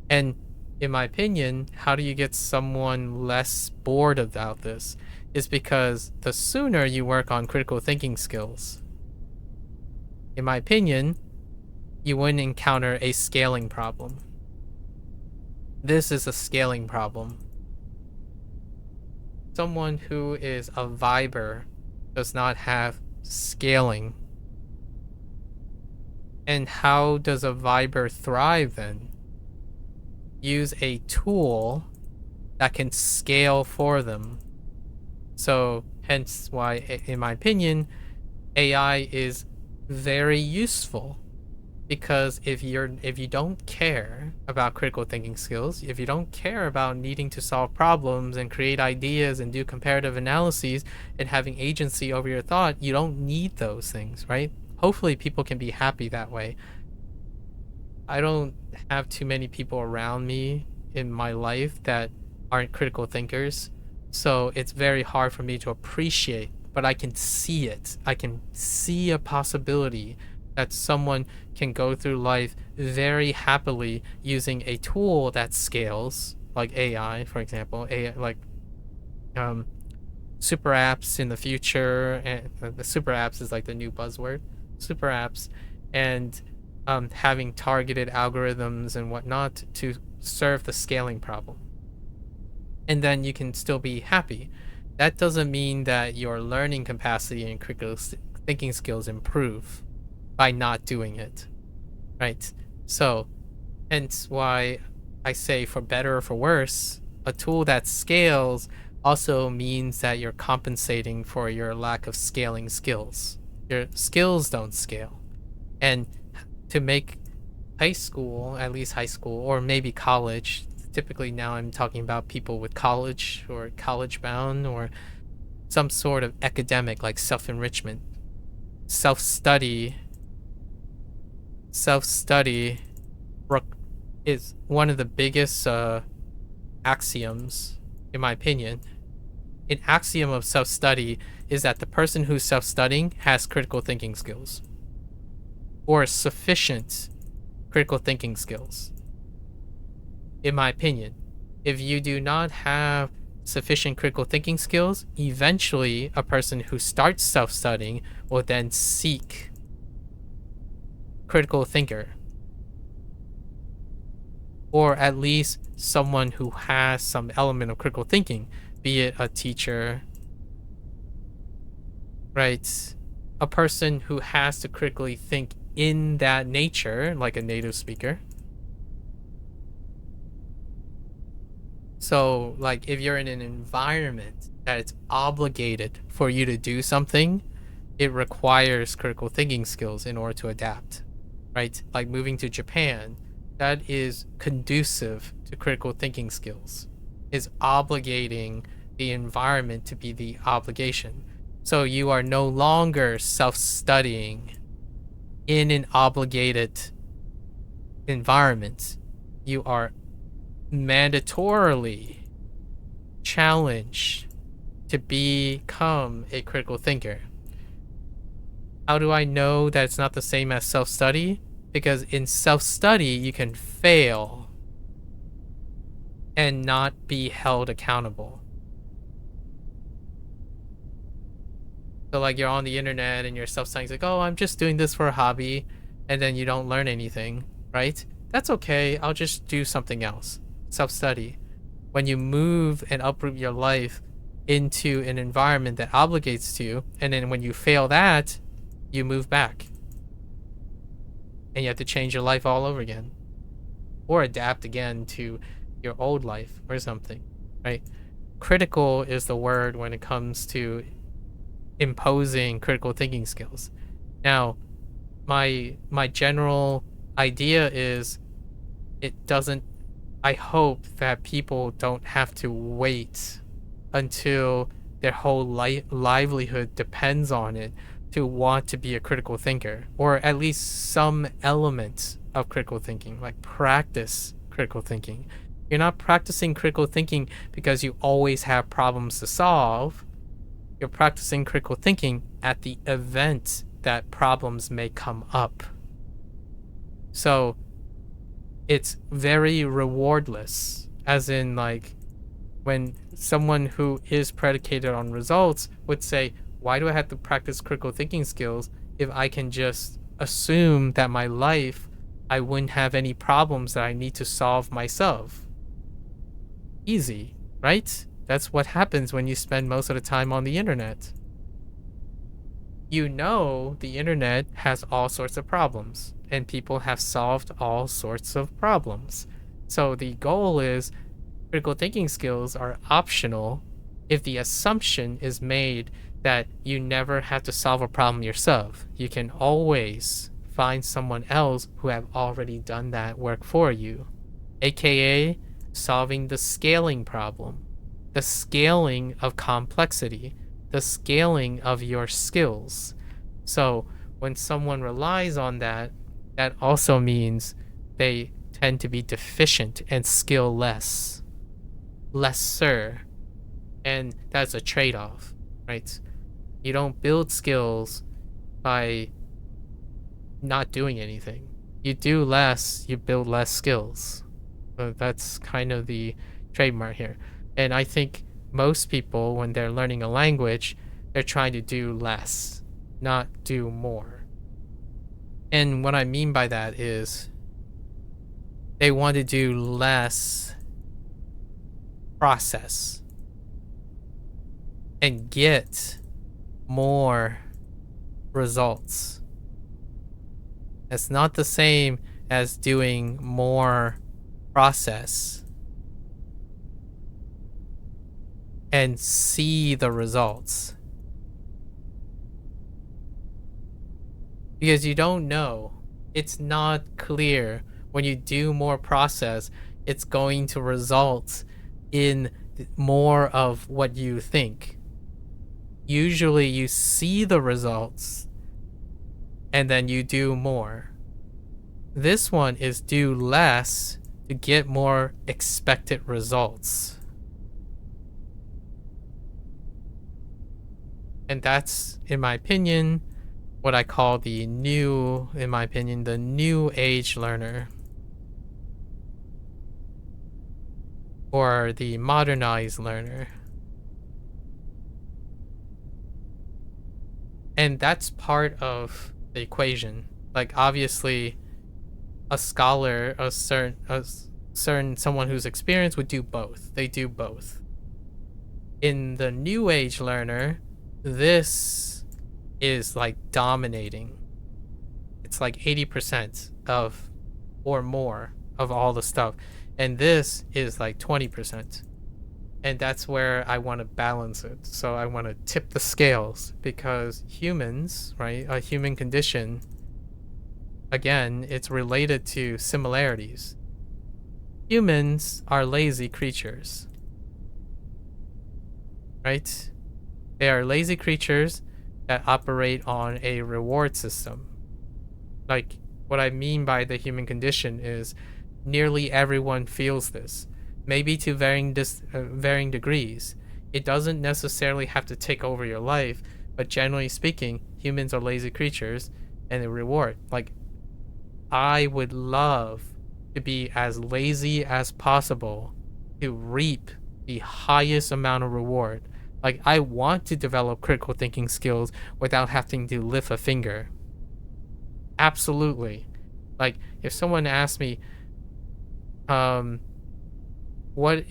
And in my opinion, how do you get someone less bored about this? Is because the sooner you work on critical thinking skills, in my opinion, you wouldn't encounter a scaling problem. This is a scaling problem. Someone who is a viber does not have scaling. And how does a viber thrive then? Use a tool that can scale for them. So hence why, in my opinion, AI is very useful. Because if you don't care about critical thinking skills, if you don't care about needing to solve problems and create ideas and do comparative analyses and having agency over your thought, you don't need those things, right? Hopefully people can be happy that way. I don't have too many people around me in my life that aren't critical thinkers, so it's very hard for me to appreciate, but I can see it. I can see a possibility that someone can go through life very happily using a tool that scales, like AI, for example, like super apps in the future, and the super apps is like the new buzzword, super apps, and having targeted algorithms and whatnot to serve the scaling problem. And then you can still be happy. That doesn't mean that your learning capacity and critical thinking skills improve by not doing it, right? So, hence why I say, for better or for worse, a tool that scales also means that you're compensating for your lack of scaling skills. Your skills don't scale. And to make high school, at least high school, or maybe college, typically now I'm talking about people with college or college bound or some sort of academic, like self-enrichment, self-study is one of the biggest axioms, in my opinion. An axiom of self-study is that the person who's self-studying has critical thinking skills or sufficient critical thinking skills. In my opinion, if you do not have sufficient critical thinking skills, eventually a person who starts self-studying will then seek critical thinker, or at least someone who has some element of critical thinking, be it a teacher, right? A person who has to critically think in that nature, like a native speaker. So, like, if you're in an environment that it's obligated for you to do something, it requires critical thinking skills in order to adapt, right? Like moving to Japan, that is conducive to critical thinking skills, is obligating the environment to be the obligation. So you are no longer self-studying in an obligated environment, you are mandatorily challenged to become a critical thinker. How do I know that it's not the same as self-study? Because in self-study, you can fail and not be held accountable. So like you're on the internet and you're self-studying, like, oh, I'm just doing this for a hobby, and then you don't learn anything, right? That's okay. I'll just do something else. Self-study. When you move and uproot your life into an environment that obligates to you, and then when you fail that, you move back. And you have to change your life all over again. Or adapt again to your old life or something, right? Critical is the word when it comes to imposing critical thinking skills. Now, my general idea is it doesn't, I hope that people don't have to wait until their whole livelihood depends on it to want to be a critical thinker, or at least some element of critical thinking, like practice critical thinking. You're not practicing critical thinking because you always have problems to solve. You're practicing critical thinking at the event that problems may come up. So it's very rewardless, as in like when someone who is predicated on results would say, why do I have to practice critical thinking skills if I can just assume that my life, I wouldn't have any problems that I need to solve myself? Easy, right? That's what happens when you spend most of the time on the internet. You know the internet has all sorts of problems, and people have solved all sorts of problems. So the goal is critical thinking skills are optional if the assumption is made that you never have to solve a problem yourself. You can always find someone else who have already done that work for you, aka solving the scaling problem, the scaling of complexity, the scaling of your skills. So when someone relies on that, that also means they tend to be deficient and skill lesser, and that's a trade-off, right? You don't build skills by not doing anything. You do less, you build less skills. So that's kind of the trademark here. And I think most people, when they're learning a language, they're trying to do less, not do more. And what I mean by that is they want to do less process and get more results. It's not the same as doing more process and see the results. Because you don't know. It's not clear. When you do more process, it's going to result in more of what you think. Usually you see the results and then you do more. This one is do less to get more expected results. And that's, in my opinion, what I call the new age learner. Or the modernized learner. And that's part of the equation. Like obviously a scholar, a certain someone who's experienced would do both. They do both. In the new age learner, this is like dominating. It's like 80% of or more of all the stuff. And this is like 20%. And that's where I want to balance it. So I want to tip the scales because humans, right? A human condition, again, it's related to similarities. Humans are lazy creatures, right? They are lazy creatures that operate on a reward system. Like What I mean by the human condition is nearly everyone feels this, maybe to varying degrees. It doesn't necessarily have to take over your life, but generally speaking, humans are lazy creatures, and they reward. Like, I would love to be as lazy as possible to reap the highest amount of reward. Like, I want to develop critical thinking skills without having to lift a finger. Absolutely. Like, if someone asks me, what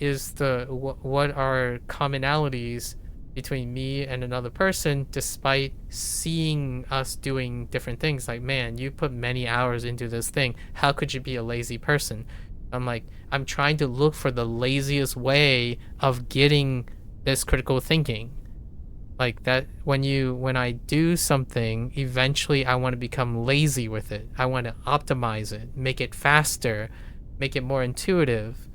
are commonalities between me and another person despite seeing us doing different things, like, man, you put many hours into this thing, how could you be a lazy person? I'm like, I'm trying to look for the laziest way of getting this critical thinking. Like, that when I do something, eventually I want to become lazy with it. I want to optimize it, make it faster, make it more intuitive.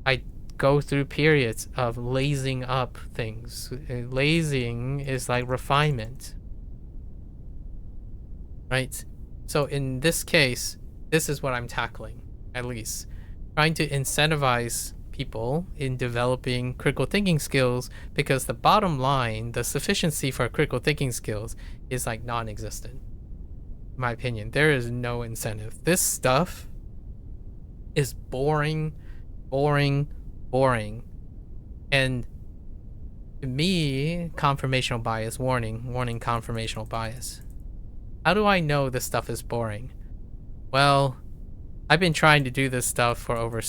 I go through periods of lazing up things. Lazing is like refinement, right? So in this case, this is what I'm tackling, at least. Trying to incentivize people in developing critical thinking skills, because the bottom line, the sufficiency for critical thinking skills is like non-existent. In my opinion, there is no incentive. This stuff is boring, boring, boring. And to me, confirmational bias, warning, confirmational bias. How do I know this stuff is boring? Well, I've been trying to do this stuff for over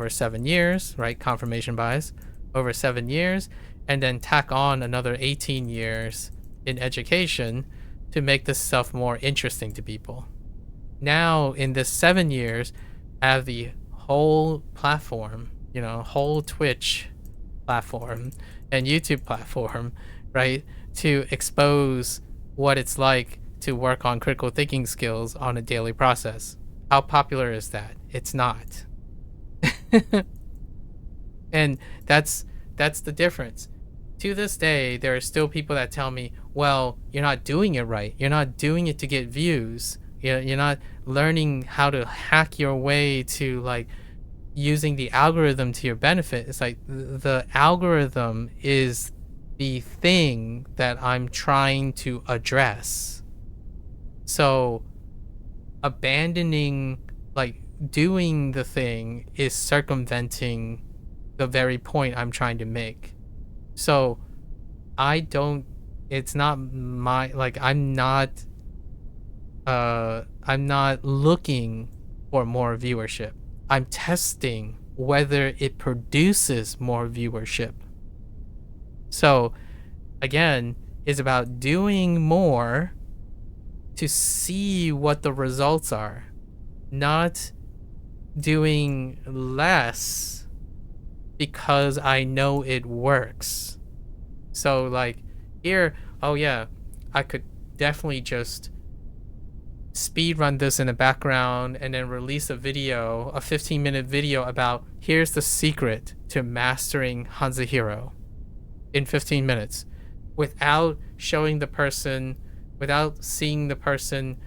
7 years, right? Confirmation bias, over 7 years, and then tack on another 18 years in education to make this stuff more interesting to people. Now, in this 7 years, I have the whole platform, whole Twitch platform and YouTube platform, right, to expose what it's like to work on critical thinking skills on a daily process. How popular is that? It's not. And that's the difference. To this day, there are still people that tell me, well, you're not doing it right. You're not doing it to get views. You're not learning how to hack your way to, like, using the algorithm to your benefit. It's like the algorithm is the thing that I'm trying to address. So abandoning, like, doing the thing is circumventing the very point I'm trying to make. So it's not my, like, I'm not looking for more viewership. I'm testing whether it produces more viewership. So again, it's about doing more to see what the results are, not doing less because I know it works. So, like, here, oh yeah, I could definitely just speed run this in the background and then release a 15-minute video about, here's the secret to mastering HanziHero in 15 minutes, without showing the person, without seeing the person,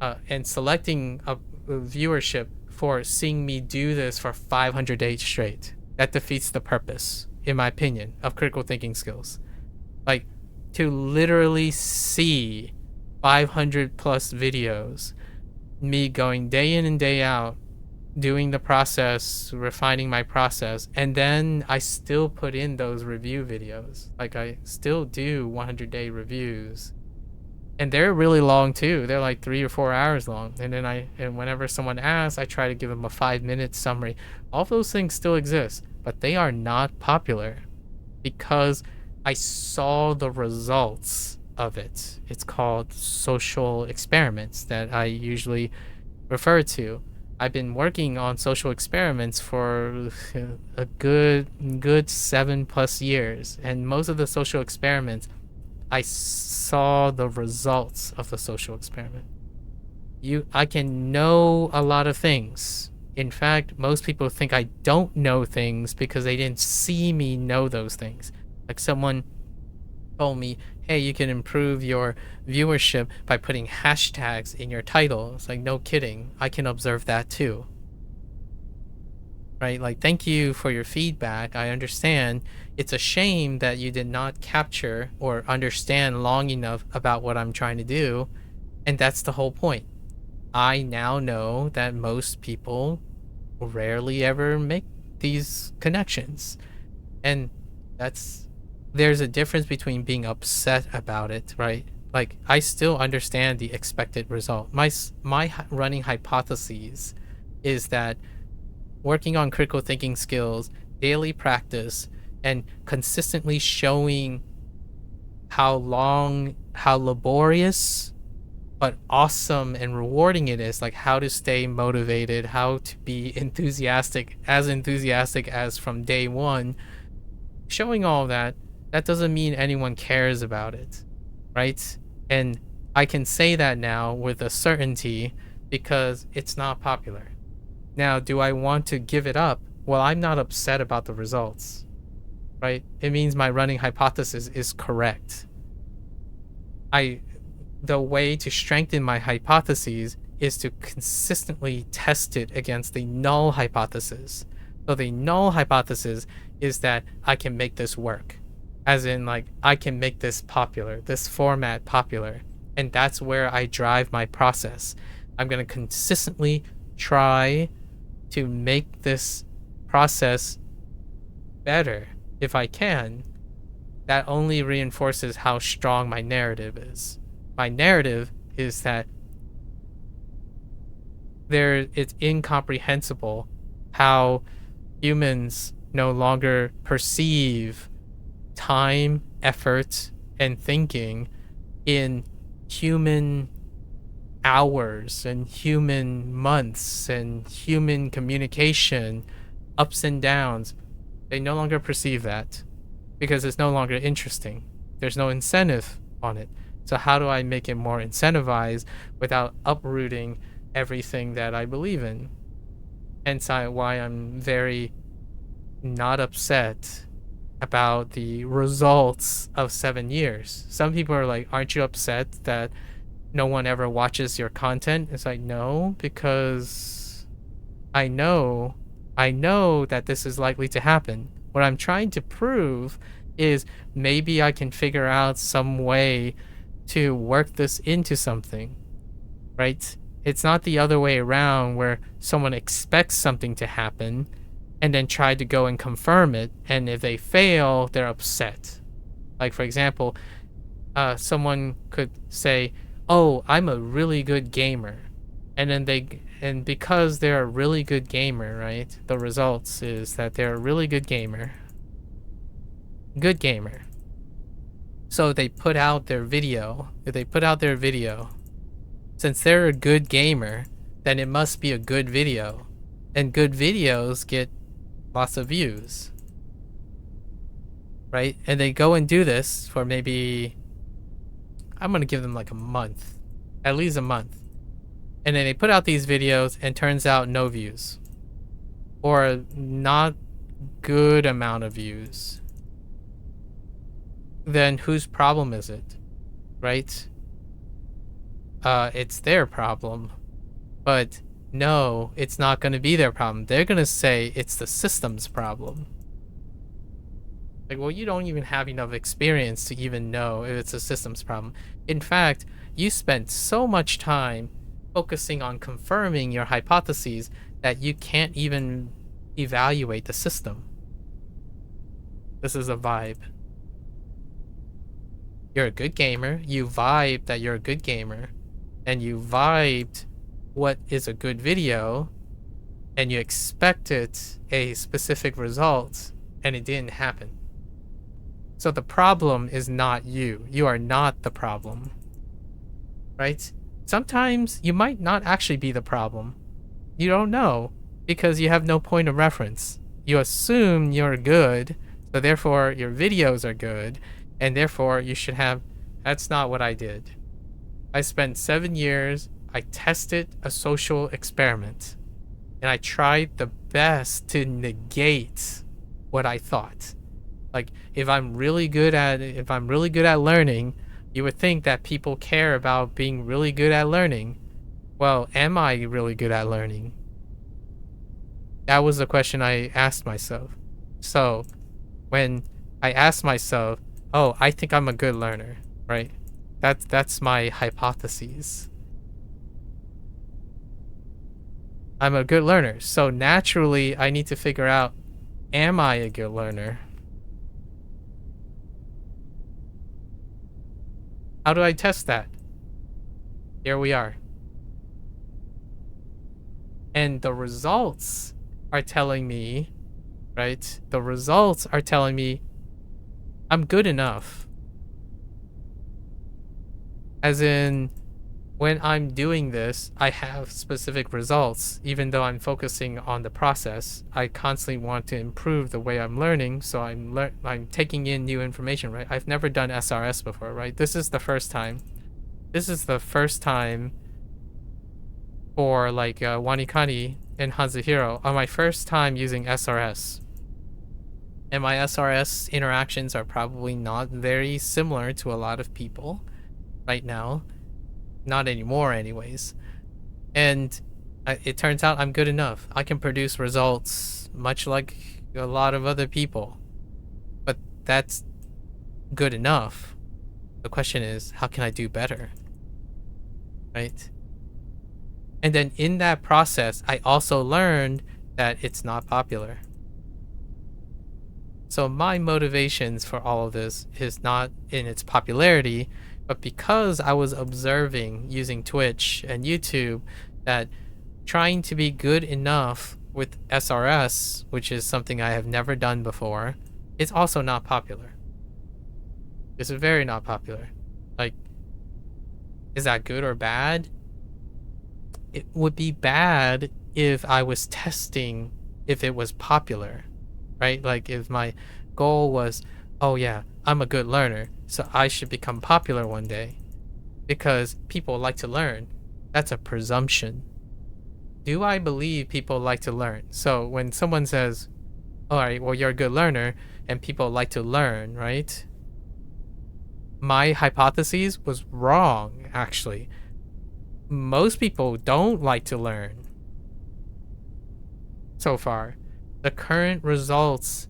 and selecting a viewership for seeing me do this for 500 days straight. That defeats the purpose, in my opinion, of critical thinking skills. Like, to literally see 500 plus videos, me going day in and day out, doing the process, refining my process, and then I still put in those review videos. Like, I still do 100-day reviews, and they're really long too. They're like 3 or 4 hours long. And then whenever someone asks, I try to give them a 5-minute summary. All those things still exist, but they are not popular because I saw the results of it. It's called social experiments that I usually refer to. I've been working on social experiments for a good 7+ years, and most of the social experiments, I saw the results of the social experiment. I can know a lot of things. In fact, most people think I don't know things because they didn't see me know those things. Like, someone told me, hey, you can improve your viewership by putting hashtags in your title. It's like, no kidding. I can observe that too. Right? Like, thank you for your feedback. I understand. It's a shame that you did not capture or understand long enough about what I'm trying to do. And that's the whole point. I now know that most people rarely ever make these connections. And there's a difference between being upset about it, right? Like, I still understand the expected result. My running hypotheses is that working on critical thinking skills, daily practice, and consistently showing how laborious but awesome and rewarding it is, like how to stay motivated, how to be enthusiastic as from day one, showing all that doesn't mean anyone cares about it, right? And I can say that now with a certainty because it's not popular. Now, do I want to give it up? Well, I'm not upset about the results, right? It means my running hypothesis is correct. The way to strengthen my hypotheses is to consistently test it against the null hypothesis. So the null hypothesis is that I can make this work. As in, like, I can make this popular, this format popular. And that's where I drive my process. I'm going to consistently try to make this process better if I can. That only reinforces how strong my narrative is. My narrative is that it's incomprehensible how humans no longer perceive time, effort, and thinking in human hours and human months and human communication, ups and downs. They no longer perceive that because it's no longer interesting. There's no incentive on it. So how do I make it more incentivized without uprooting everything that I believe in? Hence why I'm very not upset about the results of 7 years. Some people are like, aren't you upset that no one ever watches your content? It's like, no, because I know that this is likely to happen. What I'm trying to prove is maybe I can figure out some way to work this into something, right? It's not the other way around where someone expects something to happen and then try to go and confirm it, and if they fail, they're upset. Like, for example, someone could say, oh, I'm a really good gamer, and then because they're a really good gamer, right, the results is that they're a really good gamer. So they put out their video. If they put out their video, since they're a good gamer, then it must be a good video. And good videos get lots of views. Right? And they go and do this for maybe, I'm going to give them like a month. At least a month. And then they put out these videos and turns out no views. Or a not good amount of views. Then whose problem is it? Right? It's their problem. But no, it's not going to be their problem. They're going to say it's the system's problem. Like, well, you don't even have enough experience to even know if it's a systems problem. In fact, you spent so much time focusing on confirming your hypotheses that you can't even evaluate the system. This is a vibe. You're a good gamer. You vibe that you're a good gamer. And you vibed what is a good video. And you expected a specific result. And it didn't happen. So the problem is not you. You are not the problem. Right? Sometimes you might not actually be the problem. You don't know because you have no point of reference. You assume you're good, so therefore your videos are good, and therefore you should have... That's not what I did. I spent 7 years, I tested a social experiment, and I tried the best to negate what I thought. Like if I'm really good at learning, you would think that people care about being really good at learning. Well, am I really good at learning? That was the question I asked myself. So when I asked myself, oh, I think I'm a good learner, right? That's my hypothesis. I'm a good learner. So naturally, I need to figure out, am I a good learner? How do I test that? Here we are. And the results are telling me, right? The results are telling me I'm good enough. As in, when I'm doing this, I have specific results. Even though I'm focusing on the process, I constantly want to improve the way I'm learning. So I'm taking in new information, right? I've never done SRS before, right? This is the first time. This is the first time for like Wanikani and HanziHero on my first time using SRS. And my SRS interactions are probably not very similar to a lot of people right now. Not anymore, anyways. And it turns out I'm good enough. I can produce results much like a lot of other people. But that's good enough. The question is, how can I do better? Right? And then in that process, I also learned that it's not popular. So my motivations for all of this is not in its popularity, but because I was observing using Twitch and YouTube that trying to be good enough with SRS, which is something I have never done before, is also not popular. It's very not popular. Like, is that good or bad? It would be bad if I was testing if it was popular, right? Like if my goal was, oh yeah, I'm a good learner, so I should become popular one day because people like to learn. That's a presumption. Do I believe people like to learn? So when someone says, all right, well, you're a good learner and people like to learn, right? My hypothesis was wrong, actually. Most people don't like to learn. So far, the current results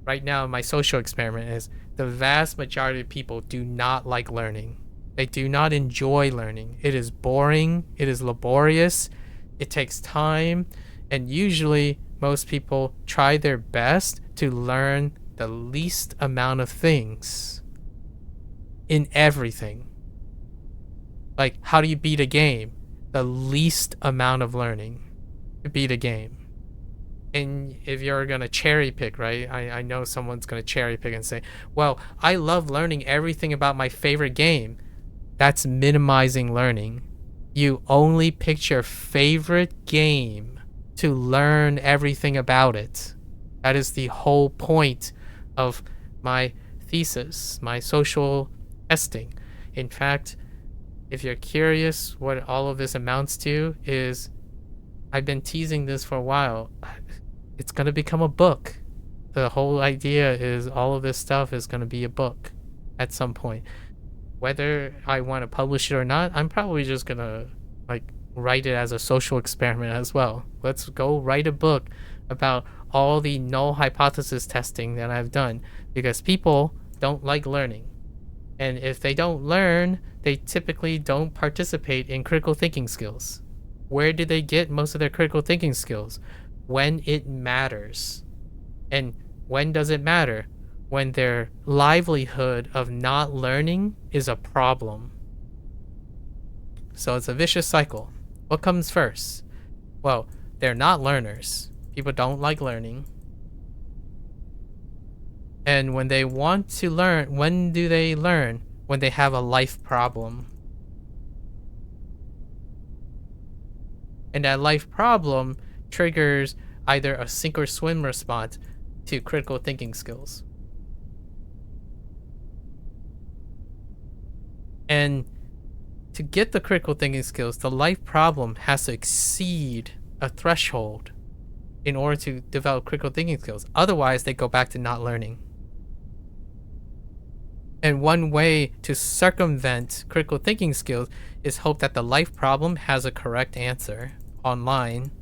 right now in my social experiment is the vast majority of people do not like learning. They do not enjoy learning. It is boring, it is laborious, it takes time, and usually most people try their best to learn the least amount of things in everything. Like, how do you beat a game? The least amount of learning to beat a game. And if you're going to cherry pick, right? I know someone's going to cherry pick and say, well, I love learning everything about my favorite game. That's minimizing learning. You only picked your favorite game to learn everything about it. That is the whole point of my thesis, my social testing. In fact, if you're curious what all of this amounts to, is I've been teasing this for a while. It's going to become a book. The whole idea is all of this stuff is going to be a book at some point. Whether I want to publish it or not, I'm probably just going to like write it as a social experiment as well. Let's go write a book about all the null hypothesis testing that I've done, because people don't like learning. And if they don't learn, they typically don't participate in critical thinking skills. Where do they get most of their critical thinking skills? When it matters. And when does it matter? When their livelihood of not learning is a problem. So it's a vicious cycle. What comes first? Well, they're not learners. People don't like learning. And when they want to learn, when do they learn? When they have a life problem. And that life problem triggers either a sink or swim response to critical thinking skills. And to get the critical thinking skills, the life problem has to exceed a threshold in order to develop critical thinking skills. Otherwise, they go back to not learning. And one way to circumvent critical thinking skills is hope that the life problem has a correct answer online,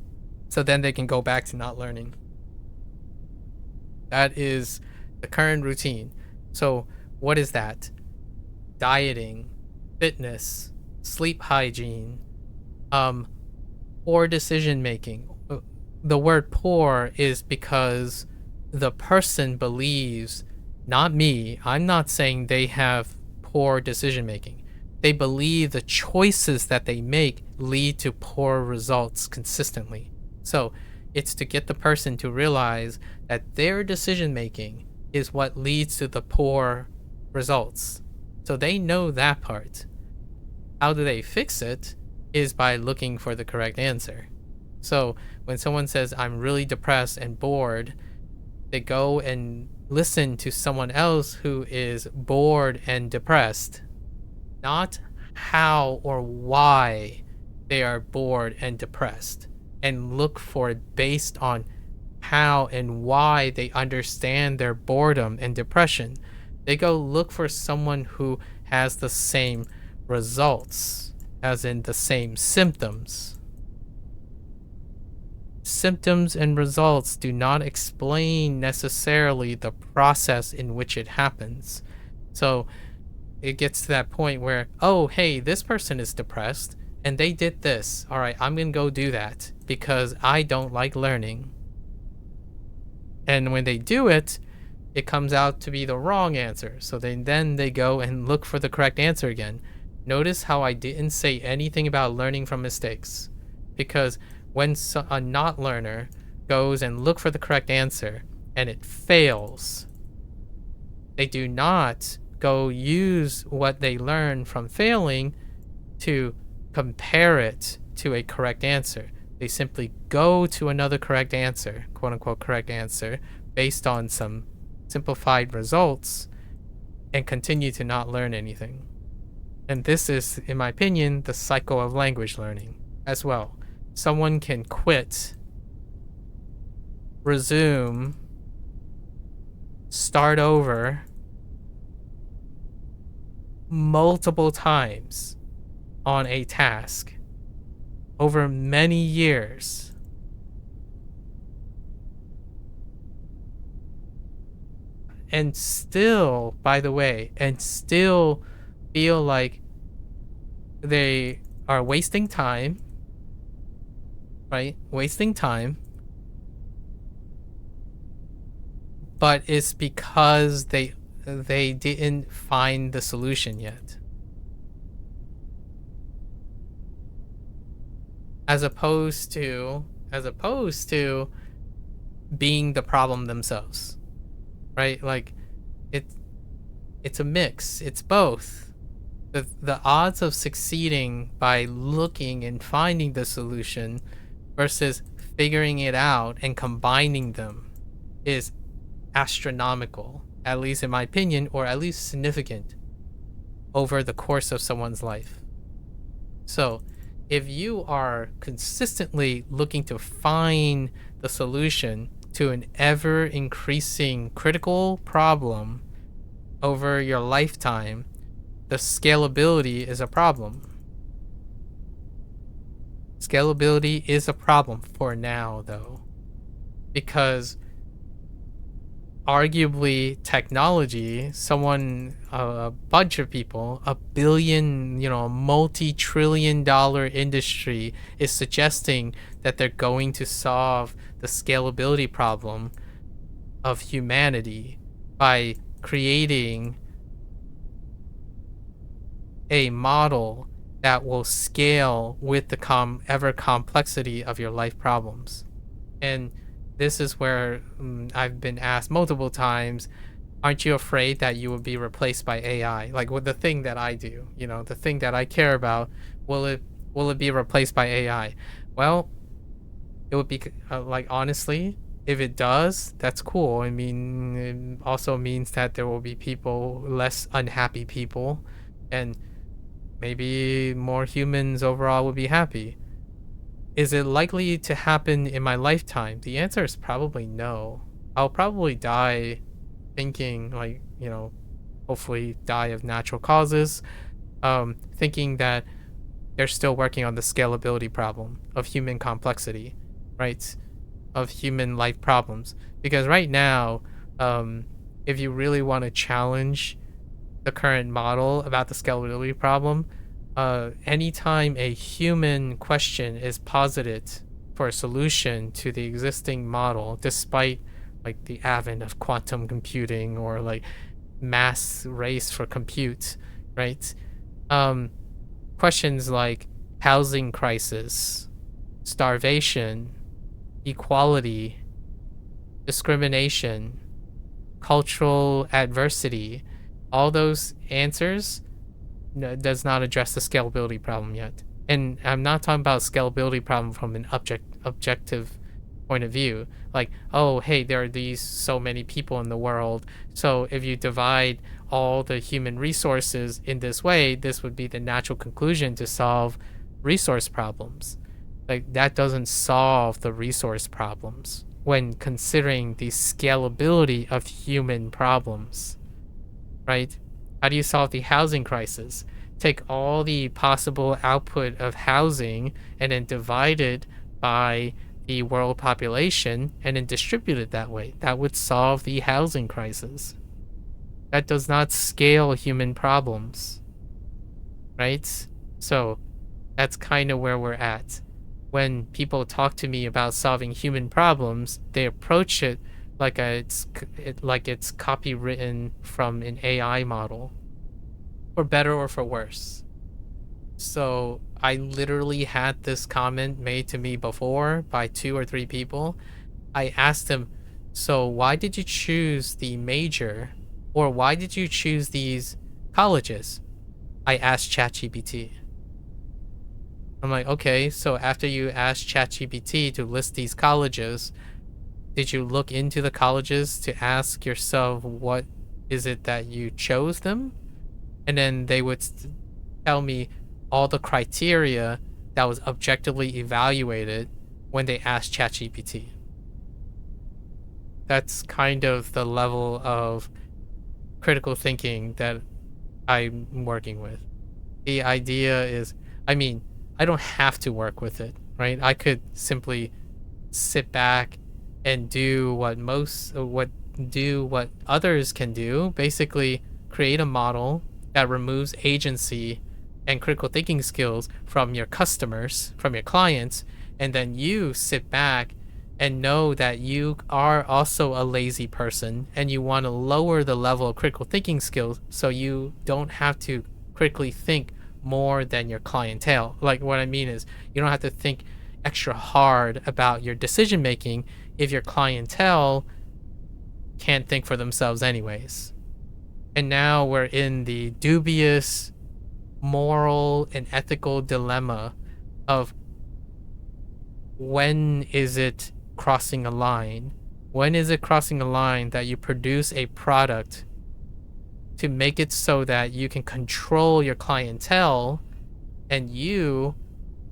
so then they can go back to not learning. That is the current routine. So what is that? Dieting, fitness, sleep hygiene, poor decision making. The word poor is because the person believes, not me, I'm not saying they have poor decision making. They believe the choices that they make lead to poor results consistently. So it's to get the person to realize that their decision making is what leads to the poor results. So they know that part. How do they fix it? Is by looking for the correct answer. So when someone says, I'm really depressed and bored, they go and listen to someone else who is bored and depressed, not how or why they are bored and depressed, and look for it based on how and why they understand their boredom and depression. They go look for someone who has the same results, as in the same symptoms. Symptoms and results do not explain necessarily the process in which it happens. So it gets to that point where, oh, hey, this person is depressed and they did this. All right, I'm going to go do that because I don't like learning. And when they do it, it comes out to be the wrong answer. So then they go and look for the correct answer again. Notice how I didn't say anything about learning from mistakes, because when a not learner goes and look for the correct answer and it fails, they do not go use what they learn from failing to compare it to a correct answer. They simply go to another correct answer, quote unquote correct answer, based on some simplified results, and continue to not learn anything. And this is, in my opinion, the cycle of language learning as well. Someone can quit, resume, start over multiple times on a task over many years. And still, by the way, still feel like they are wasting time, right? Wasting time. But it's because they didn't find the solution yet. As opposed to being the problem themselves. Right? Like it's a mix. It's both. The odds of succeeding by looking and finding the solution versus figuring it out and combining them is astronomical, at least in my opinion, or at least significant over the course of someone's life. So if you are consistently looking to find the solution to an ever increasing critical problem over your lifetime, the scalability is a problem. Scalability is a problem for now, though, because arguably technology, a bunch of people, a billion, multi-trillion-dollar industry is suggesting that they're going to solve the scalability problem of humanity by creating a model that will scale with the ever complexity of your life problems. And this is where I've been asked multiple times, aren't you afraid that you will be replaced by AI? Like with the thing that I do, the thing that I care about, will it be replaced by AI? Well, it would be honestly, if it does, that's cool. I mean, it also means that there will be less unhappy people, and maybe more humans overall will be happy. Is it likely to happen in my lifetime? The answer is probably no. I'll probably die thinking hopefully die of natural causes, thinking that they're still working on the scalability problem of human complexity, right? Of human life problems. Because right now, um, if you really want to challenge the current model about the scalability problem, anytime a human question is posited for a solution to the existing model, despite like the advent of quantum computing or like mass race for compute, right? Um, Questions like housing crisis, starvation, equality, discrimination, cultural adversity, all those answers does not address the scalability problem yet. And I'm not talking about scalability problem from an objective point of view. Like, oh, hey, there are these so many people in the world. So if you divide all the human resources in this way, this would be the natural conclusion to solve resource problems. Like, that doesn't solve the resource problems when considering the scalability of human problems, right? How do you solve the housing crisis? Take all the possible output of housing and then divide it by the world population and then distribute it that way. That would solve the housing crisis. That does not scale human problems, right? So that's kind of where we're at. When people talk to me about solving human problems, they approach it like it's copywritten from an AI model, for better or for worse. So I literally had this comment made to me before by 2 or 3 people. I asked them, so why did you choose the major, or why did you choose these colleges? I asked ChatGPT. I'm like, okay, so after you asked ChatGPT to list these colleges, did you look into the colleges to ask yourself what is it that you chose them? And then they would tell me all the criteria that was objectively evaluated when they asked ChatGPT. That's kind of the level of critical thinking that I'm working with. The idea is, I mean, I don't have to work with it, right? I could simply sit back and do what others can do, basically create a model that removes agency and critical thinking skills from your customers, from your clients, and then you sit back and know that you are also a lazy person and you want to lower the level of critical thinking skills so you don't have to critically think more than your clientele. Like, what I mean is, you don't have to think extra hard about your decision making if your clientele can't think for themselves anyways. And now we're in the dubious moral and ethical dilemma of, when is it crossing a line? When is it crossing a line that you produce a product to make it so that you can control your clientele and you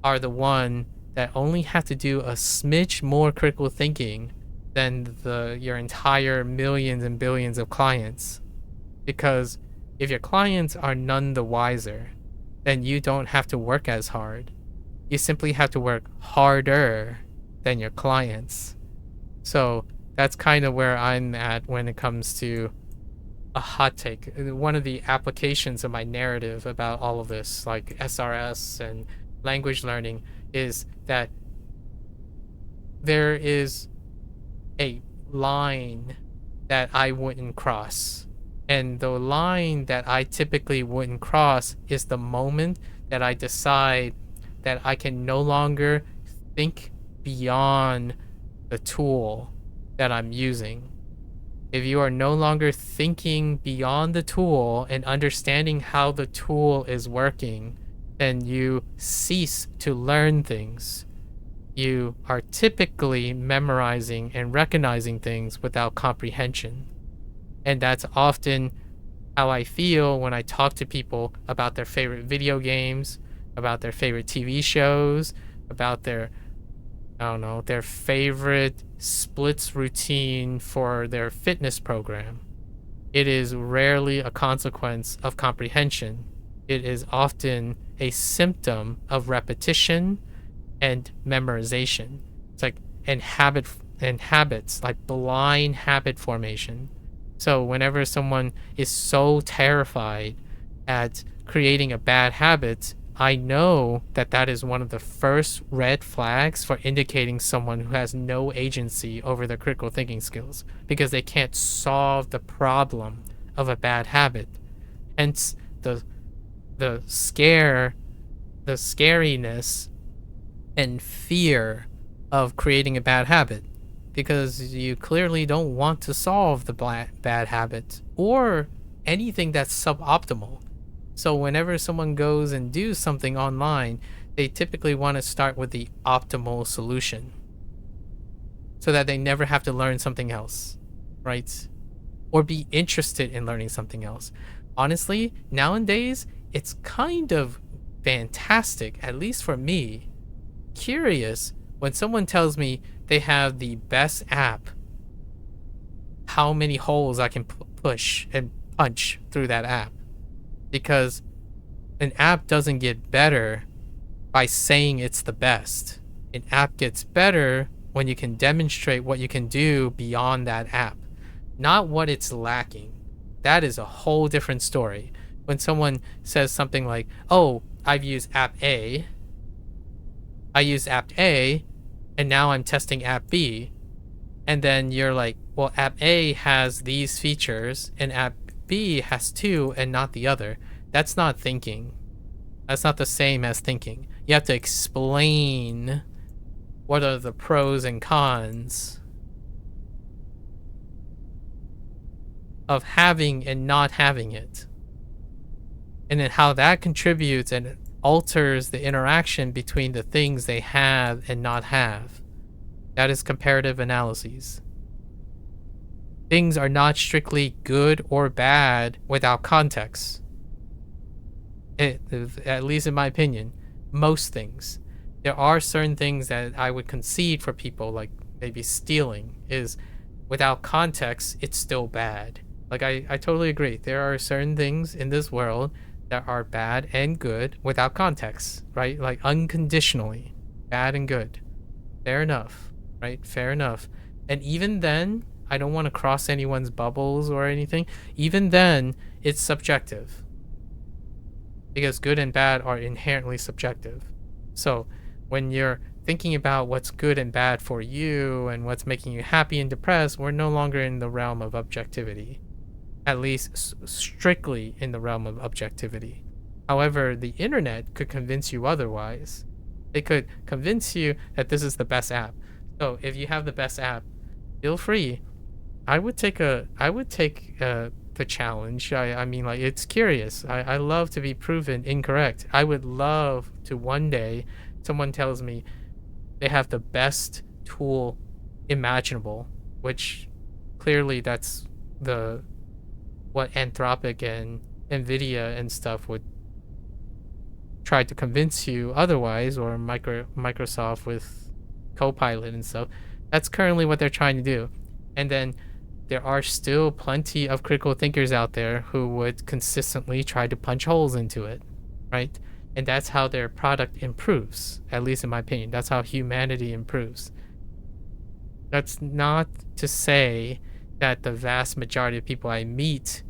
are the one that only have to do a smidge more critical thinking than your entire millions and billions of clients? Because if your clients are none the wiser, then you don't have to work as hard. You simply have to work harder than your clients. So that's kind of where I'm at when it comes to a hot take. One of the applications of my narrative about all of this, like SRS and language learning, is that there is a line that I wouldn't cross. And the line that I typically wouldn't cross is the moment that I decide that I can no longer think beyond the tool that I'm using. If you are no longer thinking beyond the tool and understanding how the tool is working, then you cease to learn things. You are typically memorizing and recognizing things without comprehension. And that's often how I feel when I talk to people about their favorite video games, about their favorite TV shows, about their, I don't know, their favorite splits routine for their fitness program. It is rarely a consequence of comprehension. It is often a symptom of repetition and memorization. It's like and habits, like blind habit formation. So whenever someone is so terrified at creating a bad habit, I know that that is one of the first red flags for indicating someone who has no agency over their critical thinking skills because they can't solve the problem of a bad habit. Hence the scare, the scariness and fear of creating a bad habit because you clearly don't want to solve the bad habit or anything that's suboptimal. So whenever someone goes and do something online, they typically want to start with the optimal solution so that they never have to learn something else, right? Or be interested in learning something else. Honestly, nowadays, it's kind of fantastic, at least for me, curious when someone tells me they have the best app, how many holes I can push and punch through that app. Because an app doesn't get better by saying it's the best. An app gets better when you can demonstrate what you can do beyond that app, not what it's lacking. That is a whole different story. When someone says something like, oh, I used app A, and now I'm testing app B. And then you're like, well, app A has these features and app B has two and not the other. That's not thinking. That's not the same as thinking. You have to explain what are the pros and cons of having and not having it. And then how that contributes and alters the interaction between the things they have and not have. That is comparative analyses. Things are not strictly good or bad without context. At least in my opinion, most things. There are certain things that I would concede for people, like maybe stealing, is without context, it's still bad. Like, I totally agree. There are certain things in this world that are bad and good without context, right? Like, unconditionally, bad and good. Fair enough, right? Fair enough. And even then, I don't want to cross anyone's bubbles or anything. Even then, it's subjective. Because good and bad are inherently subjective. So, when you're thinking about what's good and bad for you and what's making you happy and depressed, we're no longer in the realm of objectivity. At least strictly in the realm of objectivity. However, the internet could convince you otherwise. It could convince you that this is the best app. So if you have the best app, feel free. I would take the challenge. I mean, like, it's curious. I love to be proven incorrect. I would love to one day someone tells me they have the best tool imaginable, which clearly that's what Anthropic and Nvidia and stuff would try to convince you otherwise, or Microsoft with Copilot and stuff. That's currently what they're trying to do. And then there are still plenty of critical thinkers out there who would consistently try to punch holes into it, right? And that's how their product improves, at least in my opinion. That's how humanity improves. That's not to say that the vast majority of people I meet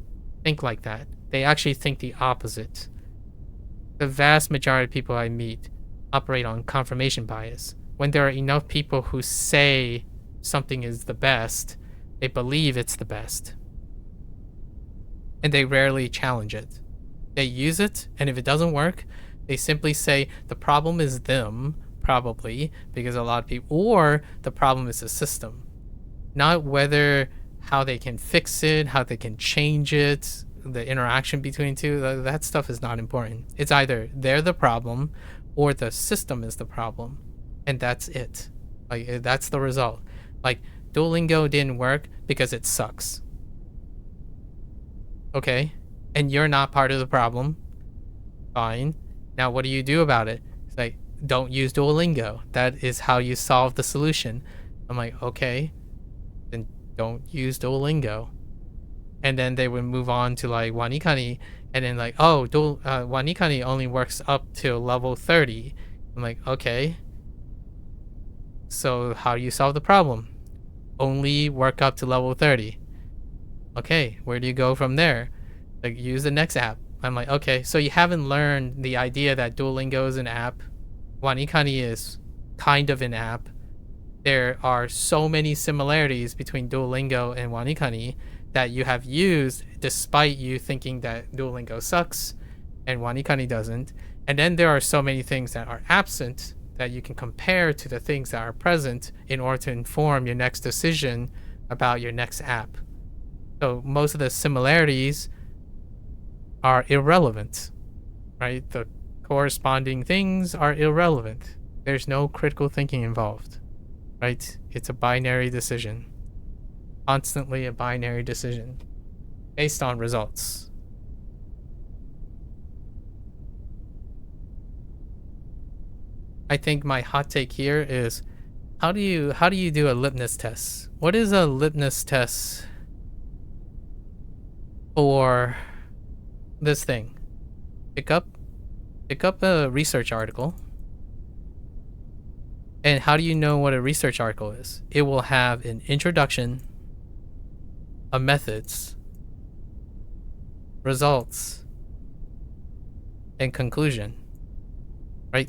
think like that. They actually think the opposite. The vast majority of people I meet operate on confirmation bias. When there are enough people who say something is the best, they believe it's the best. And they rarely challenge it. They use it, and if it doesn't work, they simply say the problem is them, probably, because a lot of people, or the problem is the system. Not whether how they can fix it, how they can change it, the interaction between two, that stuff is not important. It's either they're the problem or the system is the problem. And that's it. Like, that's the result. Like, Duolingo didn't work because it sucks. Okay? And you're not part of the problem. Fine. Now what do you do about it? It's like, don't use Duolingo. That is how you solve the solution. I'm like, okay, then don't use Duolingo. and then they would move on to like Wanikani, and then like, oh, Wanikani only works up to level 30. I'm like, okay, so how do you solve the problem? Only work up to level 30. Okay, where do you go from there? Like, use the next app. I'm like, okay, so you haven't learned the idea that Duolingo is an app. Wanikani is kind of an app. There are so many similarities between Duolingo and Wanikani that you have used despite you thinking that Duolingo sucks and Wanikani doesn't. And then there are so many things that are absent that you can compare to the things that are present in order to inform your next decision about your next app. So most of the similarities are irrelevant, right? The corresponding things are irrelevant. There's no critical thinking involved, right? It's a binary decision. Constantly a binary decision based on results. I think my hot take here is how do you do a litmus test? What is a litmus test for this thing? Pick up a research article. And how do you know what a research article is? It will have an introduction, a methods, results, and conclusion, right?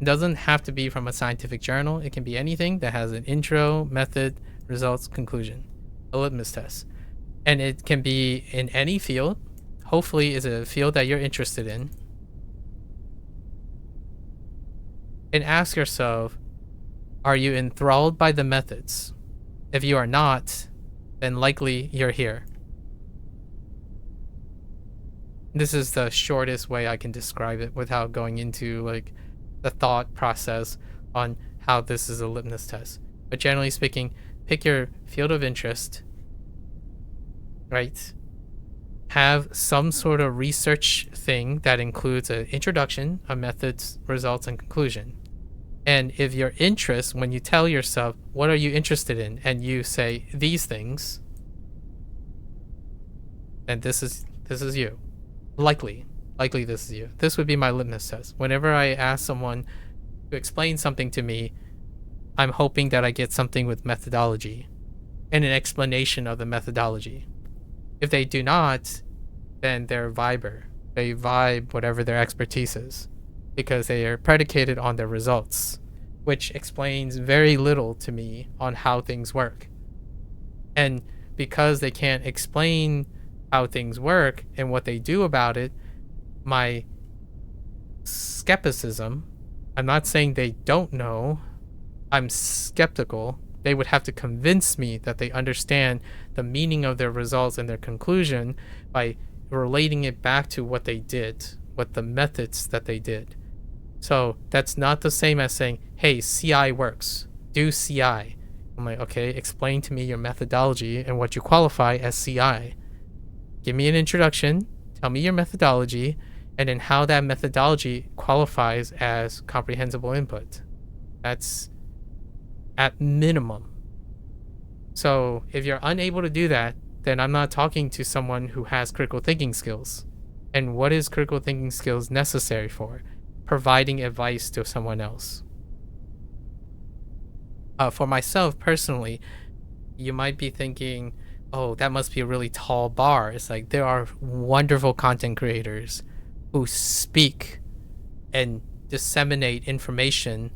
It doesn't have to be from a scientific journal. It can be anything that has an intro, method, results, conclusion, a litmus test. And it can be in any field. Hopefully it's a field that you're interested in. And ask yourself, are you enthralled by the methods? If you are not, then likely you're here. This is the shortest way I can describe it without going into like the thought process on how this is a litmus test. But generally speaking, pick your field of interest, right? Have some sort of research thing that includes an introduction, a methods, results, and conclusion. And if your interest, when you tell yourself, what are you interested in? And you say these things, then this is you. Likely this is you. This would be my litmus test. Whenever I ask someone to explain something to me, I'm hoping that I get something with methodology and an explanation of the methodology. If they do not, then they're a viber. They vibe whatever their expertise is because they are predicated on their results, which explains very little to me on how things work. And because they can't explain how things work and what they do about it, my skepticism, I'm not saying they don't know, I'm skeptical. They would have to convince me that they understand the meaning of their results and their conclusion by relating it back to what they did, what the methods that they did. So that's not the same as saying, hey, CI works, do CI. I'm like, okay, explain to me your methodology and what you qualify as CI. Give me an introduction, tell me your methodology, and then how that methodology qualifies as comprehensible input. That's at minimum. So if you're unable to do that, then I'm not talking to someone who has critical thinking skills. And what is critical thinking skills necessary for? Providing advice to someone else. For myself personally, you might be thinking, oh, that must be a really tall bar. It's like there are wonderful content creators who speak and disseminate information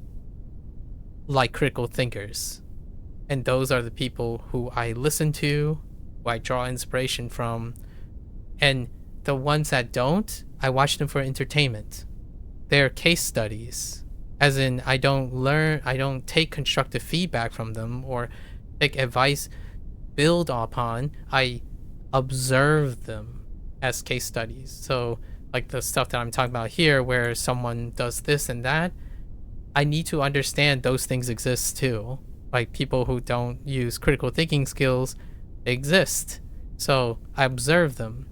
like critical thinkers. And those are the people who I listen to, who I draw inspiration from. And the ones that don't, I watch them for entertainment. They're case studies. As in, I don't take constructive feedback from them or take advice build upon. I observe them as case studies. So like the stuff that I'm talking about here where someone does this and that, I need to understand those things exist too. Like people who don't use critical thinking skills exist. So I observe them.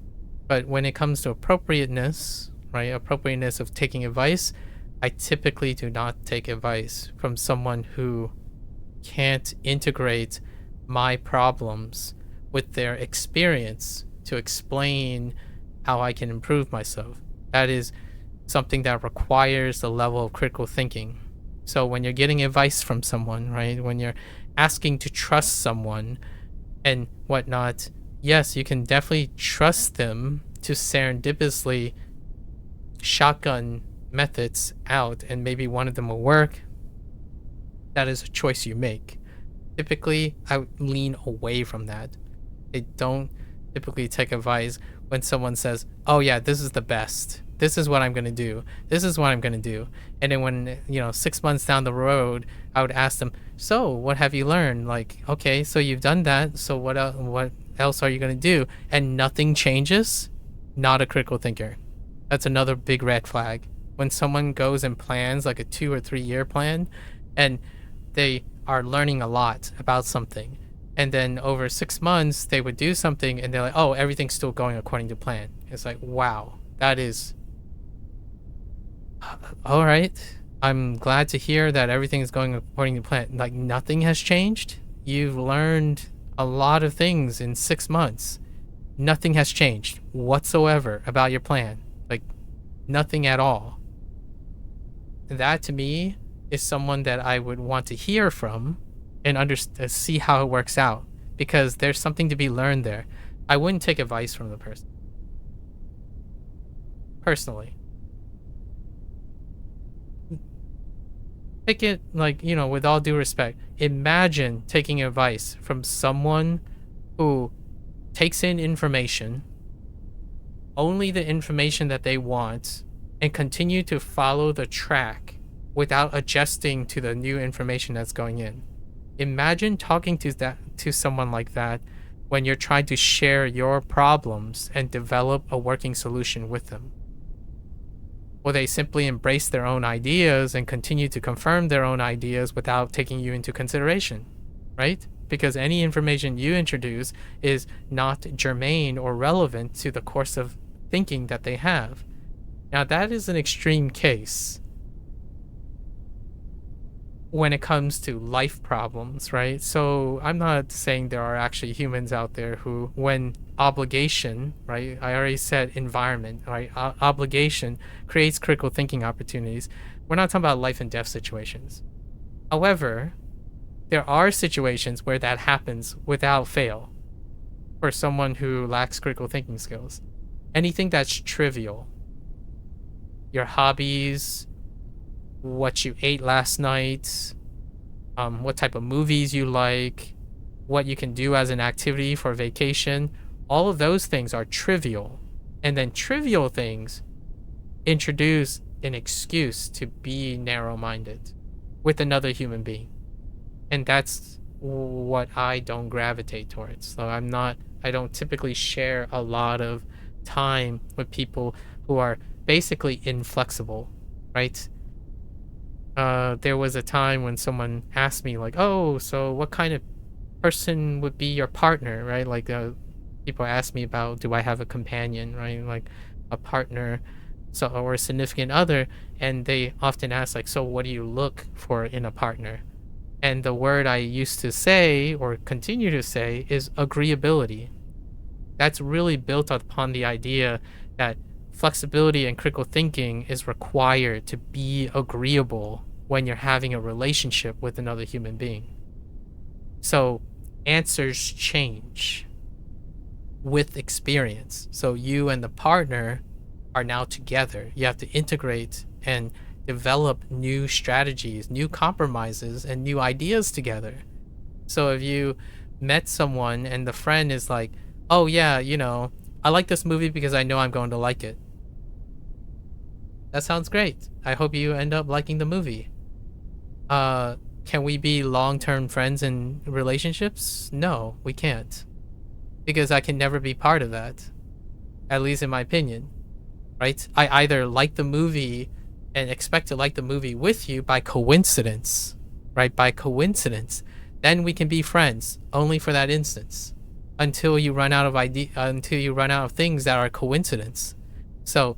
But when it comes to appropriateness, right, appropriateness of taking advice, I typically do not take advice from someone who can't integrate my problems with their experience to explain how I can improve myself. That is something that requires a level of critical thinking. So when you're getting advice from someone, right, when you're asking to trust someone and whatnot, yes, you can definitely trust them to serendipitously shotgun methods out, and maybe one of them will work. That is a choice you make. Typically, I would lean away from that. I don't typically take advice when someone says, "Oh yeah, this is the best. This is what I'm gonna do. This is what I'm gonna do." And then when 6 months down the road, I would ask them, "So what have you learned? Like, okay, so you've done that. So what else are you gonna do?" And nothing changes. Not a critical thinker. That's another big red flag. When someone goes and plans like a 2 or 3 year plan, and they are learning a lot about something, and then over 6 months they would do something and they're like, "Oh, everything's still going according to plan." It's like, wow, that is all right. I'm glad to hear that everything is going according to plan. Like, nothing has changed. You've learned a lot of things in 6 months. Nothing has changed whatsoever about your plan. Like, nothing at all. That to me is someone that I would want to hear from and see how it works out, because there's something to be learned there. I wouldn't take advice from the person personally. Take it like, with all due respect. Imagine taking advice from someone who takes in information, only the information that they want, and continue to follow the track without adjusting to the new information that's going in. Imagine talking to someone like that when you're trying to share your problems and develop a working solution with them. Will they simply embrace their own ideas and continue to confirm their own ideas without taking you into consideration, right? Because any information you introduce is not germane or relevant to the course of thinking that they have. Now, that is an extreme case when it comes to life problems, right? So I'm not saying there are actually humans out there who, when obligation, right? I already said environment, right? Obligation creates critical thinking opportunities. We're not talking about life and death situations. However, there are situations where that happens without fail for someone who lacks critical thinking skills. Anything that's trivial, your hobbies, what you ate last night, what type of movies you like, what you can do as an activity for vacation, all of those things are trivial. And then trivial things introduce an excuse to be narrow-minded with another human being. And that's what I don't gravitate towards. So I don't typically share a lot of time with people who are basically inflexible, right? There was a time when someone asked me, like, "Oh, so what kind of person would be your partner?" Right? Like, people ask me about, do I have a companion, right? Like a partner, so, or a significant other, and they often ask, like, "So what do you look for in a partner?" And the word I used to say, or continue to say, is agreeability. That's really built upon the idea that flexibility and critical thinking is required to be agreeable when you're having a relationship with another human being. So answers change with experience. So you and the partner are now together. You have to integrate and develop new strategies, new compromises, and new ideas together. So if you met someone and the friend is like, "Oh yeah, I like this movie because I know I'm going to like it." That sounds great. I hope you end up liking the movie. Can we be long-term friends in relationships? No, we can't. Because I can never be part of that. At least in my opinion. Right? I either like the movie and expect to like the movie with you by coincidence. Right? By coincidence. Then we can be friends only for that instance. Until you run out of things that are coincidence. So,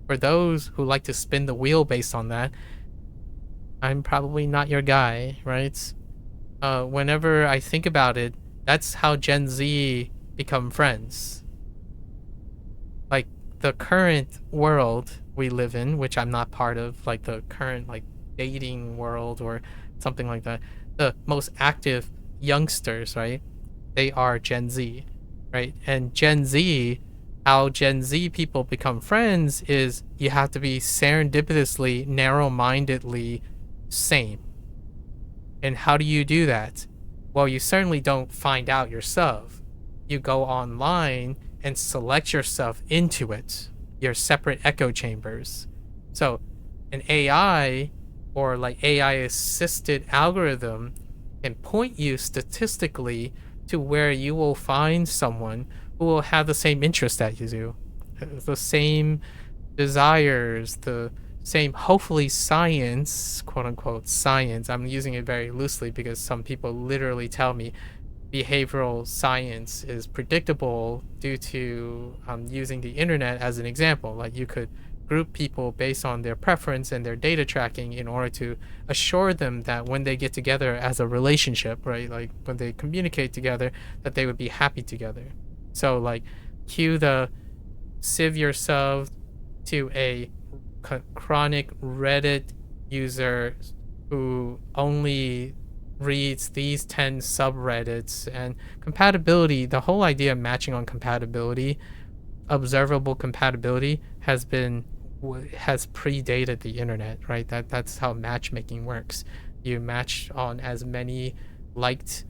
for those who like to spin the wheel based on that, I'm probably not your guy, right? Whenever I think about it, that's how Gen Z become friends. the current world we live in, which I'm not part of, like the current like dating world or something like that, the most active youngsters, right? They are Gen Z, right? And Gen Z, how Gen Z people become friends is you have to be serendipitously, narrow-mindedly same. And how do you do that? Well, you certainly don't find out yourself. You go online and select yourself into it, your separate echo chambers. So an AI or like AI assisted algorithm can point you statistically to where you will find someone who will have the same interest that you do, the same desires, the same, hopefully, science, quote unquote, science. I'm using it very loosely because some people literally tell me behavioral science is predictable due to using the internet as an example. Like you could group people based on their preference and their data tracking in order to assure them that when they get together as a relationship, right, like when they communicate together, that they would be happy together. So like cue the sieve yourself to a chronic Reddit user who only reads these 10 subreddits. And compatibility, the whole idea of matching on compatibility, observable compatibility, has predated the internet, right? That's how matchmaking works. You match on as many liked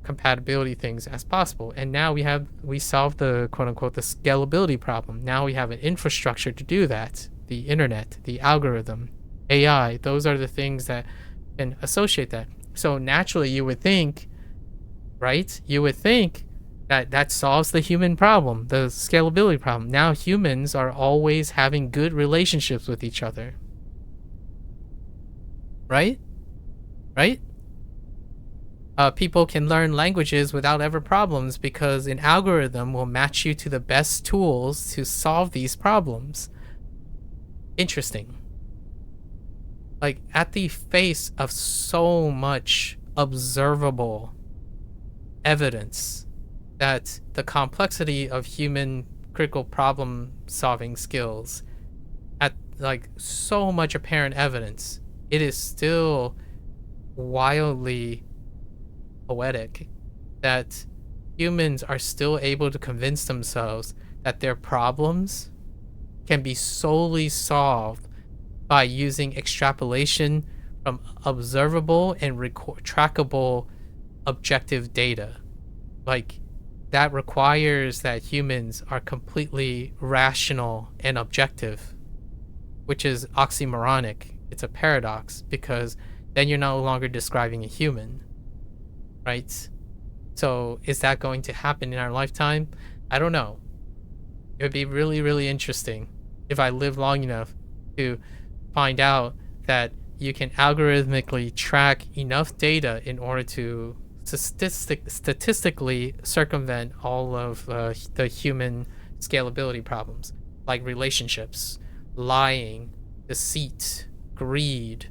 compatibility things as possible, and now we solved the quote unquote the scalability problem. Now we have an infrastructure to do that. The internet, the algorithm, AI, those are the things that can associate that. So naturally you would think, right, that solves the human problem, the scalability problem. Now humans are always having good relationships with each other, right? People can learn languages without ever problems because an algorithm will match you to the best tools to solve these problems. Interesting. Like, at the face of so much observable evidence that the complexity of human critical problem solving skills, at like so much apparent evidence, it is still wildly poetic that humans are still able to convince themselves that their problems can be solely solved by using extrapolation from observable and trackable objective data. Like, that requires that humans are completely rational and objective, which is oxymoronic. It's a paradox because then you're no longer describing a human, right? So is that going to happen in our lifetime? I don't know. It would be really, really interesting if I live long enough to find out that you can algorithmically track enough data in order to statistically circumvent all of the human scalability problems, like relationships, lying, deceit, greed,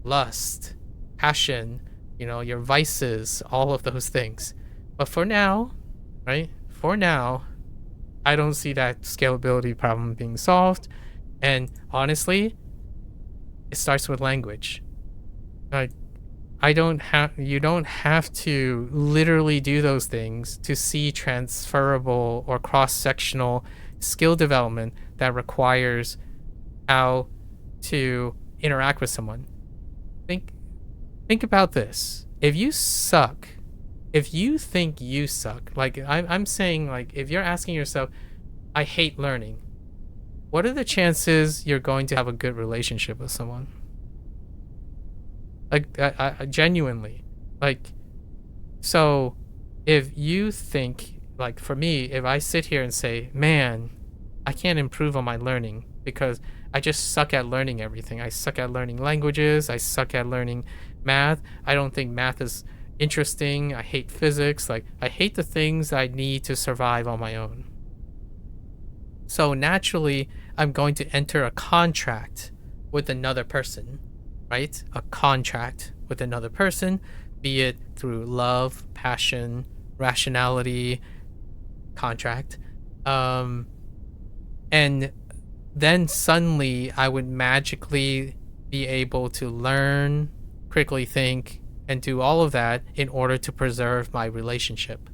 lust, passion, your vices, all of those things. But for now, right? For now, I don't see that scalability problem being solved. And honestly, it starts with language. Like, you don't have to literally do those things to see transferable or cross-sectional skill development that requires how to interact with someone. Think about this. If you think you suck, like I'm saying, like if you're asking yourself, I hate learning, what are the chances you're going to have a good relationship with someone? Like, I genuinely, like, so if you think, like for me, if I sit here and say, man, I can't improve on my learning because I just suck at learning everything. I suck at learning languages. I suck at learning math. I don't think math is interesting. I hate physics. Like, I hate the things I need to survive on my own. So naturally, I'm going to enter a contract with another person, right? A contract with another person, be it through love, passion, rationality, contract. And then suddenly I would magically be able to learn, critically think, and do all of that in order to preserve my relationship.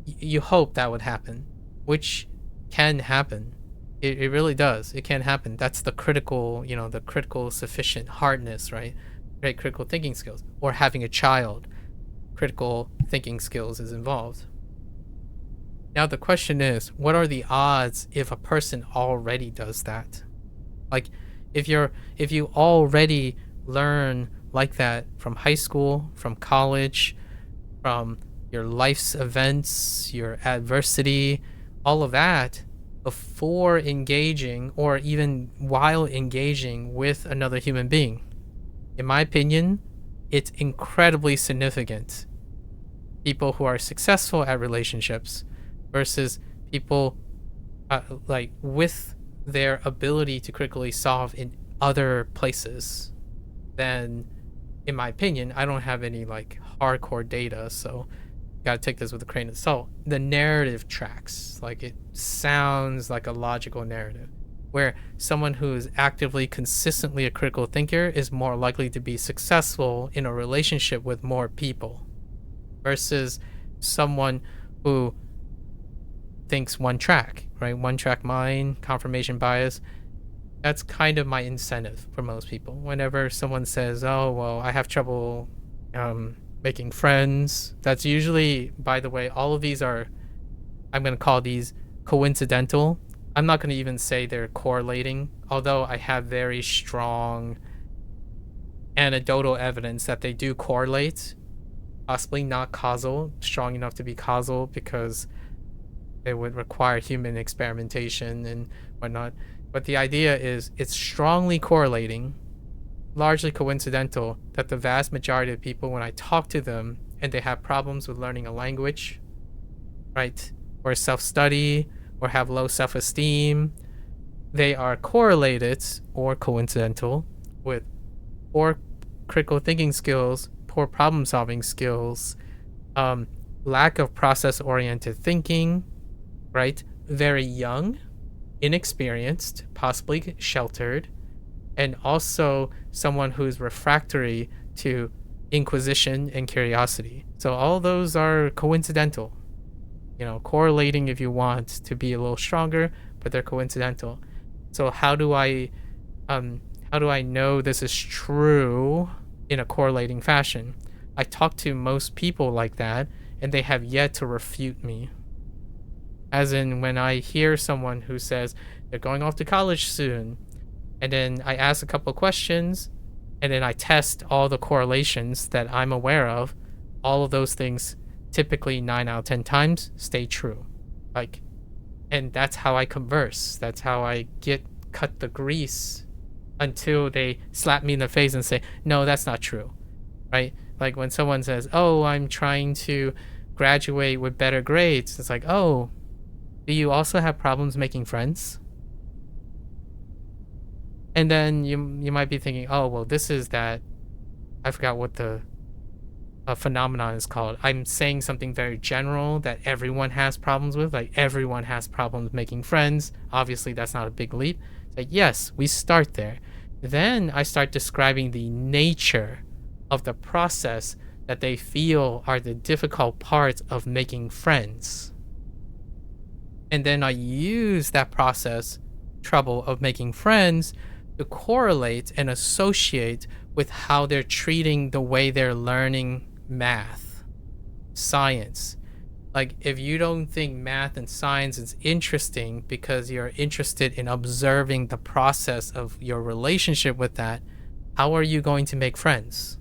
You hope that would happen, which can happen. It really does. It can happen. That's the critical, the critical sufficient hardness, right? Right, critical thinking skills. Or having a child, critical thinking skills is involved. Now the question is, what are the odds if a person already does that? Like if you already learn like that from high school, from college, from your life's events, your adversity, all of that before engaging or even while engaging with another human being. In my opinion, it's incredibly significant. People who are successful at relationships versus people like with their ability to critically solve in other places, then in my opinion, I don't have any like hardcore data, so gotta take this with a grain of salt. The narrative tracks, like it sounds like a logical narrative, where someone who is actively, consistently a critical thinker is more likely to be successful in a relationship with more people, versus someone who thinks one track, right? One track mind, confirmation bias. That's kind of my incentive for most people. Whenever someone says, "Oh, well, I have trouble making friends," that's usually, by the way, all of these are, I'm going to call these coincidental. I'm not going to even say they're correlating, although I have very strong anecdotal evidence that they do correlate, possibly not causal, strong enough to be causal because it would require human experimentation and whatnot. But the idea is it's strongly correlating, largely coincidental, that the vast majority of people, when I talk to them and they have problems with learning a language, right, or self-study, or have low self-esteem, they are correlated or coincidental with poor critical thinking skills, poor problem-solving skills, lack of process-oriented thinking, right, very young, inexperienced, possibly sheltered, and also someone who's refractory to inquisition and curiosity. So all those are coincidental, correlating if you want to be a little stronger, but they're coincidental. So how do I know this is true in a correlating fashion? I talk to most people like that, and they have yet to refute me. As in, when I hear someone who says they're going off to college soon, and then I ask a couple of questions, and then I test all the correlations that I'm aware of, all of those things typically 9 out of 10 times stay true. And that's how I converse. That's how I cut the grease until they slap me in the face and say, no, that's not true, right? Like when someone says, oh, I'm trying to graduate with better grades. It's like, oh, do you also have problems making friends? And then you might be thinking, oh, well, this is that, I forgot what the phenomenon is called. I'm saying something very general that everyone has problems with, like everyone has problems making friends. Obviously, that's not a big leap. It's like, yes, we start there. Then I start describing the nature of the process that they feel are the difficult parts of making friends. And then I use that process, trouble of making friends, to correlate and associate with how they're treating the way they're learning math, science. Like, if you don't think math and science is interesting because you're interested in observing the process of your relationship with that, how are you going to make friends?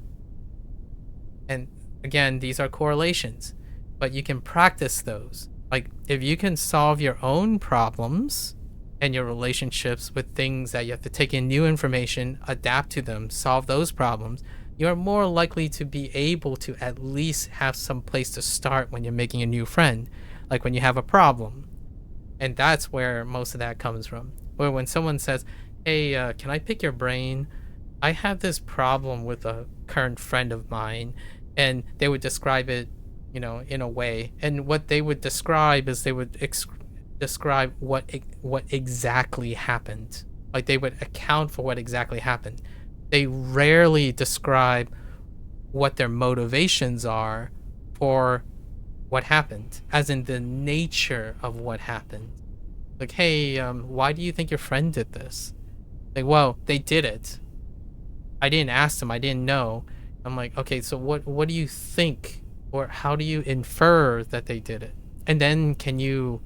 And again, these are correlations, but you can practice those. Like, if you can solve your own problems and your relationships with things that you have to take in new information, adapt to them, solve those problems, you're more likely to be able to at least have some place to start when you're making a new friend, like when you have a problem. And that's where most of that comes from. Where when someone says, hey, can I pick your brain? I have this problem with a current friend of mine, and they would describe it, in a way. And what they would describe is they would describe what exactly happened. Like they would account for what exactly happened. They rarely describe what their motivations are for what happened, as in the nature of what happened. Like, hey, why do you think your friend did this? Like, well, they did it. I didn't ask them. I didn't know. I'm like, okay, so what do you think, or how do you infer that they did it? And then can you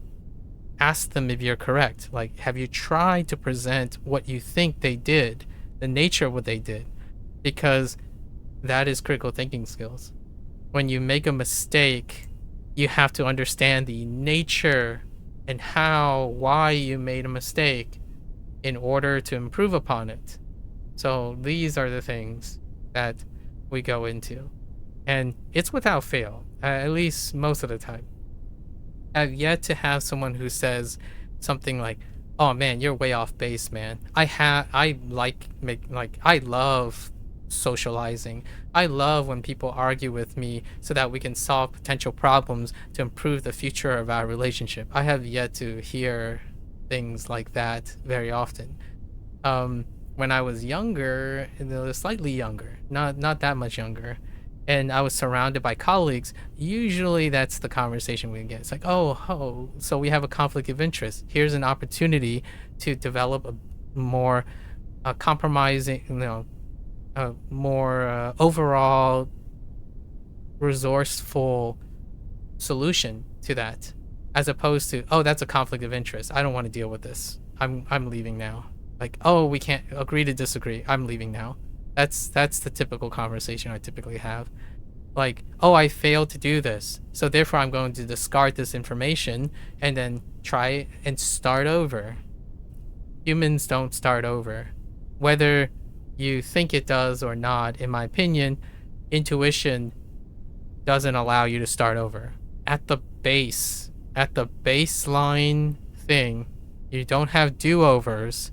ask them if you're correct? Like, have you tried to present what you think they did, the nature of what they did? Because that is critical thinking skills. When you make a mistake, you have to understand the nature and why you made a mistake in order to improve upon it. So these are the things that we go into. And it's without fail, at least most of the time. I've yet to have someone who says something like, "Oh man, you're way off base, man." I love socializing. I love when people argue with me so that we can solve potential problems to improve the future of our relationship. I have yet to hear things like that very often. When I was younger, slightly younger, not that much younger, and I was surrounded by colleagues, usually that's the conversation we get. It's like, oh, so we have a conflict of interest. Here's an opportunity to develop a more compromising, a more overall resourceful solution to that, as opposed to, oh, that's a conflict of interest. I don't want to deal with this. I'm leaving now. Like, oh, we can't agree to disagree. I'm leaving now. That's the typical conversation I typically have. Like, oh, I failed to do this, so therefore I'm going to discard this information and then try and start over. Humans don't start over. Whether you think it does or not, in my opinion, intuition doesn't allow you to start over. At the baseline thing, you don't have do-overs.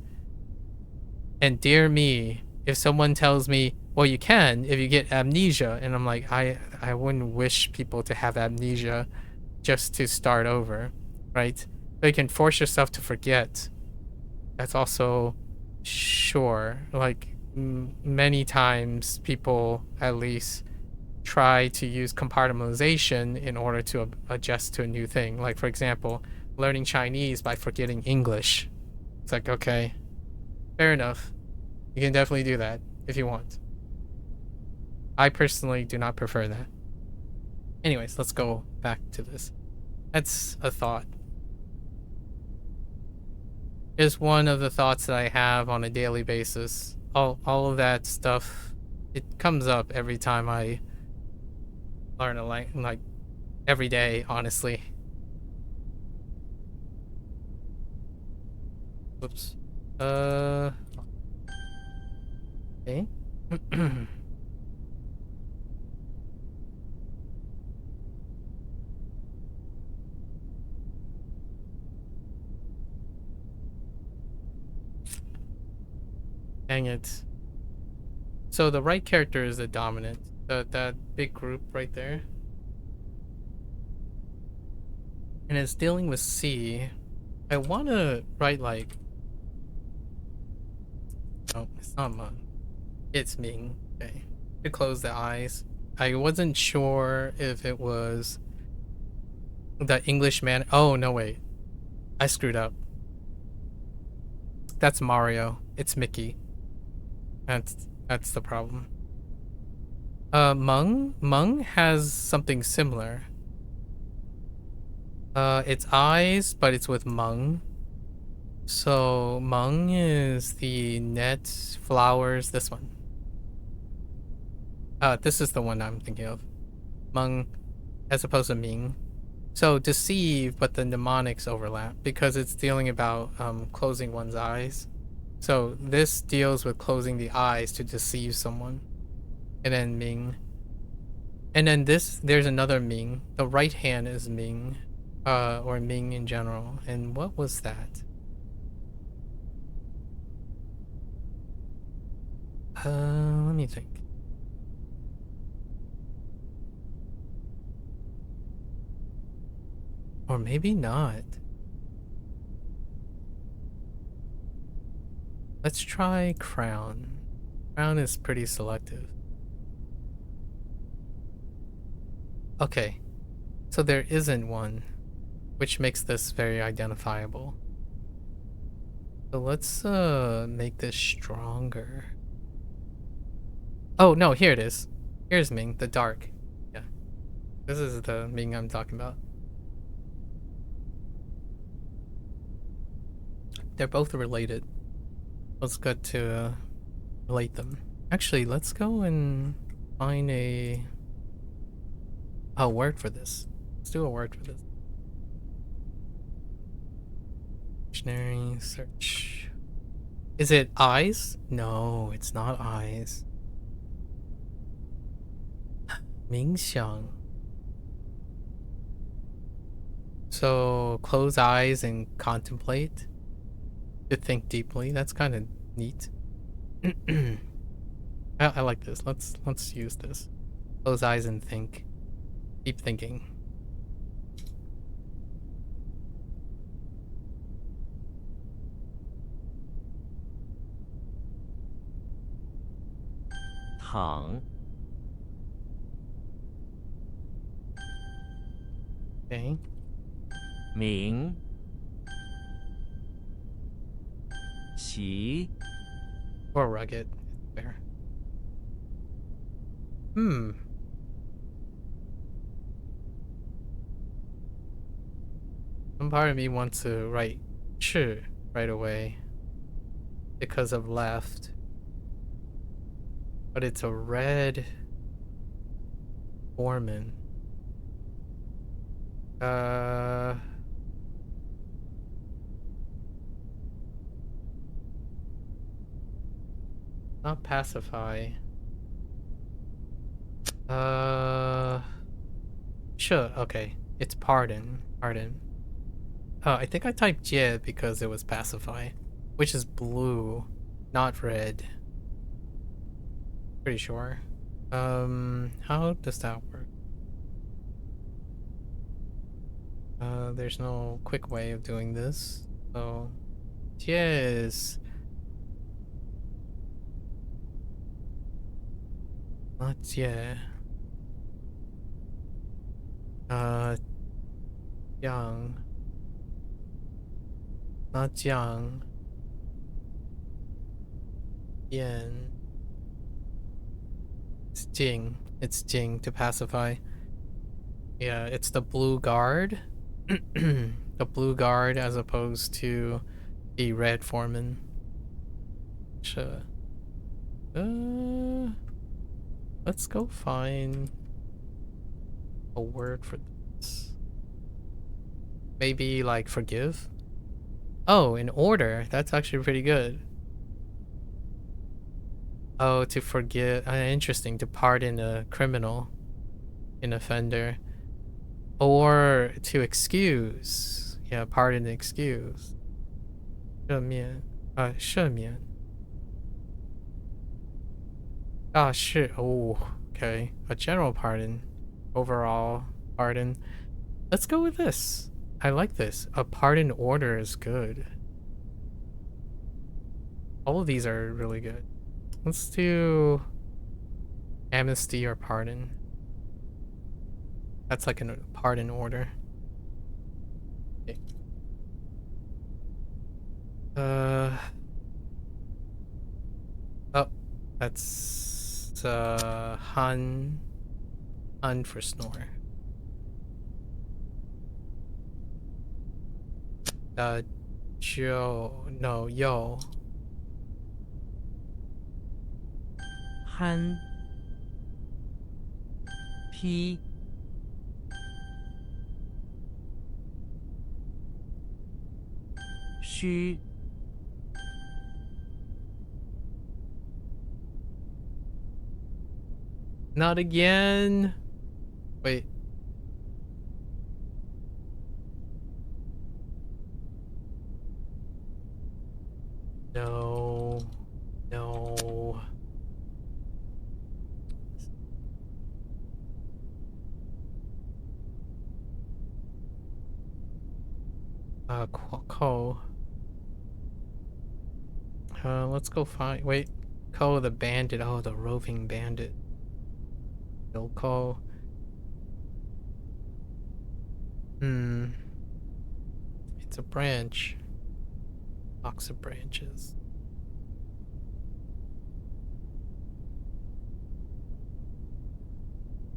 And dear me, if someone tells me, well, you can if you get amnesia, and I'm like, I wouldn't wish people to have amnesia just to start over, right? But you can force yourself to forget. That's also sure. Like many times, people at least try to use compartmentalization in order to adjust to a new thing. Like, for example, learning Chinese by forgetting English. It's like, okay, fair enough. You can definitely do that if you want. I personally do not prefer that. Anyways, let's go back to this. That's a thought. It's one of the thoughts that I have on a daily basis. All of that stuff, it comes up every time I learn a language, like every day, honestly. Oops. Okay. Dang it. So the right character is the dominant. That big group right there. And it's dealing with C. I want to write like... Oh, it's not Meng. It's Ming. Okay. To close the eyes. I wasn't sure if it was the English man. Oh, no, wait. I screwed up. That's Mario. It's Mickey. That's the problem. Meng has something similar. It's eyes, but it's with Meng. So Meng is the net flowers. This one. This is the one I'm thinking of. Meng, as opposed to Ming. So deceive, but the mnemonics overlap because it's dealing about closing one's eyes. So this deals with closing the eyes to deceive someone. And then Ming. And then there's another Ming. The right hand is Ming. Or Ming in general. And what was that? Let me think. Or maybe not. Let's try crown. Crown is pretty selective. Okay, so there isn't one, which makes this very identifiable. So let's make this stronger. Oh no, here it is. Here's Ming, the dark. Yeah, this is the Ming I'm talking about. They're both related. It's good to relate them. Actually, let's go and find a word for this. Let's do a word for this. Dictionary search. Is it eyes? No, it's not eyes. 冥想. So close eyes and contemplate. To think deeply. That's kind of neat. I like this. Let's use this. Close eyes and think. Deep thinking. 躺 Okay. 鸣骑 Or rugged. Fair. Hmm. Some part of me wants to write 是 right away because of left. But it's a red foreman. Not pacify. Sure, okay. It's pardon. Pardon. Oh, I think I typed jie because it was pacify, which is blue, not red. Pretty sure. How does that work? There's no quick way of doing this. So, jie is not jie. Jiang. Not jiang. Yan. It's jing. It's jing to pacify. Yeah, it's the blue guard. The blue guard as opposed to the red foreman. Sure. Let's go find a word for this. Maybe like forgive? Oh, in order. That's actually pretty good. Oh, to forgive. Interesting. To pardon a criminal, an offender. Or to excuse. Yeah, pardon and excuse. 赦免. 赦免. Ah, shit. Oh, okay. A general pardon. Overall pardon. Let's go with this. I like this. A pardon order is good. All of these are really good. Let's do amnesty or pardon. That's like a pardon order. Okay. Oh, that's hun for snore. Joe, no, yo. 憨批 虚 Not again. Wait. No. No. Let's go find. Wait, Ko the bandit. Oh, the roving bandit. Bill Ko. Hmm. It's a branch. Box of branches.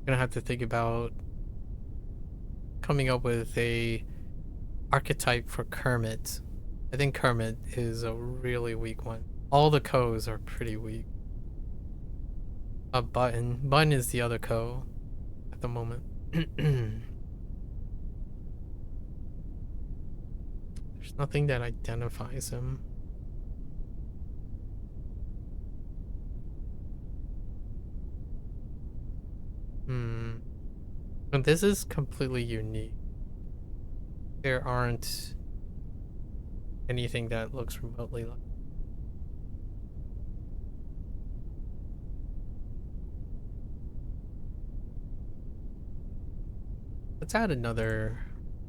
Gonna have to think about coming up with a archetype for Kermit. I think Kermit is a really weak one. All the Ko's are pretty weak. A Button. Button is the other Ko at the moment. There's nothing that identifies him. And this is completely unique. There aren't anything that looks remotely like. Let's add another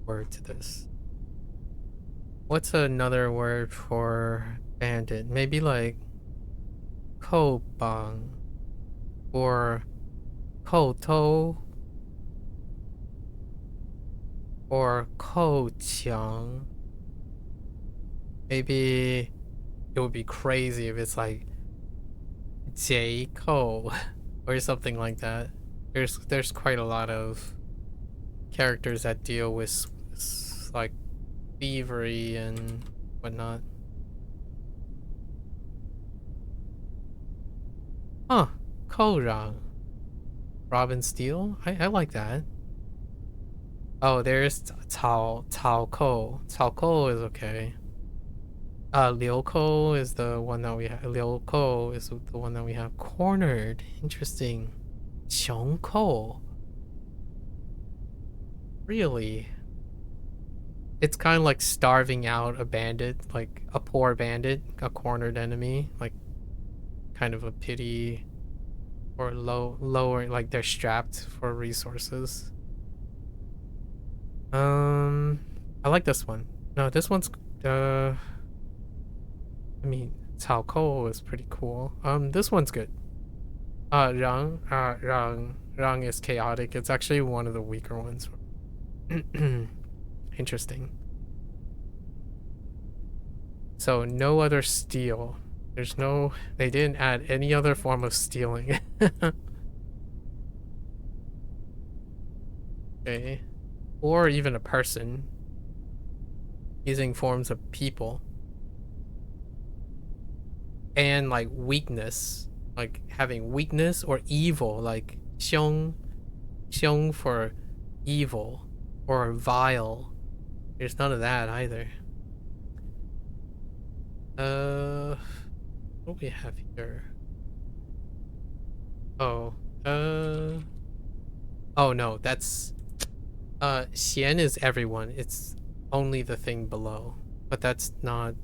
word to this. What's another word for bandit? Maybe like Kobang or Koto or Koqiang. Maybe it would be crazy if it's like J-Ko or something like that. There's quite a lot of characters that deal with like thievery and whatnot. Huh. Korang. Robin Steele? I like that. Oh, there's Cao Ko. Cao Ko is okay. Liu Ko is the one that we have. Liu Ko is the one that we have cornered. Interesting. Xiong Ko. Really? It's kind of like starving out a bandit, like a poor bandit, a cornered enemy, like kind of a pity or lower, like they're strapped for resources. I like this one. No, this one's I mean, Cao Ko is pretty cool. This one's good. Rang is chaotic. It's actually one of the weaker ones. Interesting. So no other steal. There's no. They didn't add any other form of stealing. Okay. Or even a person. Using forms of people. And like weakness. Like having weakness or evil. Like xiong. Xiong for evil. Or vile. There's none of that either. What do we have here? Oh, oh no, that's, Xian is everyone. It's only the thing below, but that's not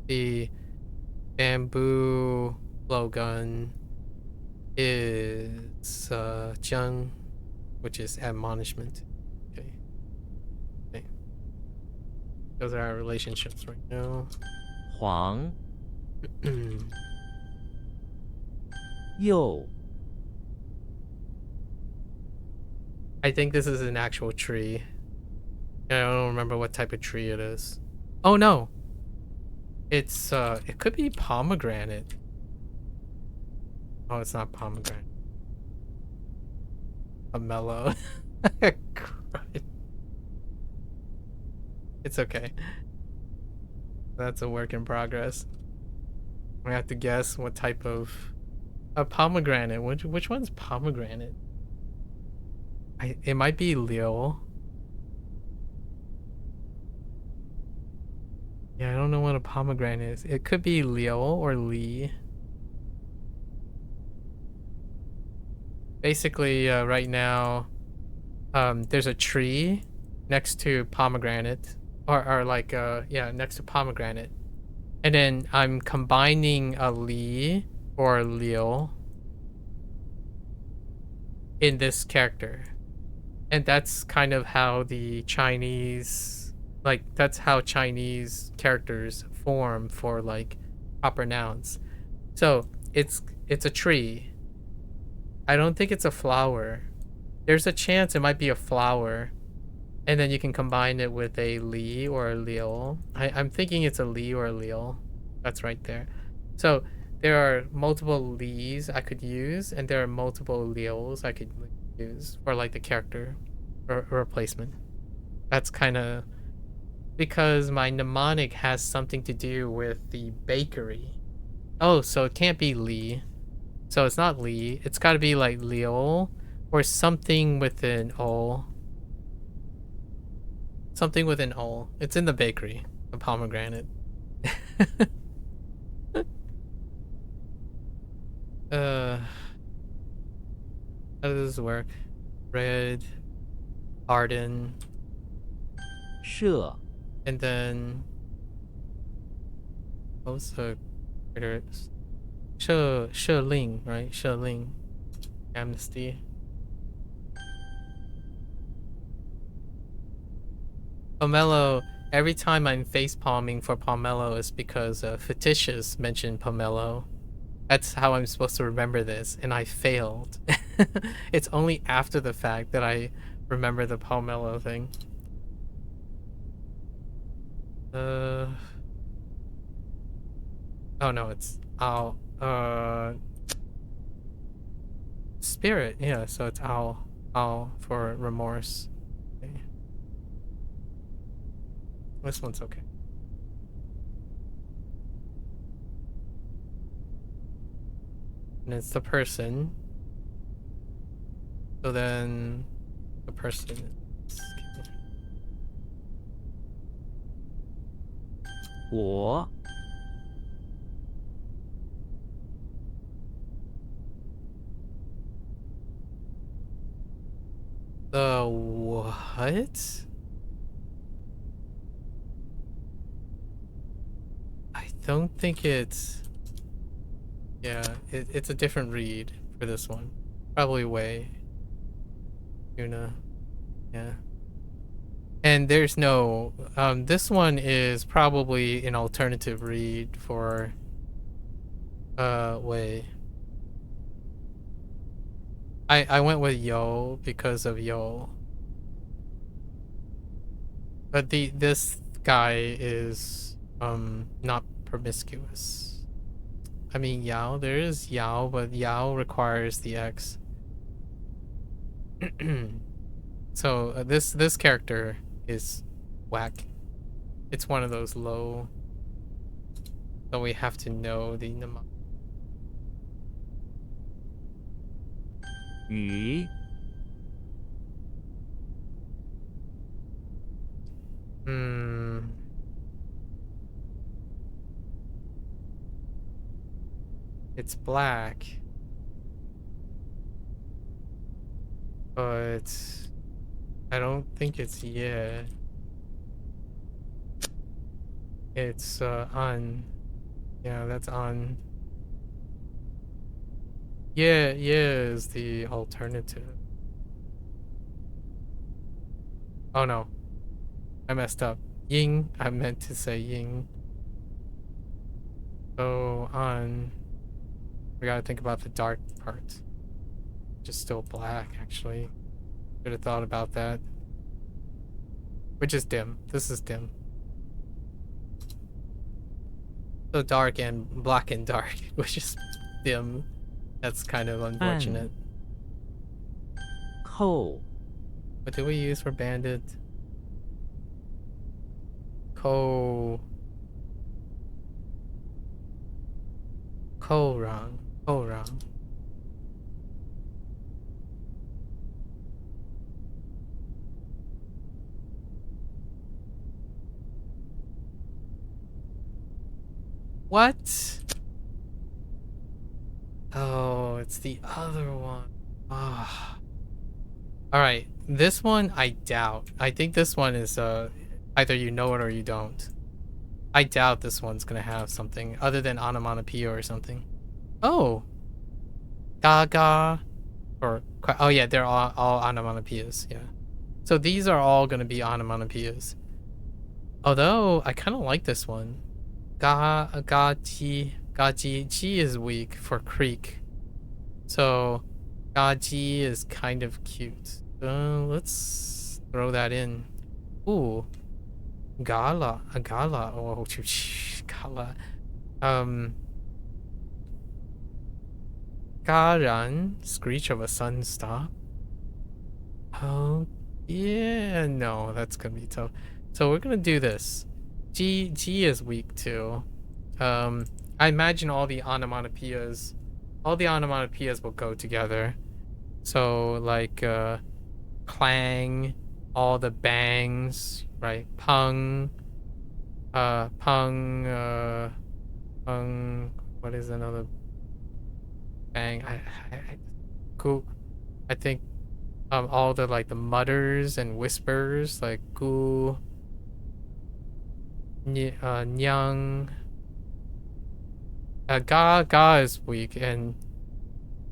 the bamboo blowgun is, Zheng, which is admonishment. Okay. Okay. Those are our relationships right now. 黄右 I think this is an actual tree. I don't remember what type of tree it is. Oh no! It's, it could be pomegranate. Oh, it's not pomegranate. Pomelo. It's okay. That's a work in progress. We have to guess what type of a pomegranate. Which one's pomegranate? It might be Liu. Yeah, I don't know what a pomegranate is. It could be Liu or Li. Basically, right now, there's a tree next to pomegranate, or like, yeah, next to pomegranate, and then I'm combining a Li or Liu in this character, and that's kind of how the Chinese Like that's how Chinese characters form for like proper nouns. So it's a tree. I don't think it's a flower. There's a chance it might be a flower, and then you can combine it with a li or a liu. I'm thinking it's a li or a liu. That's right there. So there are multiple li's I could use, and there are multiple lius I could use for like the character replacement. That's kind of because my mnemonic has something to do with the bakery. Oh, so it can't be Li. So it's not Li. It's got to be like Liu or something with an O. Something with an O. It's in the bakery. A pomegranate. How does this work? Red, Arden, 社 and then what was the critter? Ling, right? Ling. Amnesty. Pomelo, every time I'm face palming for Pomelo is because Fictitious mentioned Pomelo. That's how I'm supposed to remember this, and I failed. It's only after the fact that I remember the Pomelo thing. Oh no, it's owl. Spirit, yeah, so it's owl. Owl for remorse. Okay. This one's okay. And it's the person. So then the person is 我 the what? I don't think it's it's a different read for this one. Probably way. Tuna. Yeah. And there's no this one is probably an alternative read for way. I went with yo because of yo. But this guy is not promiscuous. I mean Yao, there is Yao, but Yao requires the X. So this character is whack. It's one of those low. So we have to know the mnemonic. 鱼 It's black. But I don't think it's yeah. It's on. Yeah, that's on. Yeah, is the alternative. Oh no. I messed up. Ying. I meant to say ying. So on. We gotta think about the dark part. Which is still black, actually. Should have thought about that. Which is dim. This is dim. So dark and black and dark, which is dim. That's kind of unfortunate. 扣 What do we use for bandit? Ko Rang. Ko Rang. What? Oh, it's the other one. Ah. All right, this one I doubt. I think this one is either you know it or you don't. I doubt this one's gonna have something other than onomatopoeia or something. Oh, gaga, or oh yeah, they're all onomatopoeias. Yeah, so these are all gonna be onomatopoeias. Although I kind of like this one. Ji is weak for creek. So Gaji is kind of cute. Let's throw that in. Ooh, Gala. Oh, Gala. Um, Garan, screech of a sun stop. Oh, yeah, no, that's gonna be tough. So we're gonna do this. G is weak too. Um, I imagine all the onomatopoeias will go together. So like clang, all the bangs, right? Pung, pung. What is another bang? Cool. I think all the like the mutters and whispers like gu, nyang. Ga is weak, and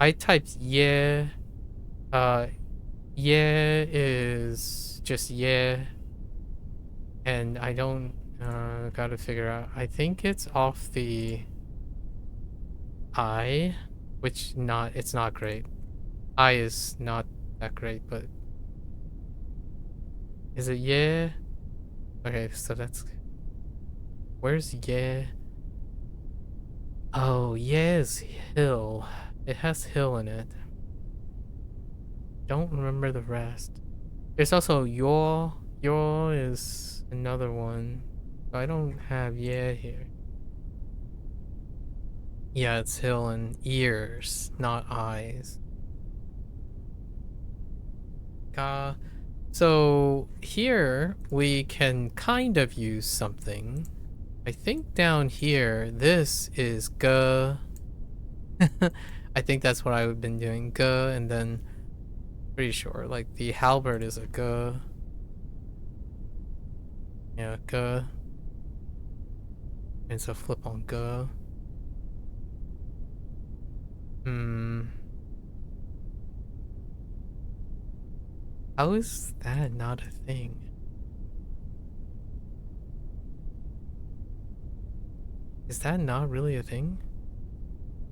I typed yeah. Yeah is just yeah, and I don't gotta figure out. I think it's off the I, which not it's not great. I is not that great, but is it yeah? Okay, so that's where's yeah? Oh, yeah is hill. It has hill in it. Don't remember the rest. There's also your. Your is another one. I don't have yeah here. Yeah, it's hill and ears, not eyes. Ga. So here we can kind of use something. I think down here, this is g. I think that's what I've been doing. G, and then pretty sure like the halberd is a g. Yeah, g. It's a flip on g. Hmm. How is that not a thing? Is that not really a thing?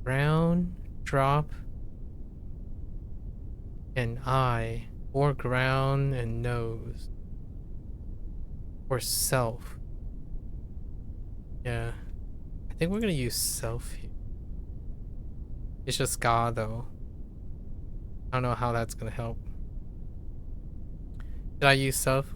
Ground, drop, and eye, or ground and nose, or self. Yeah, I think we're gonna use self here. It's just God though. I don't know how that's gonna help. Did I use self?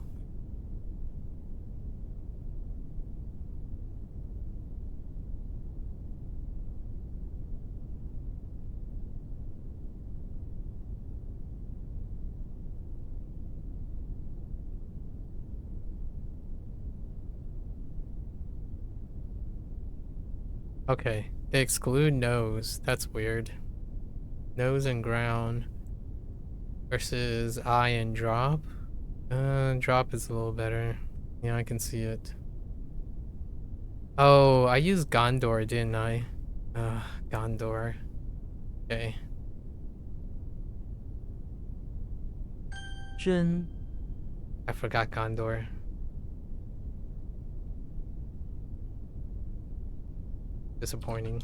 Okay, they exclude nose. That's weird. Nose and ground versus eye and drop. Drop is a little better. Yeah, I can see it. Oh, I used Gondor, didn't I? Gondor. Okay. 真 I forgot Gondor. Disappointing.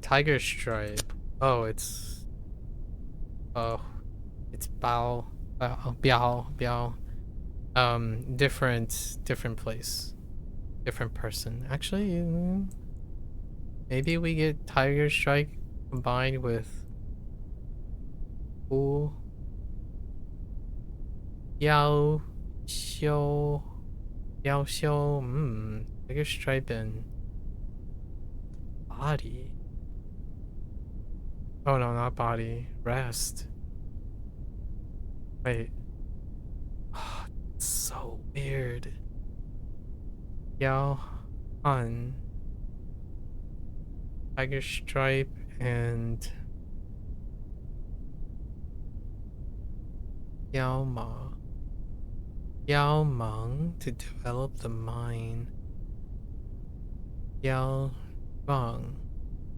Tiger Stripe. Oh, it's oh, it's Bao. Biao. Different place, different person. Actually, maybe we get Tiger Strike combined with Wu Yao Xiu Yao Xiu. Tiger Stripe and body. Oh no, not body. Rest. Wait. Oh, it's so weird. Yao Han, Tiger Stripe, and Yao Ma. Yao Meng to develop the mind. Yao Bang,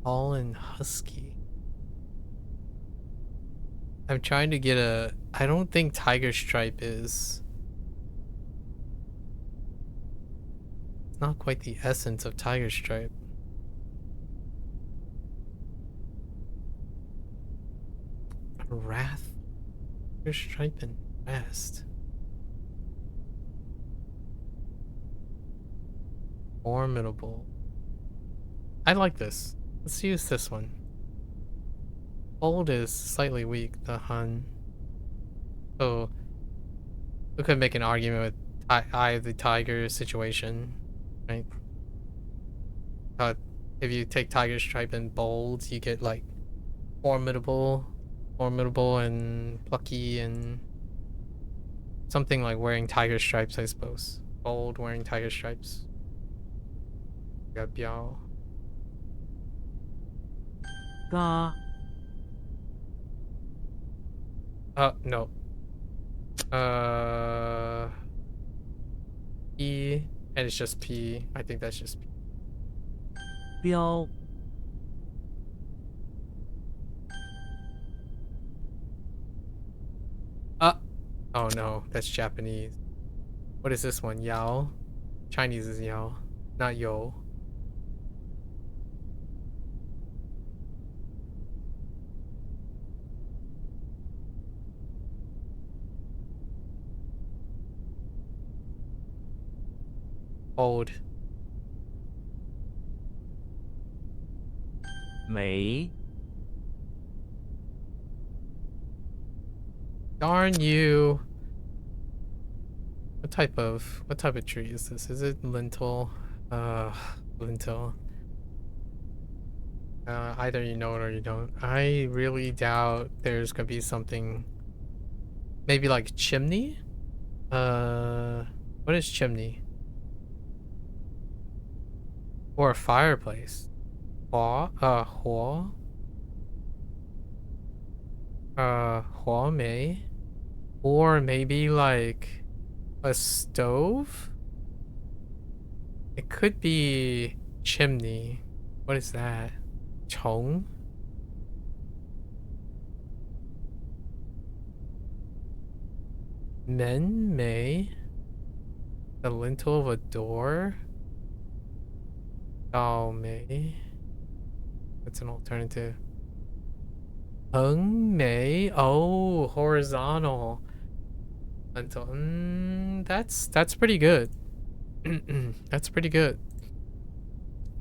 all in husky. I'm trying to get a. I don't think tiger stripe is. It's not quite the essence of tiger stripe. Wrath, tiger stripe, and rest. Formidable. I like this. Let's use this one. Old is slightly weak, the Hun. So we could make an argument with Eye of the Tiger situation, right? If you take Tiger Stripe and bold, you get like formidable, and plucky, and something like wearing tiger stripes, I suppose. Bold wearing tiger stripes. Got Biao. 嘎 No. Uh, E, and it's just P. I think that's just P. 标 Oh no, that's Japanese. What is this one? Yao? Chinese is Yao, not Yo. Old. 没 Darn you. What type of tree is this? Is it lentil? Lentil. Either you know it or you don't. I really doubt there's gonna be something. Maybe like chimney? What is chimney? Or a fireplace? Huo? Huo mei? Or maybe like a stove? It could be chimney. What is that? Chong? Men mei? The lintel of a door? Dao mei? That's an alternative. Hung mei? Oh, horizontal. Lintel. That's pretty good. That's pretty good.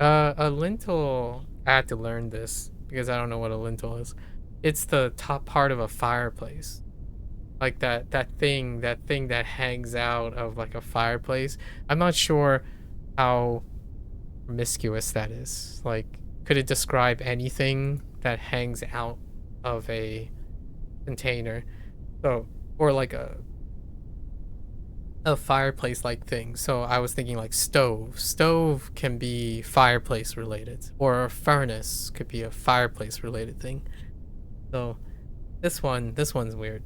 A lintel. I had to learn this because I don't know what a lintel is. It's the top part of a fireplace, like that thing that hangs out of like a fireplace. I'm not sure how promiscuous that is. Like, could it describe anything that hangs out of a container? So, or like a fireplace like thing. So I was thinking like stove. Stove can be fireplace related, or a furnace could be a fireplace related thing. So this one's weird.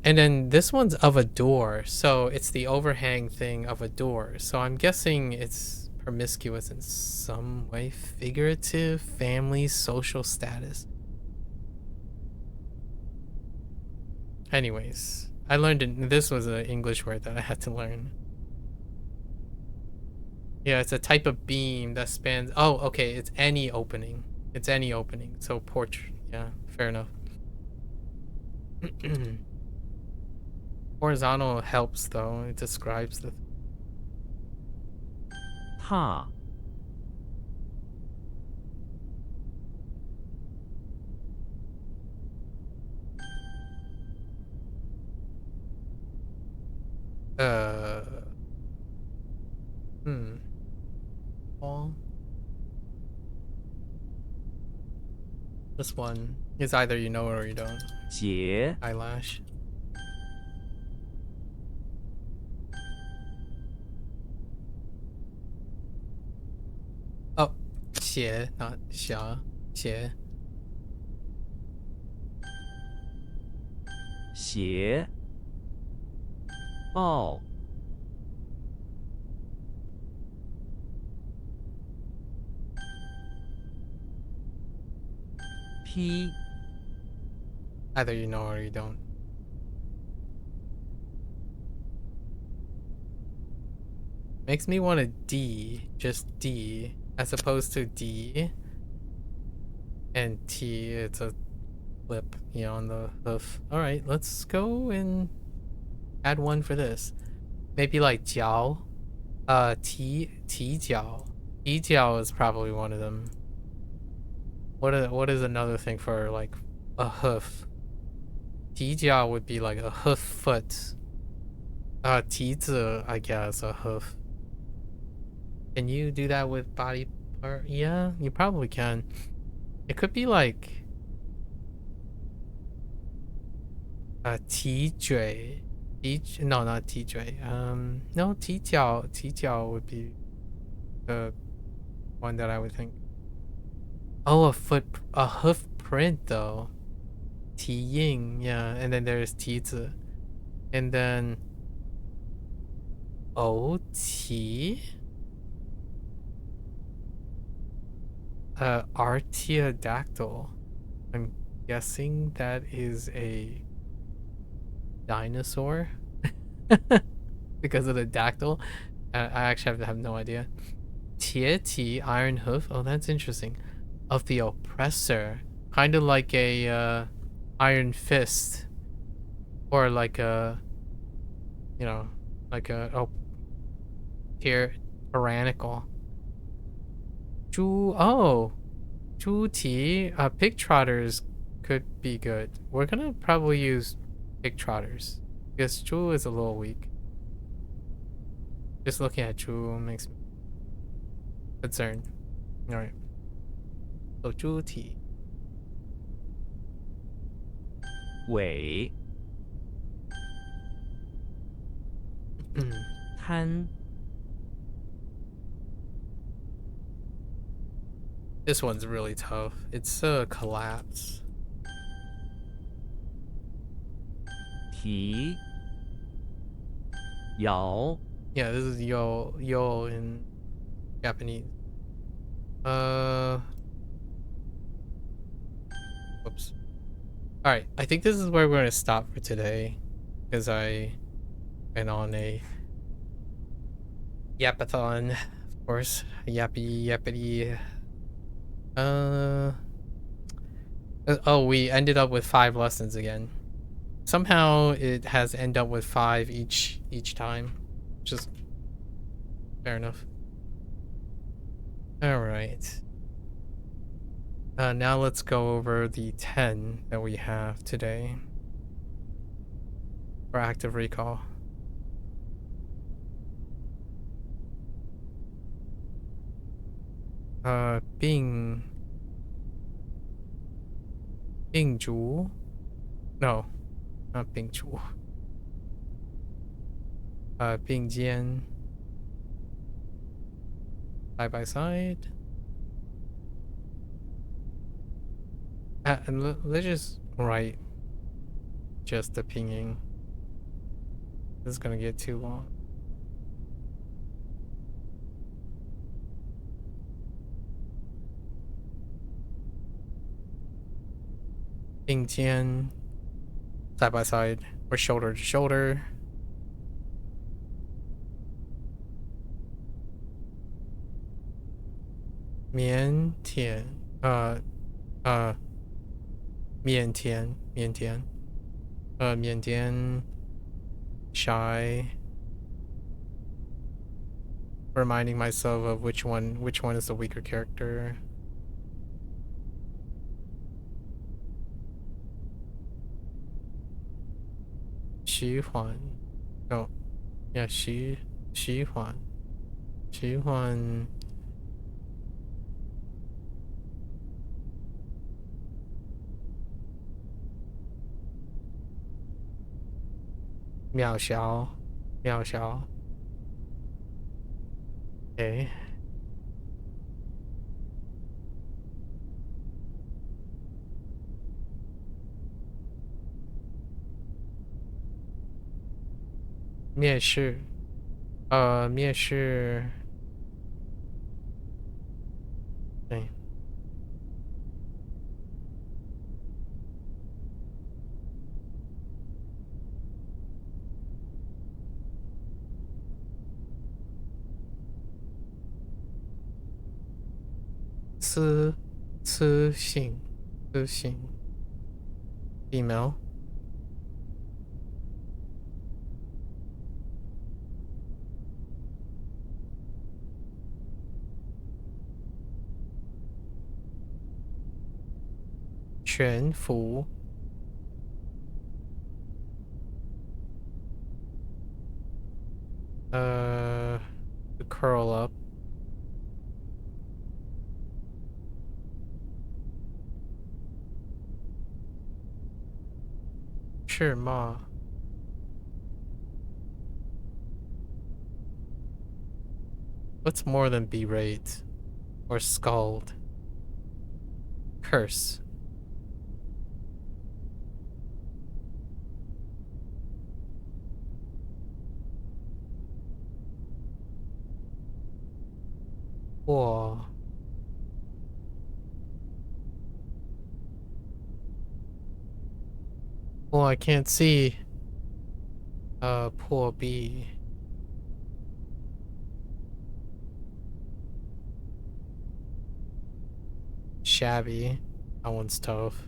And then this one's of a door, so it's the overhang thing of a door. So I'm guessing it's promiscuous in some way, figurative, family, social status. Anyways, I learned this was an English word that I had to learn. Yeah, it's a type of beam that spans. Oh, okay, it's any opening. It's any opening. So porch. Yeah, fair enough. Horizontal helps though. It describes the. 踏 Uh. Hmm. Wall. This one is either you know it or you don't. 解 Eyelash. Oh, 斜 not 斜斜写报 批 Either you know or you don't. Makes me want a D, just D, as opposed to D and T. It's a flip, on the hoof. All right, let's go and add one for this. Maybe like jiao. T jiao. T jiao is probably one of them. What is another thing for like a hoof? T jiao would be like a hoof foot. T zi, I guess, a hoof. Can you do that with body part? Yeah, you probably can. It could be like T J. No, not T J. No, T jiao. T jiao would be the one that I would think. Oh, a hoof print though. T ying, yeah, and then there's T zi, and then O T. Artiodactyl. I'm guessing that is a dinosaur because of the dactyl. I actually have no idea. Tieti, iron hoof. Oh, that's interesting. Of the oppressor, kind of like a iron fist, or like a, like a tyrannical. Oh, Chu Ti. Pig trotters could be good. We're gonna probably use pig trotters because Chu is a little weak. Just looking at Chu makes me concerned. All right. So Chu Ti. 尾 滩 This one's really tough. It's a collapse. 提 摇 Yeah, this is yo in Japanese. Whoops. All right, I think this is where we're gonna stop for today because I went on a yapathon, of course. Yappity. Oh, we ended up with 5 lessons again. Somehow it has ended up with 5 each time. Just fair enough. All right. Now let's go over the 10 that we have today for active recall. Bing Zhu. No, not Bing Zhu. Bing Jian. Side by side. And let's just write just the pinging. This is gonna get too long. Bing Jian. Side by side or shoulder to shoulder. Mian Tian. Mian Tian. Mian Tian. Mian Tian. Shy. Reminding myself of which one is the weaker character. Xu Huan. Oh, yeah, Xu Huan. Xu Huan. Miao Xiao. Miao Xiao. Okay. Mian Shi. Mian Shi. Okay. 雌雌性雌性 female 全幅 to curl up 赤帽 what's more than berate or scald curse 我 well I can't see poor B shabby that one's tough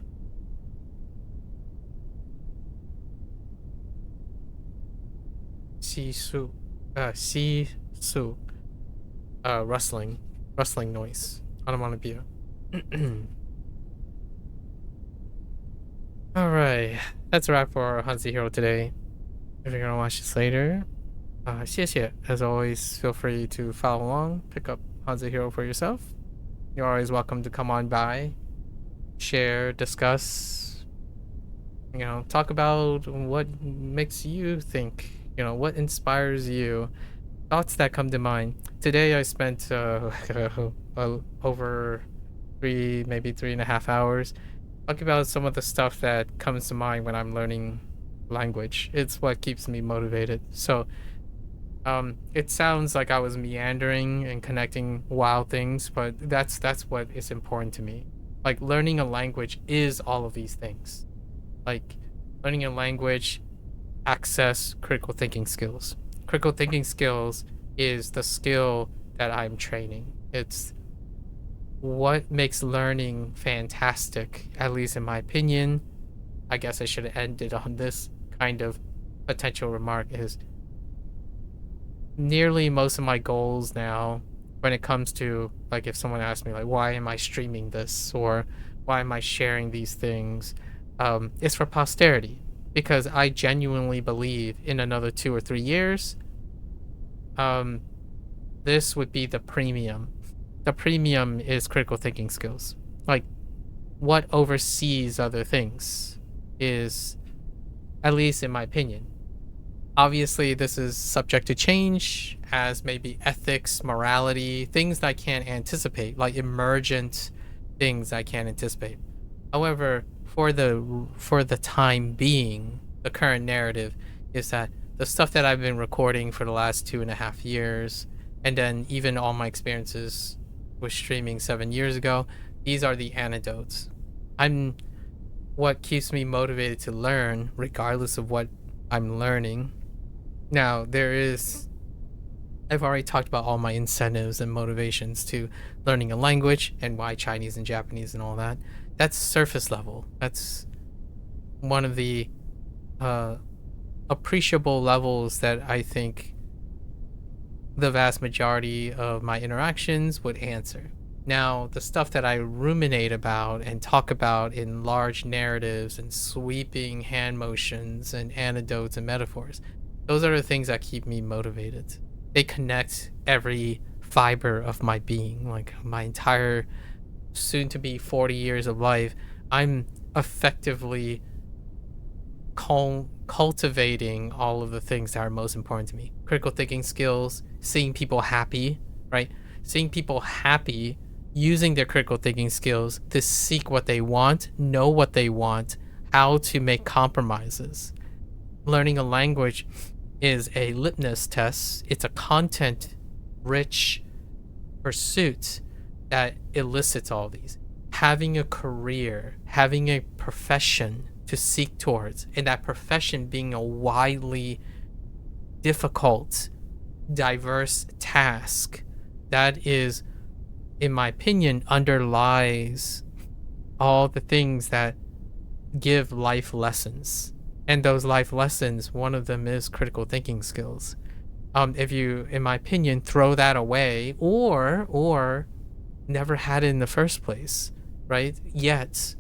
sisu sisu rustling noise onomatopoeia all right, that's a wrap for HanziHero today. If you're gonna watch this later, 谢谢. As always, feel free to follow along, pick up HanziHero for yourself. You're always welcome to come on by, share, discuss, talk about what makes you think, what inspires you, thoughts that come to mind. Today I spent over maybe 3.5 hours talking about some of the stuff that comes to mind when I'm learning language. It's what keeps me motivated. So it sounds like I was meandering and connecting wild things, but that's what is important to me. Like learning a language is all of these things. Like learning a language, access critical thinking skills. Critical thinking skills is the skill that I'm training. It's what makes learning fantastic, at least in my opinion. I guess I should have ended on this kind of potential remark is nearly most of my goals now when it comes to like if someone asks me like why am I streaming this or why am I sharing these things, it's for posterity because I genuinely believe in another 2 or 3 years this would be the premium. The premium is critical thinking skills. Like what oversees other things is, at least in my opinion. Obviously, this is subject to change as maybe ethics, morality, things that I can't anticipate, like emergent things I can't anticipate. However, for the time being, the current narrative is that the stuff that I've been recording for the last 2.5 years, and then even all my experiences with streaming 7 years ago, these are the antidotes. I'm what keeps me motivated to learn, regardless of what I'm learning. Now, I've already talked about all my incentives and motivations to learning a language and why Chinese and Japanese and all that. That's surface level. That's one of the appreciable levels that I think the vast majority of my interactions would answer. Now, the stuff that I ruminate about and talk about in large narratives and sweeping hand motions and anecdotes and metaphors, those are the things that keep me motivated. They connect every fiber of my being, like my entire soon to be 40 years of life. I'm effectively cultivating all of the things that are most important to me. Critical thinking skills, seeing people happy, right? Seeing people happy, using their critical thinking skills to seek what they want, know what they want, how to make compromises. Learning a language is a litmus test. It's a content rich pursuit that elicits all these. Having a career, having a profession to seek towards, and that profession being a widely difficult, diverse task, that is in my opinion, underlies all the things that give life lessons. And those life lessons, one of them is critical thinking skills. If you, in my opinion, throw that away or never had it in the first place, right? Yet,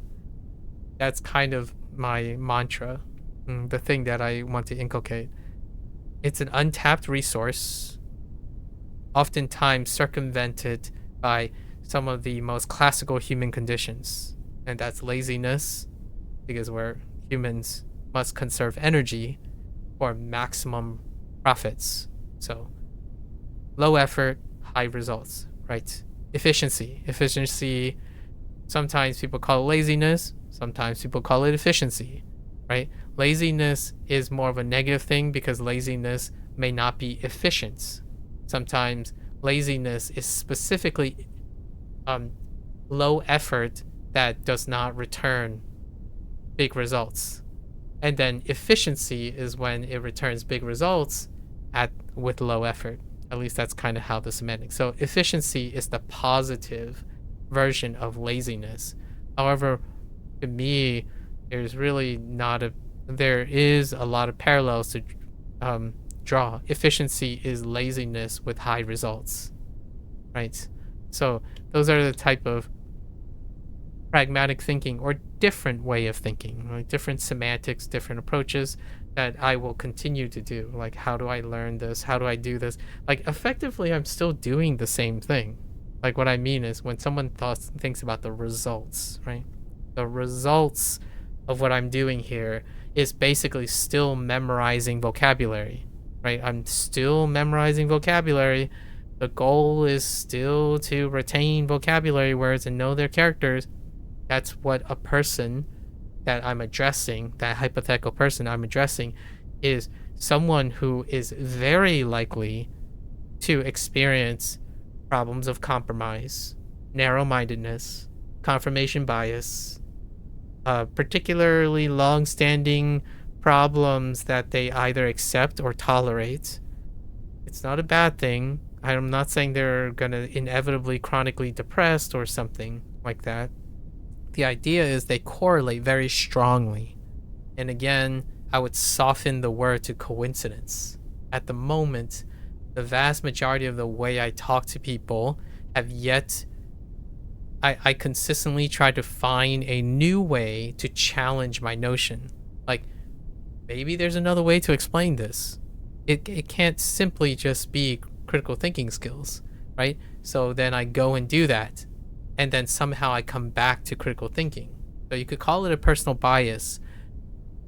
that's kind of my mantra, the thing that I want to inculcate. It's an untapped resource, oftentimes circumvented by some of the most classical human conditions, and that's laziness, because humans must conserve energy for maximum profits. So, low effort, high results, right? Efficiency. Sometimes people call it laziness. Sometimes people call it efficiency, right? Laziness is more of a negative thing because laziness may not be efficient. Sometimes laziness is specifically low effort that does not return big results. And then efficiency is when it returns big results with low effort. At least that's kind of how the semantics. So efficiency is the positive version of laziness. However, to me, there is a lot of parallels to draw. Efficiency is laziness with high results, right? So those are the type of pragmatic thinking or different way of thinking, like different semantics, different approaches that I will continue to do. Like, how do I learn this? How do I do this? Like, effectively, I'm still doing the same thing. Like, what I mean is when someone thinks about the results, right? The results of what I'm doing here is basically still memorizing vocabulary, right? I'm still memorizing vocabulary. The goal is still to retain vocabulary words and know their characters. That's what a person that I'm addressing, that hypothetical person I'm addressing, is someone who is very likely to experience problems of compromise, narrow-mindedness, confirmation bias, particularly long-standing problems that they either accept or tolerate. It's not a bad thing. I'm not saying they're going to inevitably chronically depressed or something like that. The idea is they correlate very strongly. And again, I would soften the word to coincidence. At the moment, the vast majority of the way I talk to people have yet... I consistently try to find a new way to challenge my notion. Like, maybe there's another way to explain this. It can't simply just be critical thinking skills, right? So then I go and do that. And then somehow I come back to critical thinking. So you could call it a personal bias.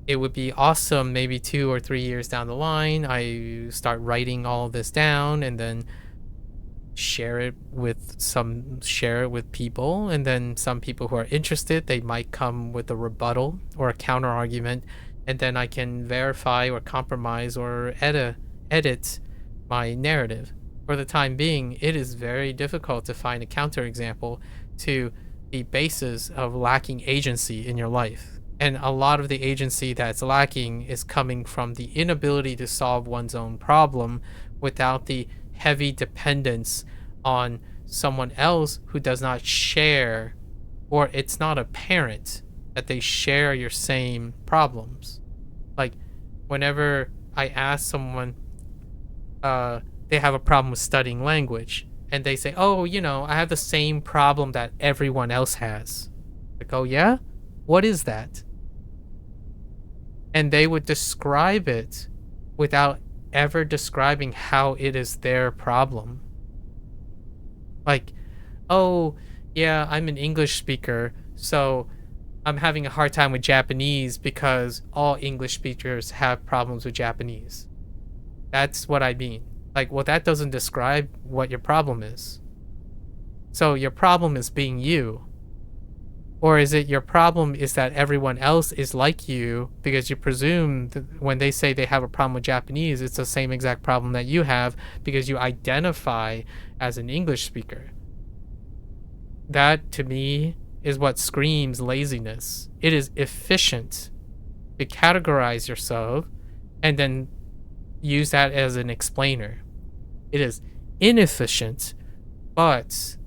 It would be awesome maybe 2 or 3 years down the line, I start writing all of this down and then share it with people, and then some people who are interested, they might come with a rebuttal or a counter argument, and then I can verify or compromise or edit my narrative. For the time being, it is very difficult to find a counterexample to the basis of lacking agency in your life. And a lot of the agency that's lacking is coming from the inability to solve one's own problem without the heavy dependence on someone else who does not share, or it's not apparent that they share your same problems. Like, whenever I ask someone, they have a problem with studying language, and they say, oh, I have the same problem that everyone else has. Like, oh yeah? What is that? And they would describe it without ever describing how it is their problem. Like, oh, yeah, I'm an English speaker, so I'm having a hard time with Japanese because all English speakers have problems with Japanese. That's what I mean. Like, well, that doesn't describe what your problem is. So your problem is being you. Or is it your problem is that everyone else is like you, because you presume that when they say they have a problem with Japanese, it's the same exact problem that you have because you identify as an English speaker. That, to me, is what screams laziness. It is efficient to categorize yourself and then use that as an explainer. It is inefficient, but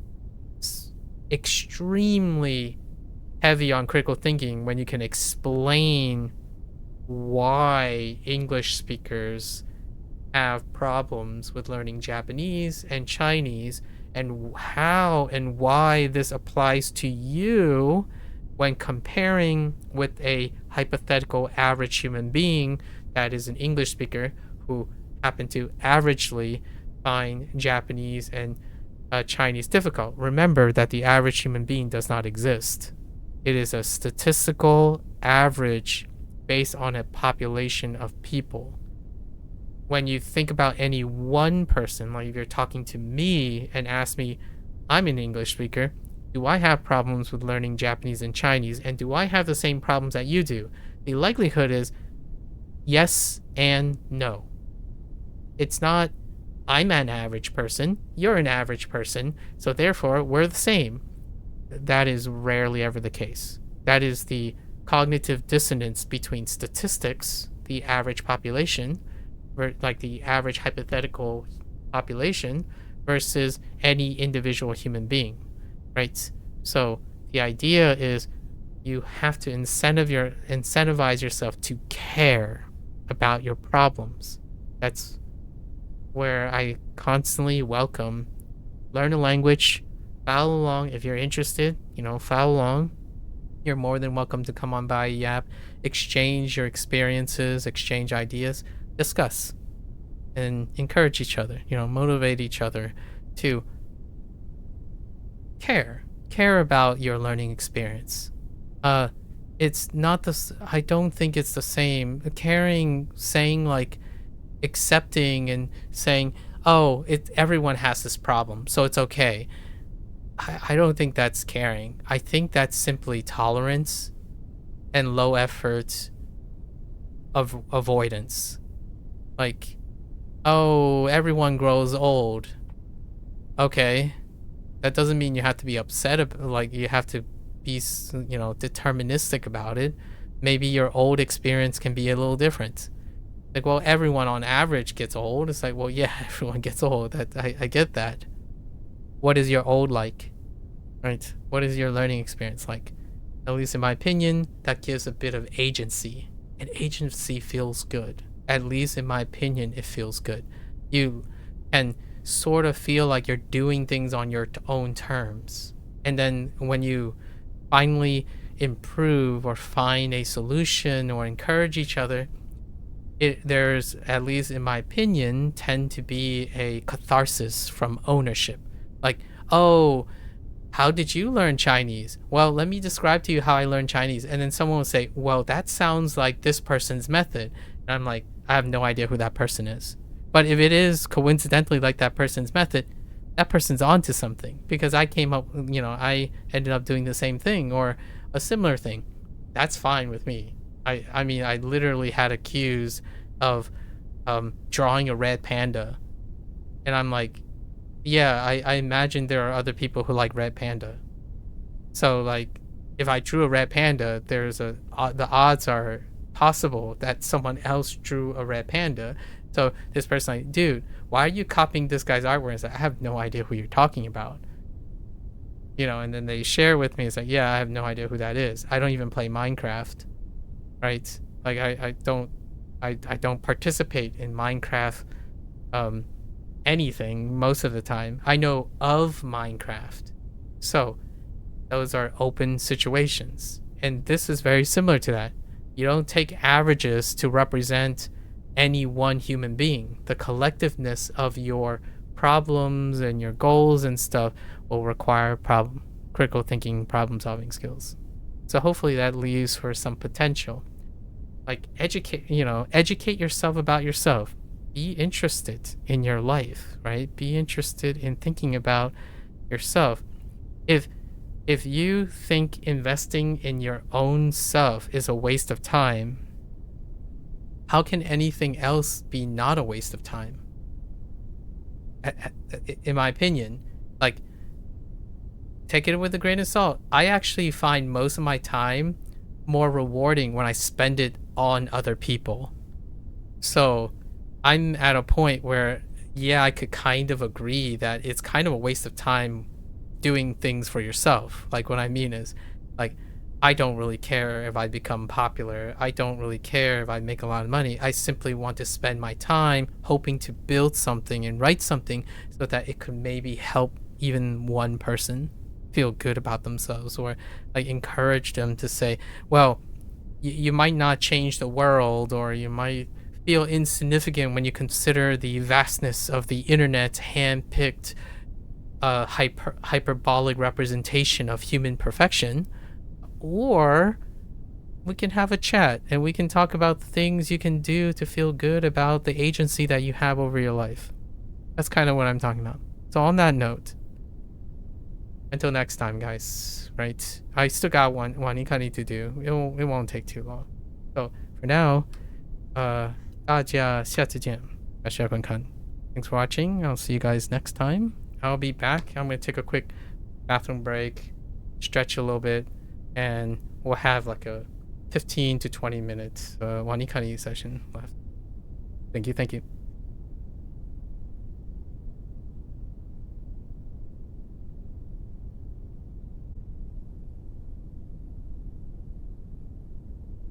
extremely heavy on critical thinking when you can explain why English speakers have problems with learning Japanese and Chinese, and how and why this applies to you when comparing with a hypothetical average human being that is an English speaker who happen to averagely find Japanese and Chinese difficult. Remember that the average human being does not exist. It is a statistical average based on a population of people. When you think about any one person, like if you're talking to me and ask me, I'm an English speaker, do I have problems with learning Japanese and Chinese? And do I have the same problems that you do? The likelihood is yes and no. It's not, I'm an average person, you're an average person, so therefore we're the same. That is rarely ever the case. That is the cognitive dissonance between statistics, the average population, like the average hypothetical population, versus any individual human being, right? So the idea is you have to incentivize yourself to care about your problems. That's where I constantly welcome learn a language, follow along if you're interested, follow along. You're more than welcome to come on by Yap, exchange your experiences, exchange ideas, discuss, and encourage each other, motivate each other to care about your learning experience. It's not this, I don't think it's the same. Caring, saying like, accepting and saying, oh, everyone has this problem, so it's okay. I don't think that's caring. I think that's simply tolerance and low effort of avoidance. Like, oh, everyone grows old. Okay. That doesn't mean you have to be upset, like you have to be, deterministic about it. Maybe your old experience can be a little different. Like, well, everyone on average gets old. It's like, well, yeah, everyone gets old. I get that. What is your old like? Right? What is your learning experience like? At least in my opinion, that gives a bit of agency. And agency feels good. At least in my opinion, it feels good. You can sort of feel like you're doing things on your own terms. And then when you finally improve or find a solution or encourage each other, there's, at least in my opinion, tend to be a catharsis from ownership. Like, oh, how did you learn Chinese? Well, let me describe to you how I learned Chinese. And then someone will say, well, that sounds like this person's method. And I'm like, I have no idea who that person is. But if it is coincidentally like that person's method, that person's onto something, because I came up, I ended up doing the same thing or a similar thing. That's fine with me. I mean, I literally had accused of drawing a red panda. And I'm like, yeah, I imagine there are other people who like red panda. So, like, if I drew a red panda, the odds are possible that someone else drew a red panda. So this person like, dude, why are you copying this guy's artwork? And it's like, I have no idea who you're talking about. And then they share with me. It's like, yeah, I have no idea who that is. I don't even play Minecraft. Right? Like I don't participate in Minecraft anything most of the time. I know of Minecraft. So those are open situations. And this is very similar to that. You don't take averages to represent any one human being. The collectiveness of your problems and your goals and stuff will require critical thinking, problem solving skills. So hopefully that leaves for some potential. Like, educate yourself about yourself. Be interested in your life, right? Be interested in thinking about yourself. If you think investing in your own self is a waste of time, how can anything else be not a waste of time? In my opinion, like, take it with a grain of salt. I actually find most of my time more rewarding when I spend it on other people. So I'm at a point where, yeah, I could kind of agree that it's kind of a waste of time doing things for yourself. Like, what I mean is, like, I don't really care if I become popular. I don't really care if I make a lot of money. I simply want to spend my time hoping to build something and write something so that it could maybe help even one person feel good about themselves, or like encourage them to say, well, you might not change the world, or you might feel insignificant when you consider the vastness of the internet's hand-picked hyperbolic representation of human perfection. Or we can have a chat and we can talk about the things you can do to feel good about the agency that you have over your life. That's kind of what I'm talking about. So on that note, until next time, guys, right? I still got one ikani to do. It won't take too long. So for now, 大家下次见. Thanks for watching. I'll see you guys next time. I'll be back. I'm gonna take a quick bathroom break, stretch a little bit, and we'll have like a 15 to 20 minutes ワニカニ session left. Thank you.